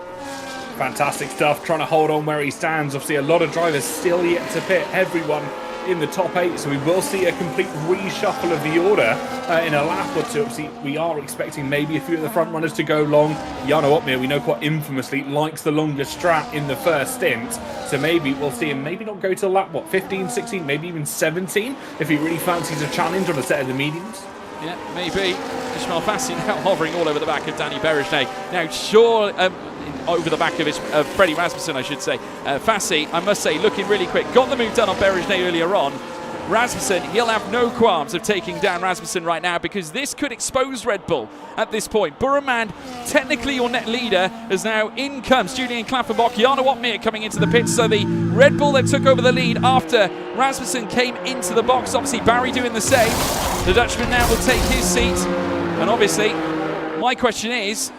S6: Fantastic stuff, trying to hold on where he stands. Obviously, a lot of drivers still yet to pit, everyone in the top 8, so we will see a complete reshuffle of the order in a lap or two. Obviously, we are expecting maybe a few of the front runners to go long. Jarno Opmeer, we know quite infamously, likes the longer strap in the first stint, so maybe we'll see him maybe not go to lap, 15, 16, maybe even 17, if he really fancies a challenge on a set of the mediums.
S1: Yeah, maybe. Ismail Fassi now hovering all over the back of Danny Berejnay. Now, sure, over the back of Freddie Rasmussen, I should say. Fassi, I must say, looking really quick. Got the move done on Berejnay earlier on. Rasmussen, he'll have no qualms of taking down Rasmussen right now, because this could expose Red Bull at this point. Buremand, technically your net leader, as now in comes Julian Klaffenbach, Jarno Opmeer coming into the pits. So the Red Bull that took over the lead after Rasmussen came into the box. Obviously Barry doing the same. The Dutchman now will take his seat. And obviously, my question is,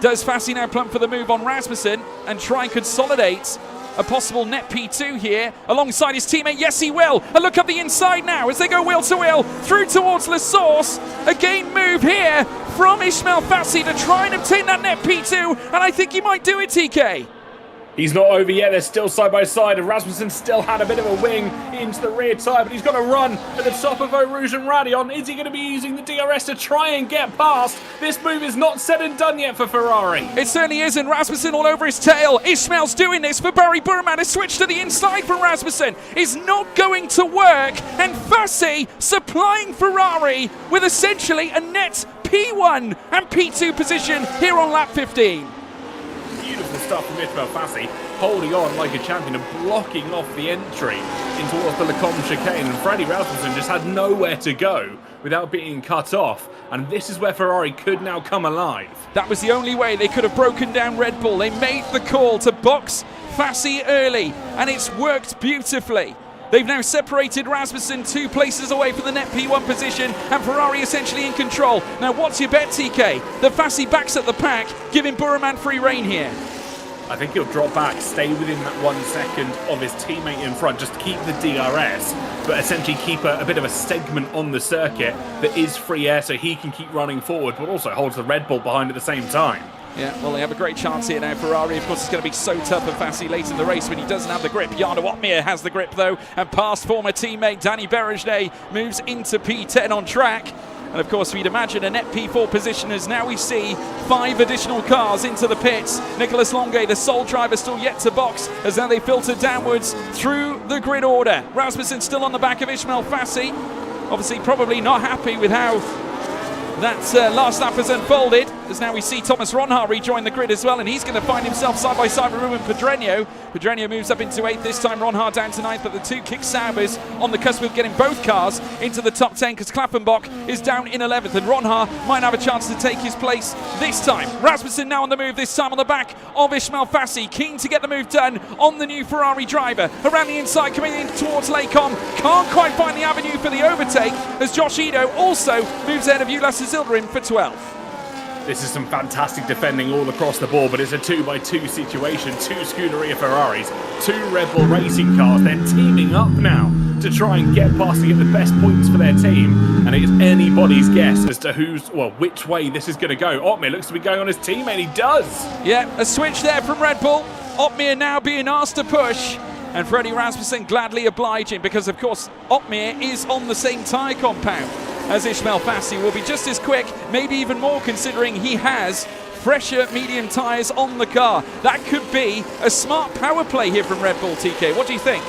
S1: does Fassi now plump for the move on Rasmussen and try and consolidate a possible net P2 here alongside his teammate? Yes, he will. A look up the inside now as they go wheel to wheel through towards La Source. Again, move here from Ismail Fassi to try and obtain that net P2, and I think he might do it, TK.
S6: He's not over yet. They're still side by side, and Rasmussen still had a bit of a wing into the rear tyre, but he's got to run at the top of Eau Rouge and Radion. Is he going to be using the DRS to try and get past? This move is not said and done yet for Ferrari.
S1: It certainly isn't. Rasmussen all over his tail. Ishmael's doing this for Barry Burman. A switch to the inside from Rasmussen is not going to work, and Fassi supplying Ferrari with essentially a net P1 and P2 position here on lap 15.
S6: Beautiful stuff from Ishmael Fassi, holding on like a champion and blocking off the entry in towards the Lecombe chicane, and Freddie Rasmussen just had nowhere to go without being cut off, and this is where Ferrari could now come alive.
S1: That was the only way they could have broken down Red Bull. They made the call to box Fassi early, and it's worked beautifully. They've now separated Rasmussen 2 places away from the net P1 position, and Ferrari essentially in control. Now what's your bet, TK? That Fassi backs up the pack, giving Burman free rein here.
S6: I think he'll drop back, stay within that 1 second of his teammate in front, just keep the DRS, but essentially keep a bit of a segment on the circuit that is free air so he can keep running forward, but also holds the Red Bull behind at the same time.
S1: Yeah, well, they have a great chance here now. Ferrari, of course, it's going to be so tough for Fassi late in the race when he doesn't have the grip. Jarno Otmir has the grip, though, and past former teammate Danny Berejnay moves into P10 on track. And, of course, we'd imagine a net P4 position as now we see 5 additional cars into the pits. Nicolas Longuet, the sole driver, still yet to box as now they filter downwards through the grid order. Rasmussen still on the back of Ishmael Fassi. Obviously, probably not happy with how that last lap has unfolded, as now we see Thomas Ronhaar rejoin the grid as well, and he's going to find himself side by side with Ruben Pedreño. Pedreño moves up into 8th this time, Ronhaar down to 9th, but the 2 Kick Saubers on the cusp of getting both cars into the top 10 because Klappenbach is down in 11th, and Ronhaar might have a chance to take his place this time. Rasmussen now on the move, this time on the back of Ishmael Fassi, keen to get the move done on the new Ferrari driver. Around the inside, coming in towards Lecombe, can't quite find the avenue for the overtake as Josh Ido also moves ahead of Ulas Zildarim for 12th.
S6: This is some fantastic defending all across the board, but it's a 2-by-2 situation. 2 Scuderia Ferraris, 2 Red Bull racing cars. They're teaming up now to try and get past and get the best points for their team. And it's anybody's guess as to which way this is going to go. Otmir looks to be going on his team, and he does.
S1: Yeah, a switch there from Red Bull. Otmir now being asked to push, and Freddie Rasmussen gladly obliging because, of course, Otmir is on the same tyre compound as Ishmael Fassi, will be just as quick, maybe even more, considering he has fresher medium tyres on the car. That could be a smart power play here from Red Bull, TK. What do you think?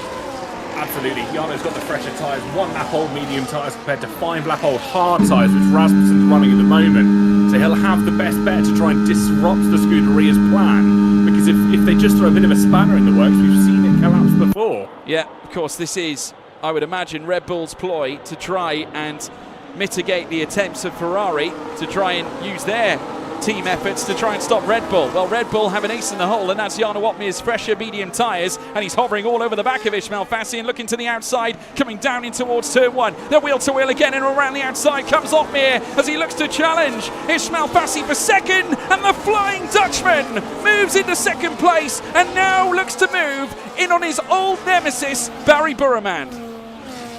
S6: Absolutely. Jarno's got the fresher tyres, 1 lap old medium tyres compared to 5 lap old hard tyres, which Rasmussen's running at the moment. So he'll have the best bet to try and disrupt the Scuderia's plan, because if they just throw a bit of a spanner in the works, we've seen it collapse before.
S1: Yeah, of course, this is, I would imagine, Red Bull's ploy to try and mitigate the attempts of Ferrari to try and use their team efforts to try and stop Red Bull. Well, Red Bull have an ace in the hole, and that's Jarno Otmir's fresher medium tyres, and he's hovering all over the back of Ishmael Fassi and looking to the outside, coming down in towards turn 1. They're wheel to wheel again, and around the outside comes Otmir as he looks to challenge Ishmael Fassi for second, and the Flying Dutchman moves into second place and now looks to move in on his old nemesis, Barry Burman.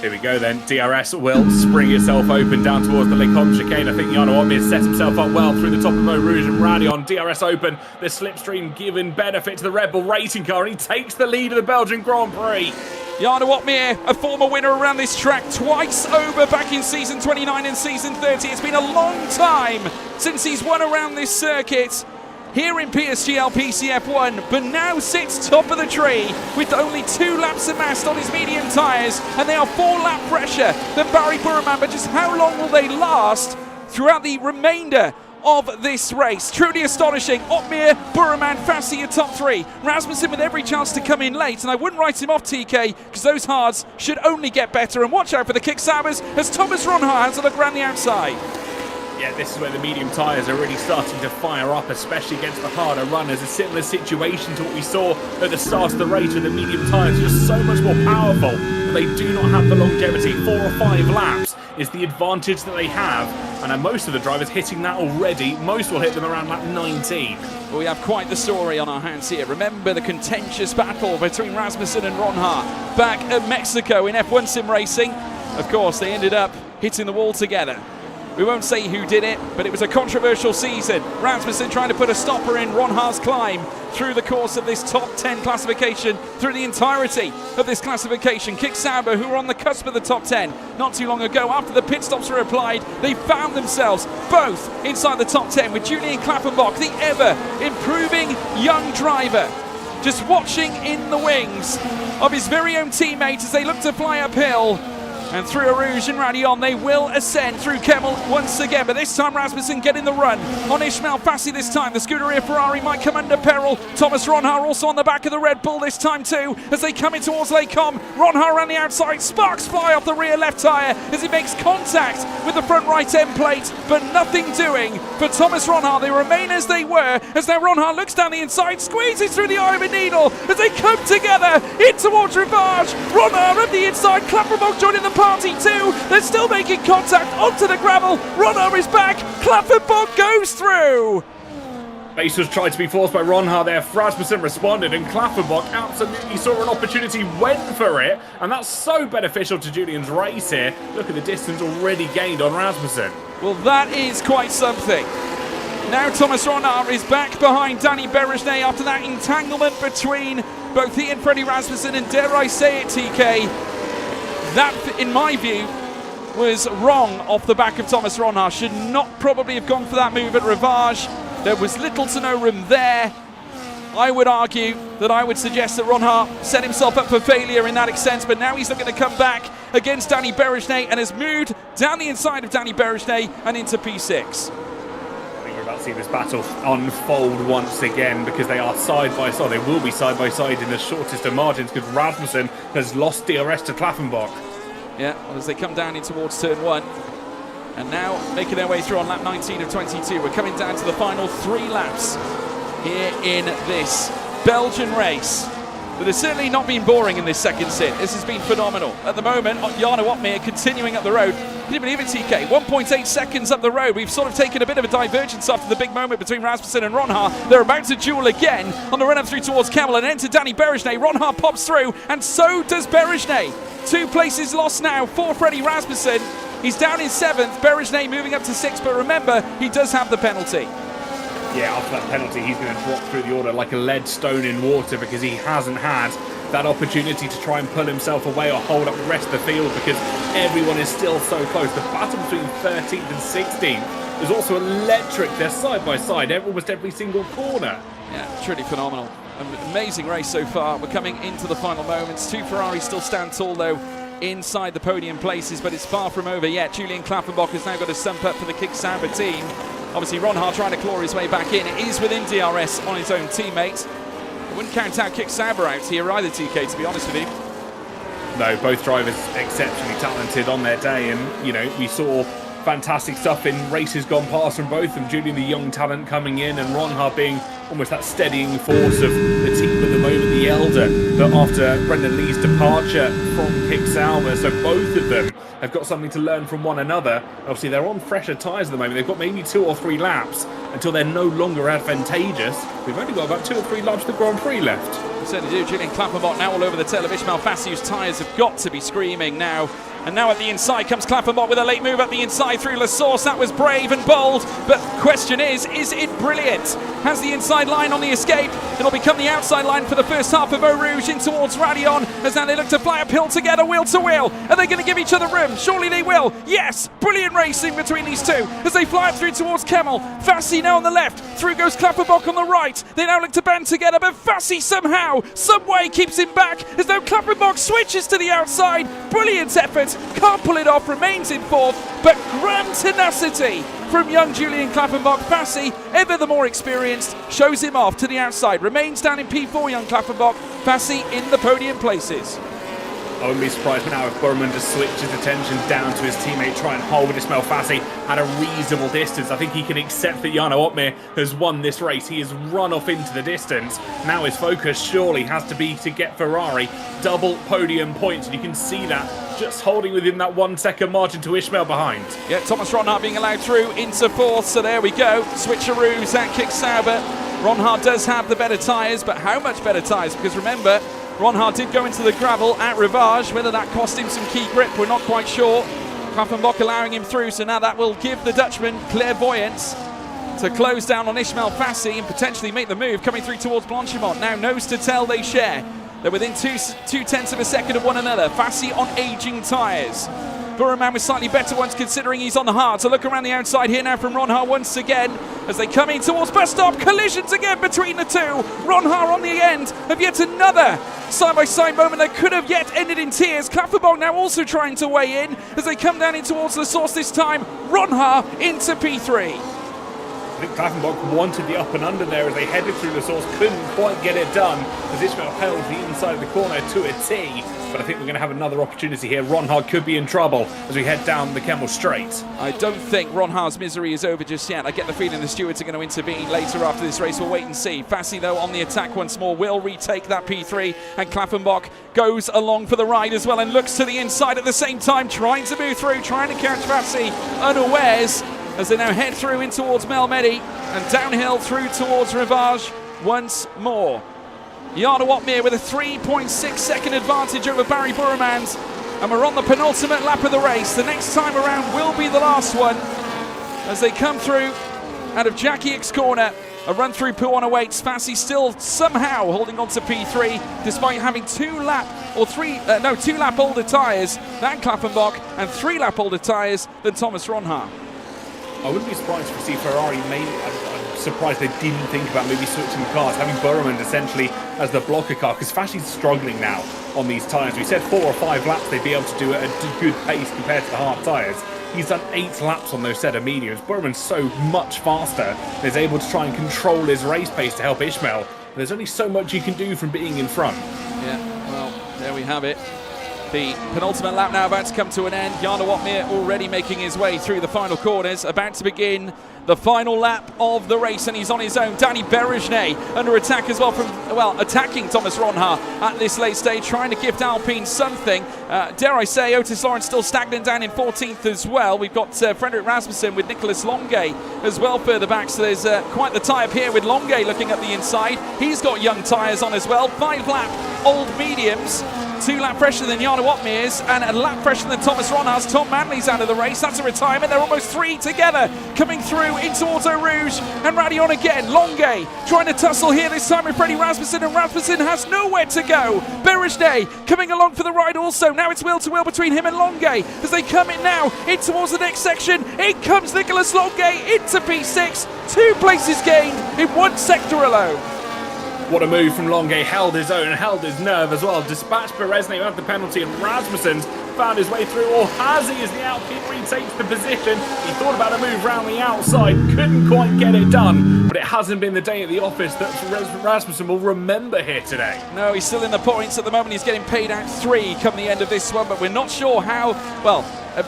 S6: Here we go then. DRS will spring itself open down towards the Lecombe chicane. I think Jarno Otmir set himself up well through the top of Eau Rouge and Radion. DRS open. The slipstream giving benefit to the Red Bull racing car, and he takes the lead of the Belgian Grand Prix.
S1: Jarno Otmir, a former winner around this track twice over back in season 29 and season 30. It's been a long time since he's won around this circuit here in PSGL PCF1, but now sits top of the tree with only 2 laps amassed on his medium tyres, and they are 4 lap fresher than Barry Burman. But just how long will they last throughout the remainder of this race? Truly astonishing. Otmir, Burman, Fassi are top 3. Rasmussen with every chance to come in late, and I wouldn't write him off, TK, because those hards should only get better. And watch out for the Kick Saubers as Thomas Ronhaar has a look around the outside.
S6: Yeah, this is where the medium tyres are really starting to fire up, especially against the harder runners. A similar situation to what we saw at the start of the race, where the medium tyres are just so much more powerful, but they do not have the longevity. 4 or 5 laps is the advantage that they have, and most of the drivers hitting that already. Most will hit them around lap 19.
S1: Well, we have quite the story on our hands here. Remember the contentious battle between Rasmussen and Ronhaar back at Mexico in F1 Sim Racing. Of course, they ended up hitting the wall together. We won't say who did it, but it was a controversial season. Rasmussen trying to put a stopper in Ron Haar's climb through the course of this top 10 classification, through the entirety of this classification. Kick Sauber, who were on the cusp of the top 10 not too long ago, after the pit stops were applied, they found themselves both inside the top 10 with Julian Klappenbach, the ever improving young driver, just watching in the wings of his very own teammates as they look to fly uphill. And through Arouge and Radion, they will ascend through Kemmel once again. But this time, Rasmussen getting the run on Ismail Fassi this time. The Scuderia Ferrari might come under peril. Thomas Ronhaar also on the back of the Red Bull this time too, as they come in towards Lake Com. Ronhaar around the outside. Sparks fly off the rear left tyre as he makes contact with the front right end plate. But nothing doing for Thomas Ronhaar. They remain as they were, as now Ronhaar looks down the inside, squeezes through the eye of a needle as they come together in towards Rivage. Ronhaar at the inside. Klappenbach joining the party too. They're still making contact onto the gravel. Ronhaar is back. Klappenbach goes through.
S6: Base was tried to be forced by Ronhaar there. Rasmussen responded, and Klappenbach absolutely saw an opportunity, went for it, and that's so beneficial to Julian's race here. Look at the distance already gained on Rasmussen.
S1: Well, that is quite something. Now Thomas Ronhaar is back behind Danny Berejnay after that entanglement between both he and Freddie Rasmussen, and dare I say it, TK, that, in my view, was wrong off the back of Thomas Ronhaar. Should not probably have gone for that move at Rivage. There was little to no room there. I would argue that I would suggest that Ronhaar set himself up for failure in that sense, but now he's looking to come back against Danny Berejnay and has moved down the inside of Danny Berejnay and into P6.
S6: We're about to see this battle unfold once again, because they are side by side. They will be side by side in the shortest of margins, because Rasmussen has lost DRS to Klappenbach.
S1: Yeah, well, as they come down in towards turn 1, and now making their way through on lap 19 of 22. We're coming down to the final 3 laps here in this Belgian race that has certainly not been boring in this second sit. This has been phenomenal. At the moment, Jarno Opmeer continuing up the road. Can you believe it, TK? 1.8 seconds up the road. We've sort of taken a bit of a divergence after the big moment between Rasmussen and Ronhaar. They're about to duel again on the run up through towards Kemmel and enter Danny Berejnay. Ronhaar pops through, and so does Berejnay. 2 places lost now for Freddie Rasmussen. He's down in 7th. Berejnay moving up to 6th, but remember, he does have the penalty.
S6: Yeah, after that penalty, he's going to drop through the order like a lead stone in water, because he hasn't had that opportunity to try and pull himself away or hold up the rest of the field, because everyone is still so close. The battle between 13th and 16th is also electric. They're side by side, almost every single corner.
S1: Yeah, truly phenomenal. Amazing race so far. We're coming into the final moments. 2 Ferraris still stand tall, though, inside the podium places, but it's far from over yet. Julian Klappenbach has now got a sump up for the Kick Sauber team. Obviously, Ronhaar trying to claw his way back in. It is within DRS on his own teammate. I wouldn't count out Kick Sauber out here either, TK, to be honest with you.
S6: No, both drivers exceptionally talented on their day, and, you know, we saw fantastic stuff in races gone past from both of them. Julian, the young talent, coming in, and Ronhaar being almost that steadying force of the team at the moment, the elder. But after Brendan Lee's departure from Kick Sauber, so both of them have got something to learn from one another. Obviously, they're on fresher tyres at the moment. They've got maybe 2 or 3 laps until they're no longer advantageous. We've only got about 2 or 3 laps of the Grand Prix left.
S1: We certainly do. Julian Klappenbach now all over the tail of Ismail Fassi, whose tyres have got to be screaming now. And now at the inside comes Klappenbach with a late move at the inside through La Source. That was brave and bold, but question is it brilliant? Has the inside line on the escape. It'll become the outside line for the first half of Eau Rouge in towards Radion, as now they look to fly uphill together, wheel to wheel. Are they going to give each other room? Surely they will. Yes, brilliant racing between these two as they fly up through towards Kemmel. Fassi now on the left, through goes Klappenbach on the right. They now look to band together, but Fassi somehow, some way keeps him back, as though Klappenbach switches to the outside. Brilliant effort. Can't pull it off, remains in 4th, but grand tenacity from young Julian Klappenbach. Fassi, ever the more experienced, shows him off to the outside. Remains down in P4, young Klappenbach. Fassi in the podium places.
S6: I wouldn't be surprised now if Burman just switched his attention down to his teammate, try and hold Ismail Fassi at a reasonable distance. I think he can accept that Jarno Opmeer has won this race. He has run off into the distance. Now his focus surely has to be to get Ferrari double podium points, and you can see that just holding within that 1 second margin to Ismail behind.
S1: Yeah, Thomas Ronhaar being allowed through into 4th, so there we go. Switcheroos at Kick Sauber. Ronhaar does have the better tyres, but how much better tyres? Because remember, Ronhaar did go into the gravel at Rivage. Whether that cost him some key grip, we're not quite sure. Klaffenbach allowing him through, so now that will give the Dutchman clairvoyance to close down on Ismail Fassi and potentially make the move, coming through towards Blanchimont. Now nose to tail they share. They're within two tenths of a second of one another. Fassi on aging tyres. Burman with slightly better ones considering he's on the hard. So look around the outside here now from Ronha once again as they come in towards bus stop. Collisions again between the two. Ronha on the end of yet another side-by-side moment that could have yet ended in tears. Klaffenbach now also trying to weigh in as they come down in towards the source this time. Ronha into P3.
S6: I think Klaffenbach wanted the up and under there as they headed through the source, couldn't quite get it done as Ismail held the inside of the corner to a T. But I think we're going to have another opportunity here. Ronha could be in trouble as we head down the Kemmel Straight. I
S1: don't think Ronha's misery is over just yet. I get the feeling the stewards are going to intervene later after this race. We'll wait and see. Fassi, though, on the attack once more, will retake that P3, and Klaffenbach goes along for the ride as well and looks to the inside at the same time, trying to move through, trying to catch Fassi unawares as they now head through in towards Melmedi and downhill through towards Rivage once more. Jarno Opmeer with a 3.6 second advantage over Barry Burmans, and we're on the penultimate lap of the race. The next time around will be the last one as they come through out of Jackie X corner. A run through P1 awaits. Fassi still somehow holding on to P3 despite having two lap older tyres than Klaffenbach and 3 lap older tyres than Thomas Ronha.
S6: I wouldn't be surprised to see Ferrari. I'm surprised they didn't think about maybe switching cars, having Burman essentially as the blocker car, because Fassi's struggling now on these tyres. We said 4 or 5 laps they'd be able to do it at a good pace compared to the hard tyres. He's done 8 laps on those set of mediums. Burman's so much faster and is able to try and control his race pace to help Ismail. There's only so much you can do from being in front.
S1: Yeah, well, there we have it. The penultimate lap now about to come to an end. Jarno Opmeer already making his way through the final corners, about to begin the final lap of the race, and he's on his own. Danny Berejne under attack as well from, attacking Thomas Ronha at this late stage, trying to gift Alpine something. Dare I say, Otis Lawrence still stagnant down in 14th as well. We've got Frederick Rasmussen with Nicholas Longuet as well further back, so there's quite the tie-up here with Longuet looking at the inside. He's got young tyres on as well, 5 lap old mediums. 2 lap fresher than Jarno Opmeer's and a lap fresher than Thomas Ronha's. Tom Manley's out of the race. That's a retirement. They're almost 3 together coming through in towards Eau Rouge, and Rally on again. Longuet trying to tussle here this time with Freddie Rasmussen, and Rasmussen has nowhere to go. Berejne coming along for the ride also. Now it's wheel to wheel between him and Longuet as they come in now in towards the next section. In comes Nicholas Longuet into P6. 2 places gained in 1 sector alone.
S6: What a move from Longuet, held his own, held his nerve as well. Dispatched Berejne who had the penalty, and Rasmussen's found his way through, or has he, as the Alpine retakes the position. He thought about a move round the outside, couldn't quite get it done, but it hasn't been the day at the office that Rasmussen will remember here today.
S1: No, he's still in the points at the moment. He's getting paid out 3 come the end of this one, but we're not sure how,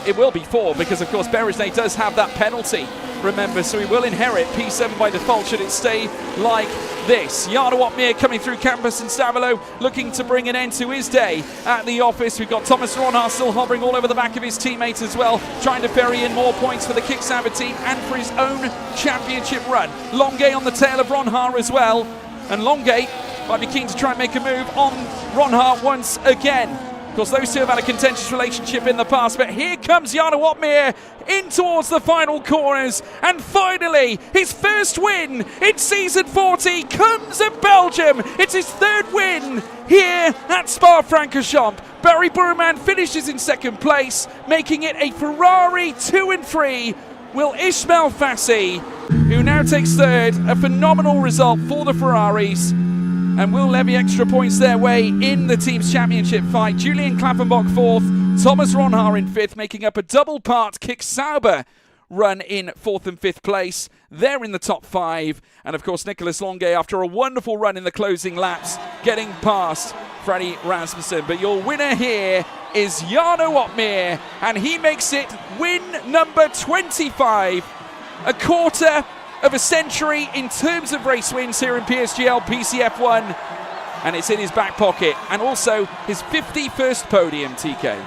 S1: it will be 4 because of course Berejne does have that penalty, remember, so he will inherit P7 by default should it stay like this. Jarno Opmeer coming through Campus and Stavolo, looking to bring an end to his day at the office. We've got Thomas Ronha still hovering all over the back of his teammates as well, trying to ferry in more points for the Kicksauber team and for his own championship run. Longuet on the tail of Ronha as well, and Longuet might be keen to try and make a move on Ronha once again. Of course, those two have had a contentious relationship in the past, but here comes Jarno Opmeer in towards the final corners, and finally, his first win in season 40 comes at Belgium. It's his 3rd win here at Spa-Francorchamps. Barry Burman finishes in 2nd place, making it a Ferrari 2 and 3. Will Ismail Fassi, who now takes 3rd, a phenomenal result for the Ferraris, and will levy extra points their way in the team's championship fight. Julian Klaffenbach 4th, Thomas Ronha in 5th, making up a double-part Kicksauber run in 4th and 5th place. They're in the top 5, and of course Nicholas Longuet, after a wonderful run in the closing laps, getting past Freddie Rasmussen. But your winner here is Jarno Opmeer, and he makes it win number 25, a quarter of a century in terms of race wins here in PSGL PCF1, and it's in his back pocket, and also his 51st podium, TK.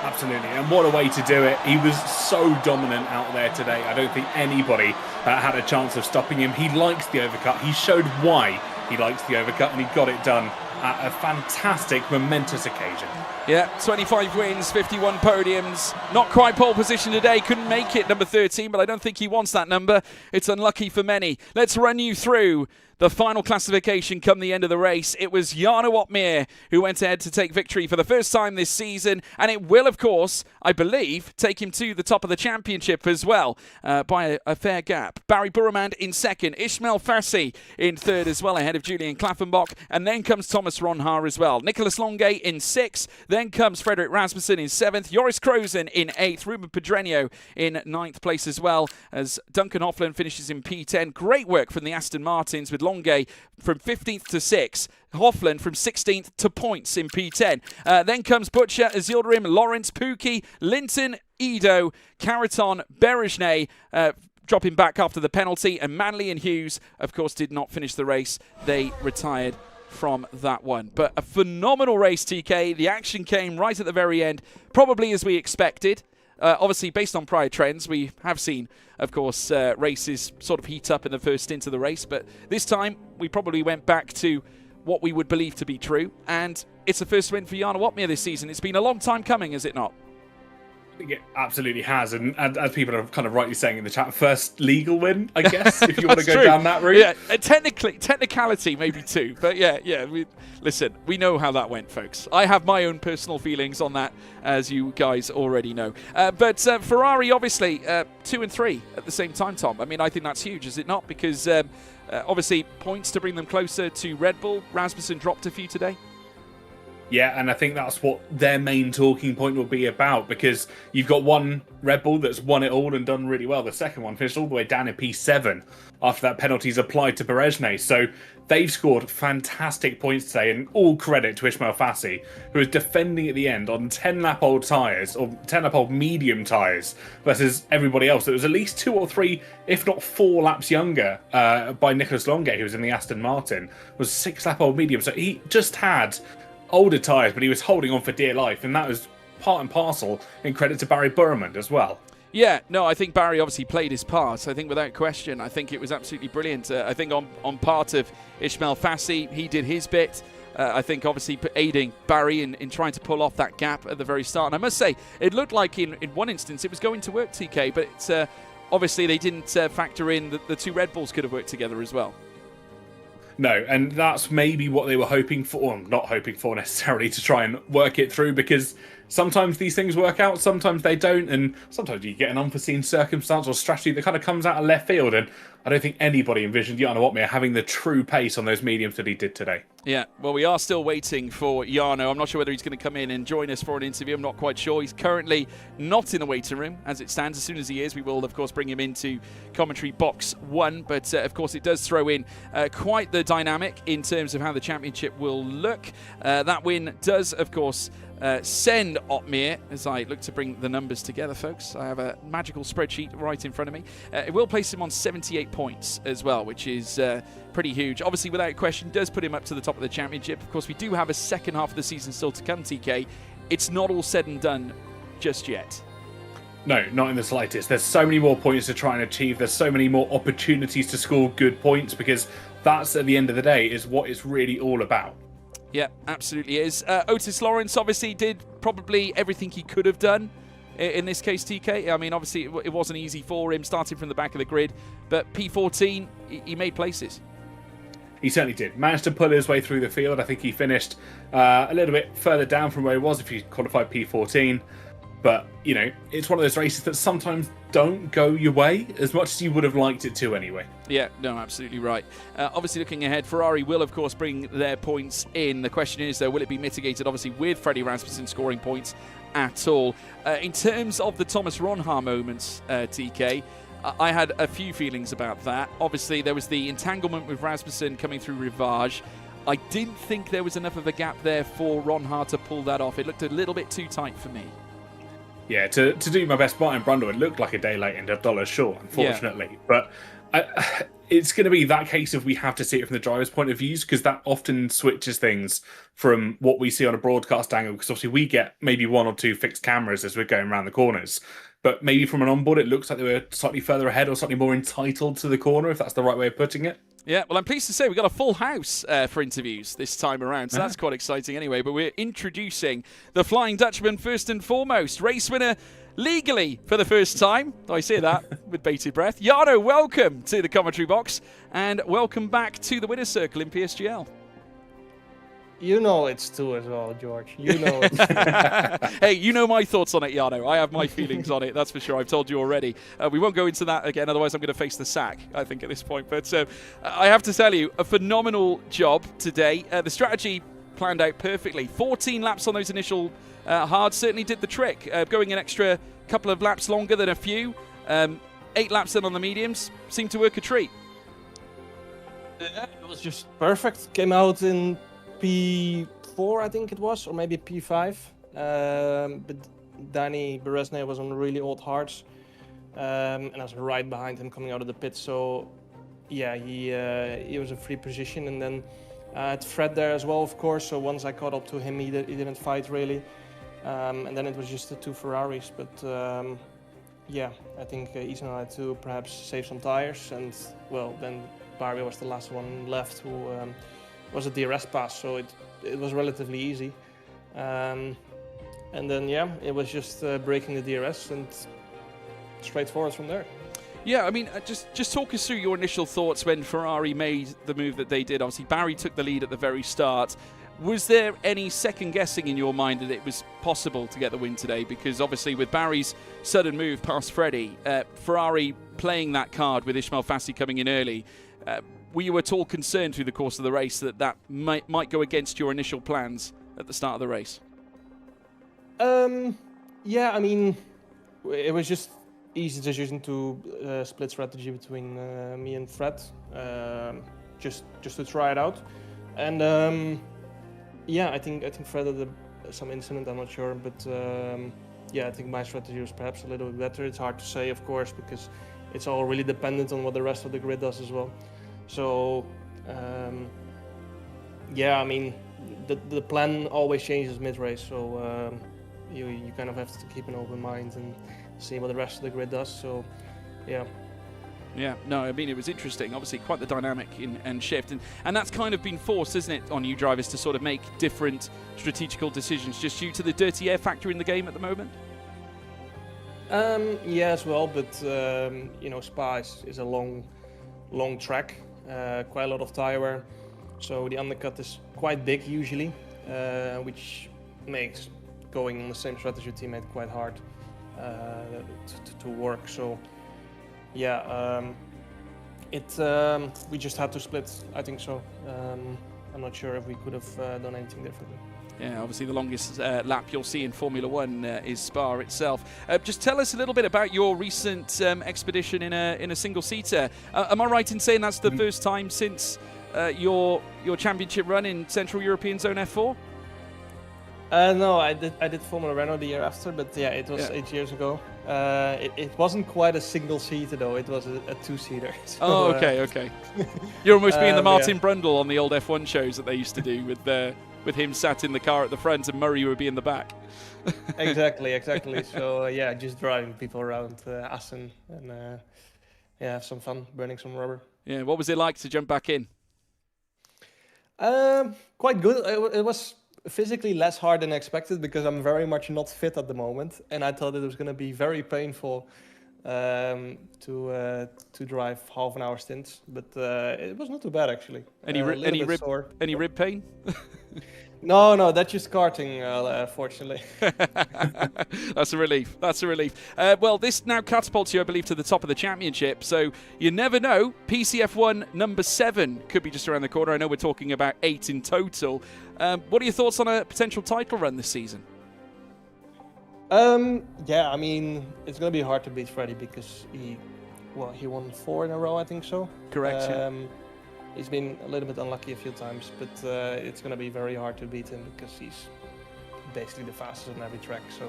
S6: Absolutely, and what a way to do it. He was so dominant out there today. I don't think anybody had a chance of stopping him. He likes the overcut. He showed why he likes the overcut, and he got it done at a fantastic, momentous occasion.
S1: Yeah, 25 wins, 51 podiums. Not quite pole position today, couldn't make it, number 13, but I don't think he wants that number. It's unlucky for many. Let's run you through the final classification come the end of the race. It was Jarno Opmeer who went ahead to take victory for the first time this season, and it will, of course, I believe, take him to the top of the championship as well, by a fair gap. Barry Burremand in second, Ismail Farsi in third as well, ahead of Julian Klaffenbach, and then comes Thomas Ronhaar as well. Nicholas Longe in sixth, then comes Frederick Rasmussen in seventh, Joris Krozen in eighth, Ruben Pedreño in ninth place as well, as Duncan Hoffland finishes in P10. Great work from the Aston Martins with Longe from 15th to 6th, Hoffland from 16th to points in P10. Then comes Butcher, Azildarim, Lawrence, Pookie, Linton, Edo, Caraton, Berejne, dropping back after the penalty, and Manley and Hughes, of course, did not finish the race. They retired from that one. But a phenomenal race, TK. The action came right at the very end, probably as we expected. Obviously, based on prior trends, we have seen, of course, races sort of heat up in the first stint of the race. But this time, we probably went back to what we would believe to be true. And it's the first win for Jarno Opmeer this season. It's been a long time coming, is it not?
S6: I think it absolutely has, and as people are kind of rightly saying in the chat, first legal win, I guess, if you want to go down that route.
S1: Yeah, technicality maybe two, but yeah. Listen, we know how that went, folks. I have my own personal feelings on that, as you guys already know. But Ferrari, obviously, 2 and 3 at the same time, Tom. I mean, I think that's huge, is it not? Because obviously, points to bring them closer to Red Bull. Rasmussen dropped a few today.
S6: Yeah, and I think that's what their main talking point will be about, because you've got one Red Bull that's won it all and done really well. The second one finished all the way down in P7 after that penalty's applied to Berejne. So they've scored fantastic points today, and all credit to Ismail Fassi, who was defending at the end on 10-lap-old tyres, or 10-lap-old medium tyres, versus everybody else. It was at least 2 or 3, if not 4 laps younger by Nicholas Longe, who was in the Aston Martin, was 6-lap-old medium. So he just had older tyres, but he was holding on for dear life, and that was part and parcel in credit to Barry Burremand as well.
S1: Yeah, no, I think Barry obviously played his part. I think without question, I think it was absolutely brilliant. I think on part of Ismail Fassi, he did his bit. I think obviously aiding Barry in trying to pull off that gap at the very start. And I must say, it looked like in one instance it was going to work, TK, but obviously they didn't factor in that the two Red Bulls could have worked together as well.
S6: No, and that's maybe what they were hoping for, or not hoping for necessarily, to try and work it through, because sometimes these things work out, sometimes they don't, and sometimes you get an unforeseen circumstance or strategy that kind of comes out of left field, and I don't think anybody envisioned Jarno Opmeer having the true pace on those mediums that he did today.
S1: Yeah, well, we are still waiting for Jarno. I'm not sure whether he's going to come in and join us for an interview. I'm not quite sure. He's currently not in the waiting room as it stands. As soon as he is, we will, of course, bring him into commentary box 1. But, of course, it does throw in quite the dynamic in terms of how the championship will look. That win does, of course, send Opmeer, as I look to bring the numbers together, folks. I have a magical spreadsheet right in front of me. It will place him on 78 points as well, which is pretty huge. Obviously, without question, does put him up to the top of the championship. Of course, we do have a second half of the season still to come, TK. It's not all said and done just yet.
S6: No, not in the slightest. There's so many more points to try and achieve. There's so many more opportunities to score good points, because that's, at the end of the day, is what it's really all about.
S1: Yeah, absolutely is. Otis Lawrence obviously did probably everything he could have done in this case, TK. I mean, obviously it wasn't easy for him starting from the back of the grid, but P14, he made places.
S6: He certainly did. Managed to pull his way through the field. I think he finished a little bit further down from where he was if he qualified P14. But, you know, it's one of those races that sometimes don't go your way as much as you would have liked it to anyway.
S1: Yeah, no, absolutely right. Obviously, looking ahead, Ferrari will, of course, bring their points in. The question is, though, will it be mitigated, obviously, with Freddie Rasmussen scoring points at all? In terms of the Thomas Ronhaar moments, TK, I had a few feelings about that. Obviously, there was the entanglement with Rasmussen coming through Rivage. I didn't think there was enough of a gap there for Ronhaar to pull that off. It looked a little bit too tight for me.
S6: Yeah, to do my best, Martin Brundle, it looked like a day late and $1 short, unfortunately. Yeah. But It's going to be that case of we have to see it from the driver's point of views, because that often switches things from what we see on a broadcast angle, because obviously we get maybe 1 or 2 fixed cameras as we're going around the corners. But maybe from an onboard, it looks like they were slightly further ahead or slightly more entitled to the corner, if that's the right way of putting it.
S1: Yeah, well, I'm pleased to say we've got a full house for interviews this time around, so that's quite exciting anyway. But we're introducing the Flying Dutchman first and foremost. Race winner legally for the first time. I say that with bated breath. Jarno, welcome to the commentary box, and welcome back to the winner's circle in PSGL.
S7: You know it's two as well, George. You know it's two.
S1: Hey, you know my thoughts on it, Jarno. I have my feelings on it, that's for sure. I've told you already. We won't go into that again, otherwise I'm going to face the sack, I think, at this point. But I have to tell you, a phenomenal job today. The strategy planned out perfectly. 14 laps on those initial hards certainly did the trick. Going an extra couple of laps longer than a few. 8 laps in on the mediums seemed to work a treat.
S7: Yeah, it was just perfect. Came out in P4, I think it was, or maybe P5. But Danny Beresne was on really old hards, and I was right behind him coming out of the pit. So, yeah, he was in free position, and then I had Fred there as well, of course. So once I caught up to him, he didn't fight really, and then it was just the 2 Ferraris. But yeah, I think Ethan had to perhaps save some tires, and well, then Barry was the last one left who was a DRS pass, so it was relatively easy. And then, yeah, it was just breaking the DRS and straightforward from there.
S1: Yeah, I mean, just talk us through your initial thoughts when Ferrari made the move that they did. Obviously, Barry took the lead at the very start. Was there any second guessing in your mind that it was possible to get the win today? Because obviously with Barry's sudden move past Freddie, Ferrari playing that card with Ismail Fassi coming in early, were you at all concerned through the course of the race that might go against your initial plans at the start of the race?
S7: Yeah, I mean, it was just easy decision to split strategy between me and Fred, just to try it out. And yeah, I think Fred had some incident, I'm not sure, but yeah, I think my strategy was perhaps a little bit better. It's hard to say, of course, because it's all really dependent on what the rest of the grid does as well. So yeah, I mean, the plan always changes mid-race, so you kind of have to keep an open mind and see what the rest of the grid does. So yeah.
S1: Yeah, no, I mean, it was interesting. Obviously, quite the dynamic and shift. And that's kind of been forced, isn't it, on you drivers to sort of make different strategical decisions just due to the dirty air factor in the game at the moment?
S7: Yeah, as well, but you know, Spa is a long track, quite a lot of tire wear. So the undercut is quite big usually, which makes going on the same strategy teammate quite hard to work. So yeah, we just had to split, I think so. I'm not sure if we could have done anything differently.
S1: Yeah, obviously the longest lap you'll see in Formula One is Spa itself. Just tell us a little bit about your recent expedition in a single-seater. Am I right in saying that's the first time since your championship run in Central European Zone F4?
S7: No, I did Formula Renault the year after, but yeah, it was 8 years ago. It wasn't quite a single-seater though; it was a two-seater. So,
S1: oh, okay. You're almost being the Martin
S7: yeah.
S1: Brundle on the old F1 shows that they used to do with him sat in the car at the front and Murray would be in the back.
S7: Exactly. So yeah, just driving people around Assen and yeah, have some fun, burning some rubber.
S1: Yeah, what was it like to jump back in?
S7: Quite good. It was physically less hard than expected because I'm very much not fit at the moment, and I thought it was going to be very painful to drive half an hour stints, but it was not too bad actually.
S1: Any rib pain?
S7: No, that's just karting, fortunately.
S1: That's a relief. Well, this now catapults you, I believe, to the top of the championship. So you never know. PCF1 number 7 could be just around the corner. I know we're talking about 8 in total. What are your thoughts on a potential title run this season?
S7: Yeah, I mean, it's going to be hard to beat Freddie because he won 4 in a row, I think so.
S1: Correct. Yeah.
S7: He's been a little bit unlucky a few times, but it's going to be very hard to beat him because he's basically the fastest on every track. So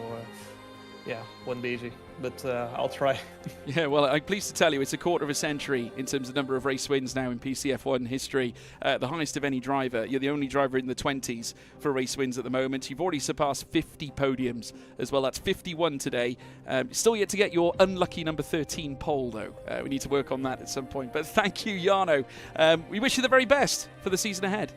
S7: yeah, wouldn't be easy, but I'll try.
S1: Yeah, well, I'm pleased to tell you it's a quarter of a century in terms of number of race wins now in PCF1 history, the highest of any driver. You're the only driver in the 20s for race wins at the moment. You've already surpassed 50 podiums as well. That's 51 today. Still yet to get your unlucky number 13 pole, though. We need to work on that at some point. But thank you, Jarno. We wish you the very best for the season ahead.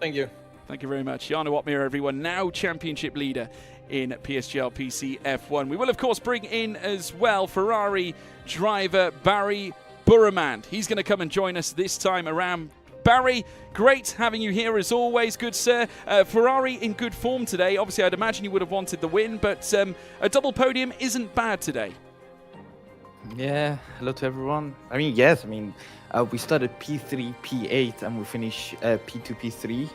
S7: Thank you.
S1: Thank you very much. Jarno Opmeer, everyone, now championship leader in PSGL PCF1. We will, of course, bring in as well Ferrari driver Barry Burremand. He's going to come and join us this time around. Barry, great having you here as always, good sir. Ferrari in good form today. Obviously, I'd imagine you would have wanted the win, but a double podium isn't bad today.
S8: Yeah, hello to everyone. I mean, yes, we started P3, P8, and we finish P2, P3.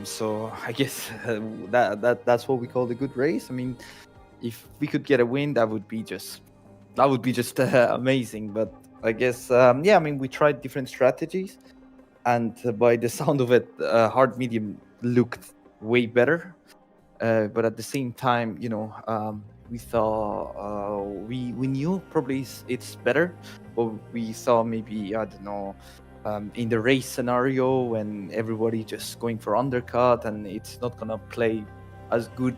S8: So I guess that's what we call a good race. I mean, if we could get a win, that would be just amazing. But I guess yeah, I mean, we tried different strategies, and by the sound of it, hard medium looked way better. But at the same time, we thought we knew probably it's better, but we saw maybe, I don't know, in the race scenario when everybody just going for undercut and it's not gonna play as good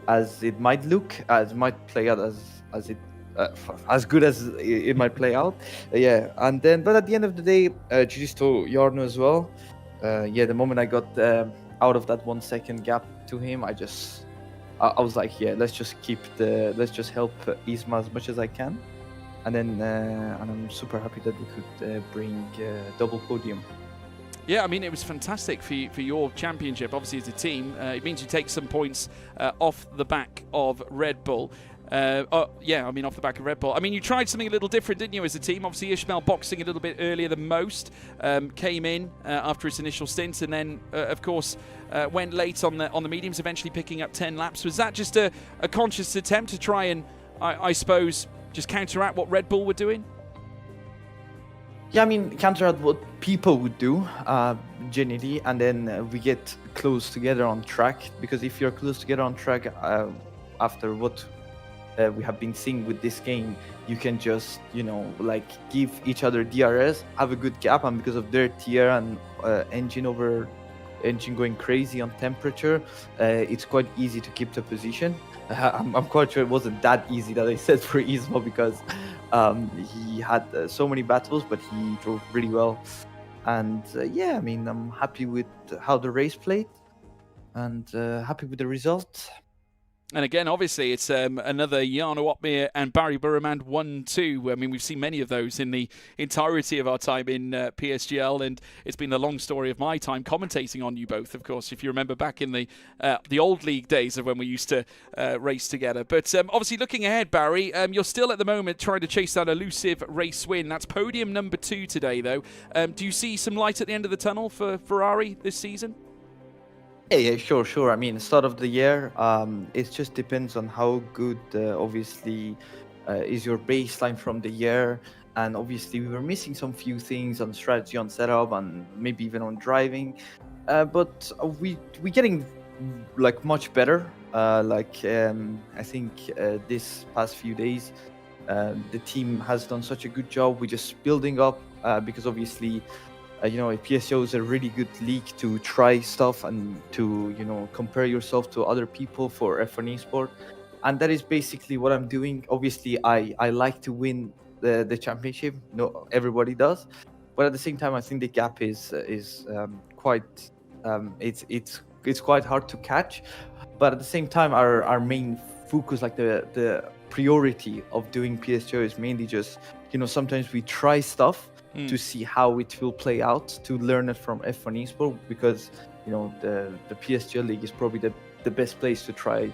S8: as it might look, as might play out as good as it might play out. Yeah, and then but at the end of the day, GG's to Jarno as well. Yeah, the moment I got out of that 1 second gap to him, I was like, yeah, let's just help Isma as much as I can. And then, and I'm super happy that we could bring double podium.
S1: Yeah, I mean, it was fantastic for your championship, obviously, as a team. It means you take some points off the back of Red Bull. Yeah, I mean, off the back of Red Bull. I mean, you tried something a little different, didn't you, as a team? Obviously, Ishmael boxing a little bit earlier than most, came in after his initial stint, and then, of course, went late on the mediums, eventually picking up 10 laps. Was that just a conscious attempt to try and, I suppose, just counteract what Red Bull were doing?
S8: Yeah, I mean, counteract what people would do, generally, and then we get close together on track. Because if you're close together on track, after what we have been seeing with this game, you can just, like give each other DRS, have a good gap, and because of their tier and engine going crazy on temperature, it's quite easy to keep the position. I'm quite sure it wasn't that easy that I said for Isma, because he had so many battles, but he drove really well. And yeah, I mean, I'm happy with how the race played, and happy with the result.
S1: And again, obviously, it's another Jarno Opmeer and Barry Burremand 1-2. I mean, we've seen many of those in the entirety of our time in PSGL, and it's been a long story of my time commentating on you both, of course, if you remember back in the old league days of when we used to race together. But obviously, looking ahead, Barry, you're still at the moment trying to chase that elusive race win. That's podium number 2 today, though. Do you see some light at the end of the tunnel for Ferrari this season?
S8: Yeah, sure. I mean, start of the year, it just depends on how good, obviously, is your baseline from the year. And obviously, we were missing some few things on strategy, on setup, and maybe even on driving. But we're getting like much better. I think this past few days, the team has done such a good job. We're just building up because obviously, PSGL is a really good league to try stuff and to, compare yourself to other people for F1 Esport. And that is basically what I'm doing. Obviously, I like to win the championship. No, everybody does. But at the same time, I think the gap is quite, it's quite hard to catch. But at the same time, our main focus, like the priority of doing PSGL is mainly just, sometimes we try stuff to see how it will play out, to learn it from F1 Esport, because the PSGL league is probably the best place to try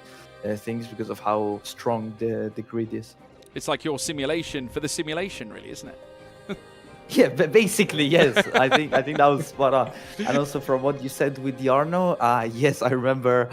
S8: things because of how strong the grid is.
S1: It's like your simulation for the simulation, really, isn't it?
S8: Yeah, but basically, yes. I think that was spot on. And also from what you said with Jarno, yes, I remember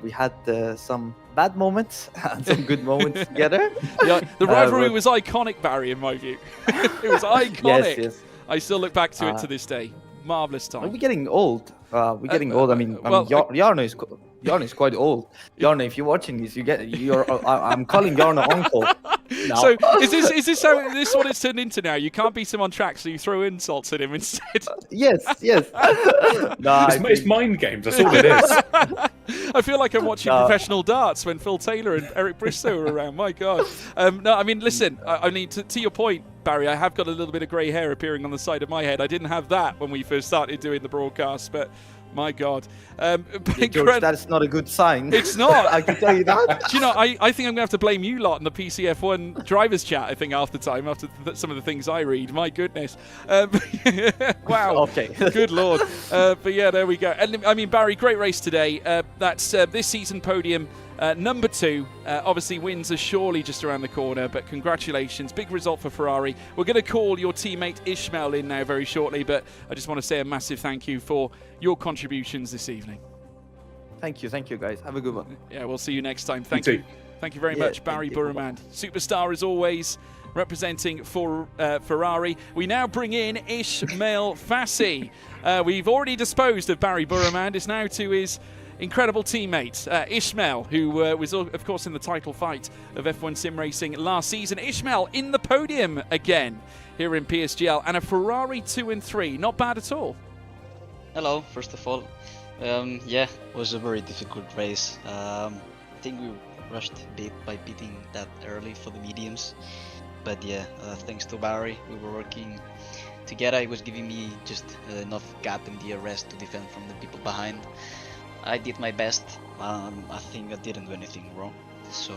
S8: we had some bad moments and some good moments together.
S1: Yeah, the rivalry was iconic, Barry, in my view. It was iconic.
S8: Yes.
S1: I still look back to it to this day. Marvellous time.
S8: We're getting old. I mean, Jarno is Yarn is quite old. Yarn, if you're watching this, I'm calling Yarn an uncle. now.
S1: So is this how this what it's turned into now? You can't beat him on track, so you throw insults at him instead.
S8: Yes. No,
S6: It's mind games. That's all it is.
S1: I feel like I'm watching professional darts when Phil Taylor and Eric Bristow were around. My God. No, I mean, listen. I mean, to your point, Barry, I have got a little bit of grey hair appearing on the side of my head. I didn't have that when we first started doing the broadcast, but my God.
S8: George, that's not a good sign.
S1: It's not.
S8: I can tell you that.
S1: Do you know, I think I'm going to have to blame you lot in the PCF1 drivers chat, I think, half the time, after some of the things I read. My goodness. Wow.
S8: Okay.
S1: Good Lord. But yeah, there we go. And I mean, Barry, great race today. That's this season podium. Number 2, obviously wins are surely just around the corner, but congratulations, big result for Ferrari. We're going to call your teammate Ishmael in now very shortly, but I just want to say a massive thank you for your contributions this evening.
S8: Thank you guys. Have a good one.
S1: Yeah, we'll see you next time. Thank
S6: too.
S1: you. Thank you very much, Barry Burman. Superstar as always, representing for Ferrari. We now bring in Ishmael Fassi. We've already disposed of Barry Burman. It's now to his incredible teammate, Ishmael, who was, of course, in the title fight of F1 Sim Racing last season. Ishmael in the podium again here in PSGL, and a Ferrari 2 and 3. Not bad at all.
S9: Hello, first of all. Yeah, it was a very difficult race. I think we rushed a bit by pitting that early for the mediums. But yeah, thanks to Barry, we were working together. It was giving me just enough gap in the DRS to defend from the people behind. I did my best. I think I didn't do anything wrong. So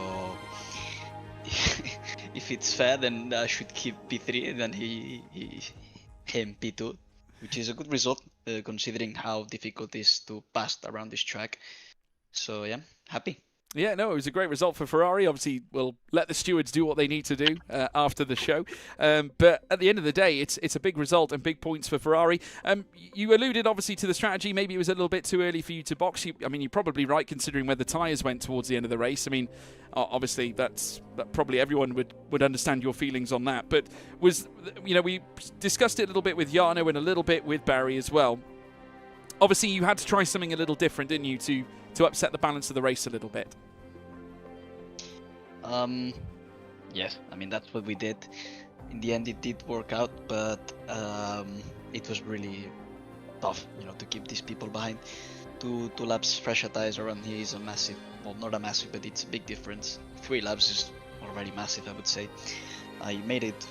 S9: if it's fair, then I should keep P3 and then him P2, which is a good result considering how difficult it is to pass around this track. So yeah, happy.
S1: Yeah, no, it was a great result for Ferrari. Obviously, we'll let the stewards do what they need to do after the show. But at the end of the day, it's a big result and big points for Ferrari. You alluded, obviously, to the strategy. Maybe it was a little bit too early for you to box. I mean, you're probably right, considering where the tyres went towards the end of the race. I mean, obviously, that probably everyone would understand your feelings on that. But we discussed it a little bit with Jarno and a little bit with Barry as well. Obviously, you had to try something a little different, didn't you, to upset the balance of the race a little bit?
S9: Yes, I mean that's what we did. In the end it did work out, but it was really tough, to keep these people behind. Two laps fresher tires around here is a massive, well, not a massive, but it's a big difference. 3 laps is already massive, I would say. I made it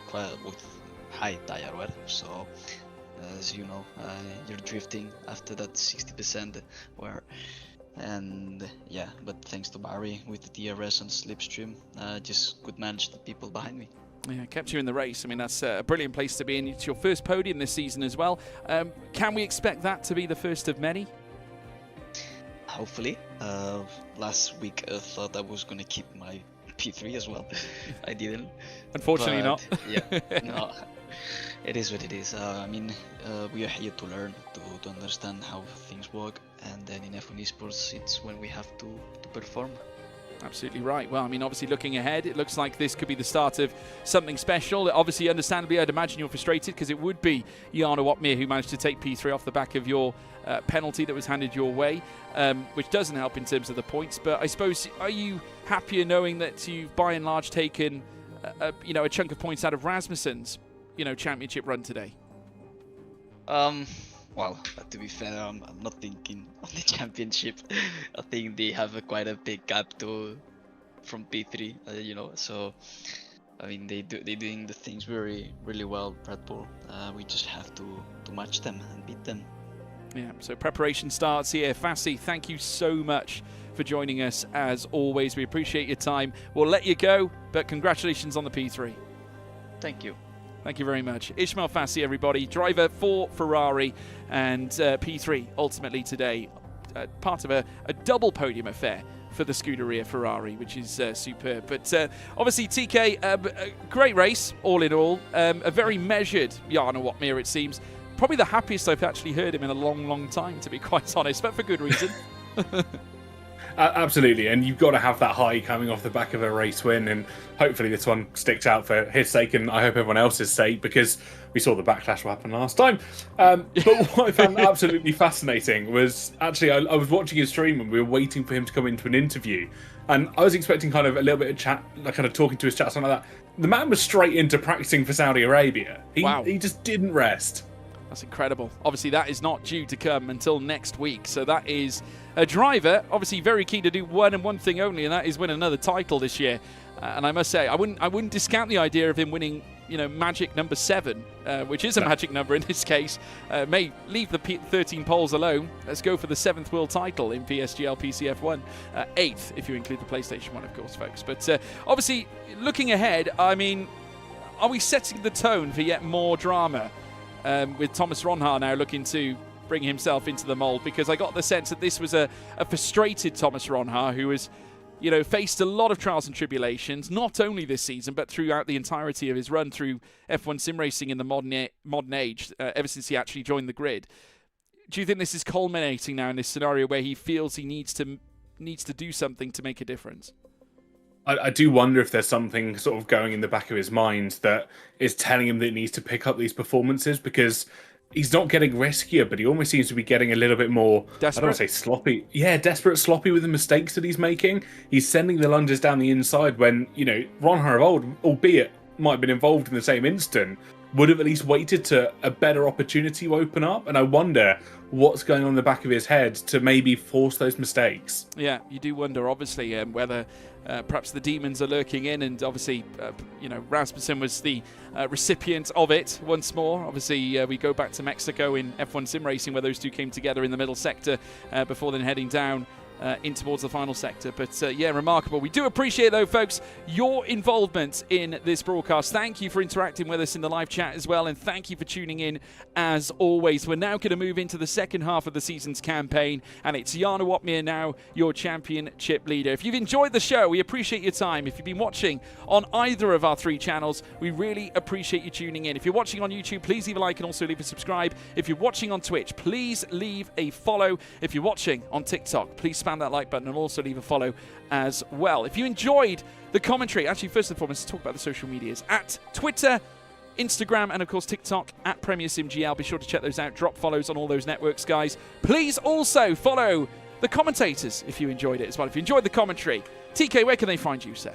S9: quite with high tire wear, so as you know, you're drifting after that 60% wear. And yeah, but thanks to Barry with the DRS and slipstream, just could manage the people behind me.
S1: Yeah, kept you in the race. I mean, that's a brilliant place to be in. It's your first podium this season as well. Can we expect that to be the first of many?
S9: Hopefully. Last week I thought I was going to keep my P3 as well. I didn't.
S1: Unfortunately not.
S9: Yeah, no. It is what it is. I mean, we are here to learn, to understand how things work, and then in F1 Esports, it's when we have to perform.
S1: Absolutely right. Well, I mean, obviously looking ahead, it looks like this could be the start of something special. Obviously, understandably, I'd imagine you're frustrated because it would be Jarno Opmeer who managed to take P3 off the back of your penalty that was handed your way, which doesn't help in terms of the points. But I suppose, are you happier knowing that you've by and large taken a chunk of points out of Rasmussen's championship run today?
S9: Well, to be fair, I'm not thinking on the championship. I think they have quite a big gap from P3, so I mean they're doing the things very really well, Red Bull. We just have to match them and beat them.
S1: Yeah, so preparation starts here. Fassi, thank you so much for joining us as always. We appreciate your time. We'll let you go, but congratulations on the P3.
S9: Thank you.
S1: Thank you very much. Ishmael Fassi, everybody, driver for Ferrari, and P3 ultimately today, part of a double podium affair for the Scuderia Ferrari, which is superb. But obviously, TK, great race, all in all. A very measured Jarno Opmeer, it seems. Probably the happiest I've actually heard him in a long, long time, to be quite honest, but for good reason.
S6: Absolutely, and you've got to have that high coming off the back of a race win, and hopefully this one sticks out for his sake, and I hope everyone else's sake, because we saw the backlash what happened last time. But what I found absolutely fascinating was actually I was watching his stream and we were waiting for him to come into an interview, and I was expecting kind of a little bit of chat, like kind of talking to his chat, something like that. The man was straight into practicing for Saudi Arabia. He just didn't rest.
S1: That's incredible. Obviously, that is not due to come until next week. So that is a driver, obviously very keen to do one and one thing only, and that is win another title this year. And I must say, I wouldn't discount the idea of him winning, magic number 7, which is a magic number in this case. May leave the 13 poles alone. Let's go for the 7th world title in PSGL PCF1. 8th, if you include the PlayStation 1, of course, folks. But obviously, looking ahead, I mean, are we setting the tone for yet more drama? With Thomas Ronhaar now looking to bring himself into the mould, because I got the sense that this was a frustrated Thomas Ronhaar who was, faced a lot of trials and tribulations, not only this season, but throughout the entirety of his run through F1 sim racing in the modern age, ever since he actually joined the grid. Do you think this is culminating now in this scenario where he feels he needs to do something to make a difference?
S6: I do wonder if there's something sort of going in the back of his mind that is telling him that he needs to pick up these performances, because he's not getting riskier, but he almost seems to be getting a little bit more,
S1: desperate?
S6: I don't want to say sloppy. Yeah, desperate, sloppy with the mistakes that he's making. He's sending the lunges down the inside when, Ronhaar of old, albeit might have been involved in the same instant, would have at least waited to a better opportunity to open up. And I wonder what's going on in the back of his head to maybe force those mistakes.
S1: Yeah, you do wonder, obviously, whether perhaps the demons are lurking in, and obviously, Rasmussen was the recipient of it once more. Obviously, we go back to Mexico in F1 sim racing, where those two came together in the middle sector before then heading down in towards the final sector. But yeah, remarkable. We do appreciate, though, folks, your involvement in this broadcast. Thank you for interacting with us in the live chat as well, and thank you for tuning in as always. We're now going to move into the second half of the season's campaign, and it's Jana Watmir now, your championship leader. If you've enjoyed the show, we appreciate your time. If you've been watching on either of our 3 channels, we really appreciate you tuning in. If you're watching on YouTube, please leave a like and also leave a subscribe. If you're watching on Twitch, please leave a follow. If you're watching on TikTok, please spam that like button and also leave a follow as well. If you enjoyed the commentary, actually, first and foremost, talk about the social medias at Twitter, Instagram, and of course TikTok at PremierSimGL. Be sure to check those out. Drop follows on all those networks, guys. Please also follow the commentators if you enjoyed it as well. If you enjoyed the commentary, TK, where can they find you, sir?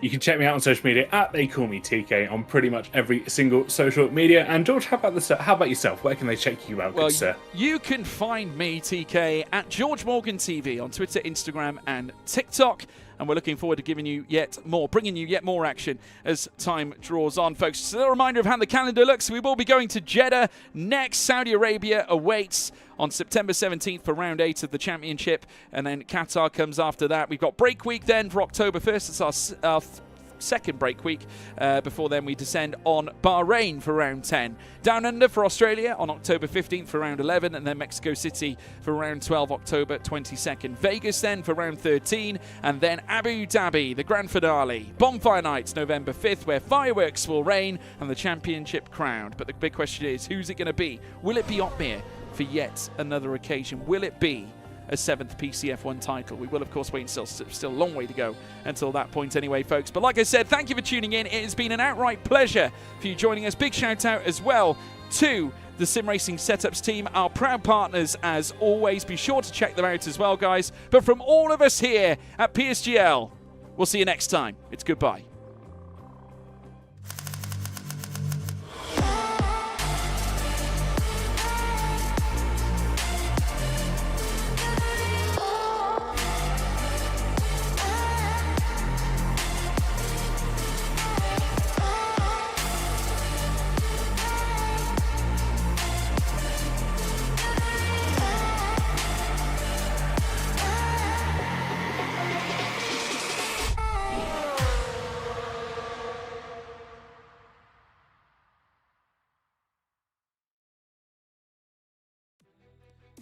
S6: You can check me out on social media at They Call Me TK on pretty much every single social media. And George, how about yourself? Where can they check you out, good sir?
S1: You can find me, TK, at George Morgan TV on Twitter, Instagram, and TikTok. And we're looking forward to bringing you yet more action as time draws on, folks. So a reminder of how the calendar looks. We will be going to Jeddah next. Saudi Arabia awaits on September 17th for round 8 of the championship, and then Qatar comes after that. We've got break week then for October 1st. It's our second break week. Before then, we descend on Bahrain for round 10. Down under for Australia on October 15th for round 11, and then Mexico City for round 12, October 22nd. Vegas then for round 13, and then Abu Dhabi, the grand finale. Bonfire Nights, November 5th, where fireworks will rain and the championship crowned. But the big question is, who's it going to be? Will it be Otmir for yet another occasion? Will it be a 7th PCF1 title? We will, of course, wait until still a long way to go until that point anyway, folks. But like I said, thank you for tuning in. It has been an outright pleasure for you joining us. Big shout out as well to the Sim Racing Setups team, our proud partners as always. Be sure to check them out as well, guys. But from all of us here at PSGL, we'll see you next time. It's goodbye.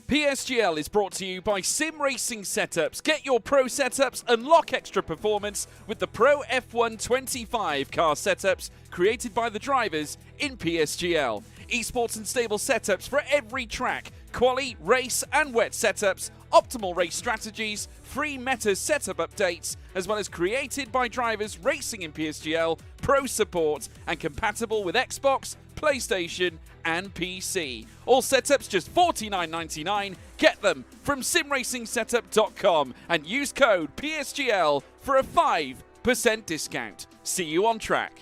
S1: PSGL is brought to you by Sim Racing Setups. Get your pro setups, unlock extra performance with the Pro F1 25 car setups created by the drivers in PSGL. Esports and stable setups for every track, quali, race and wet setups, optimal race strategies, free meta setup updates, as well as created by drivers racing in PSGL, pro support, and compatible with Xbox, PlayStation, and PC. All setups just $49.99. Get them from simracingsetup.com and use code PSGL for a 5% discount. See you on track.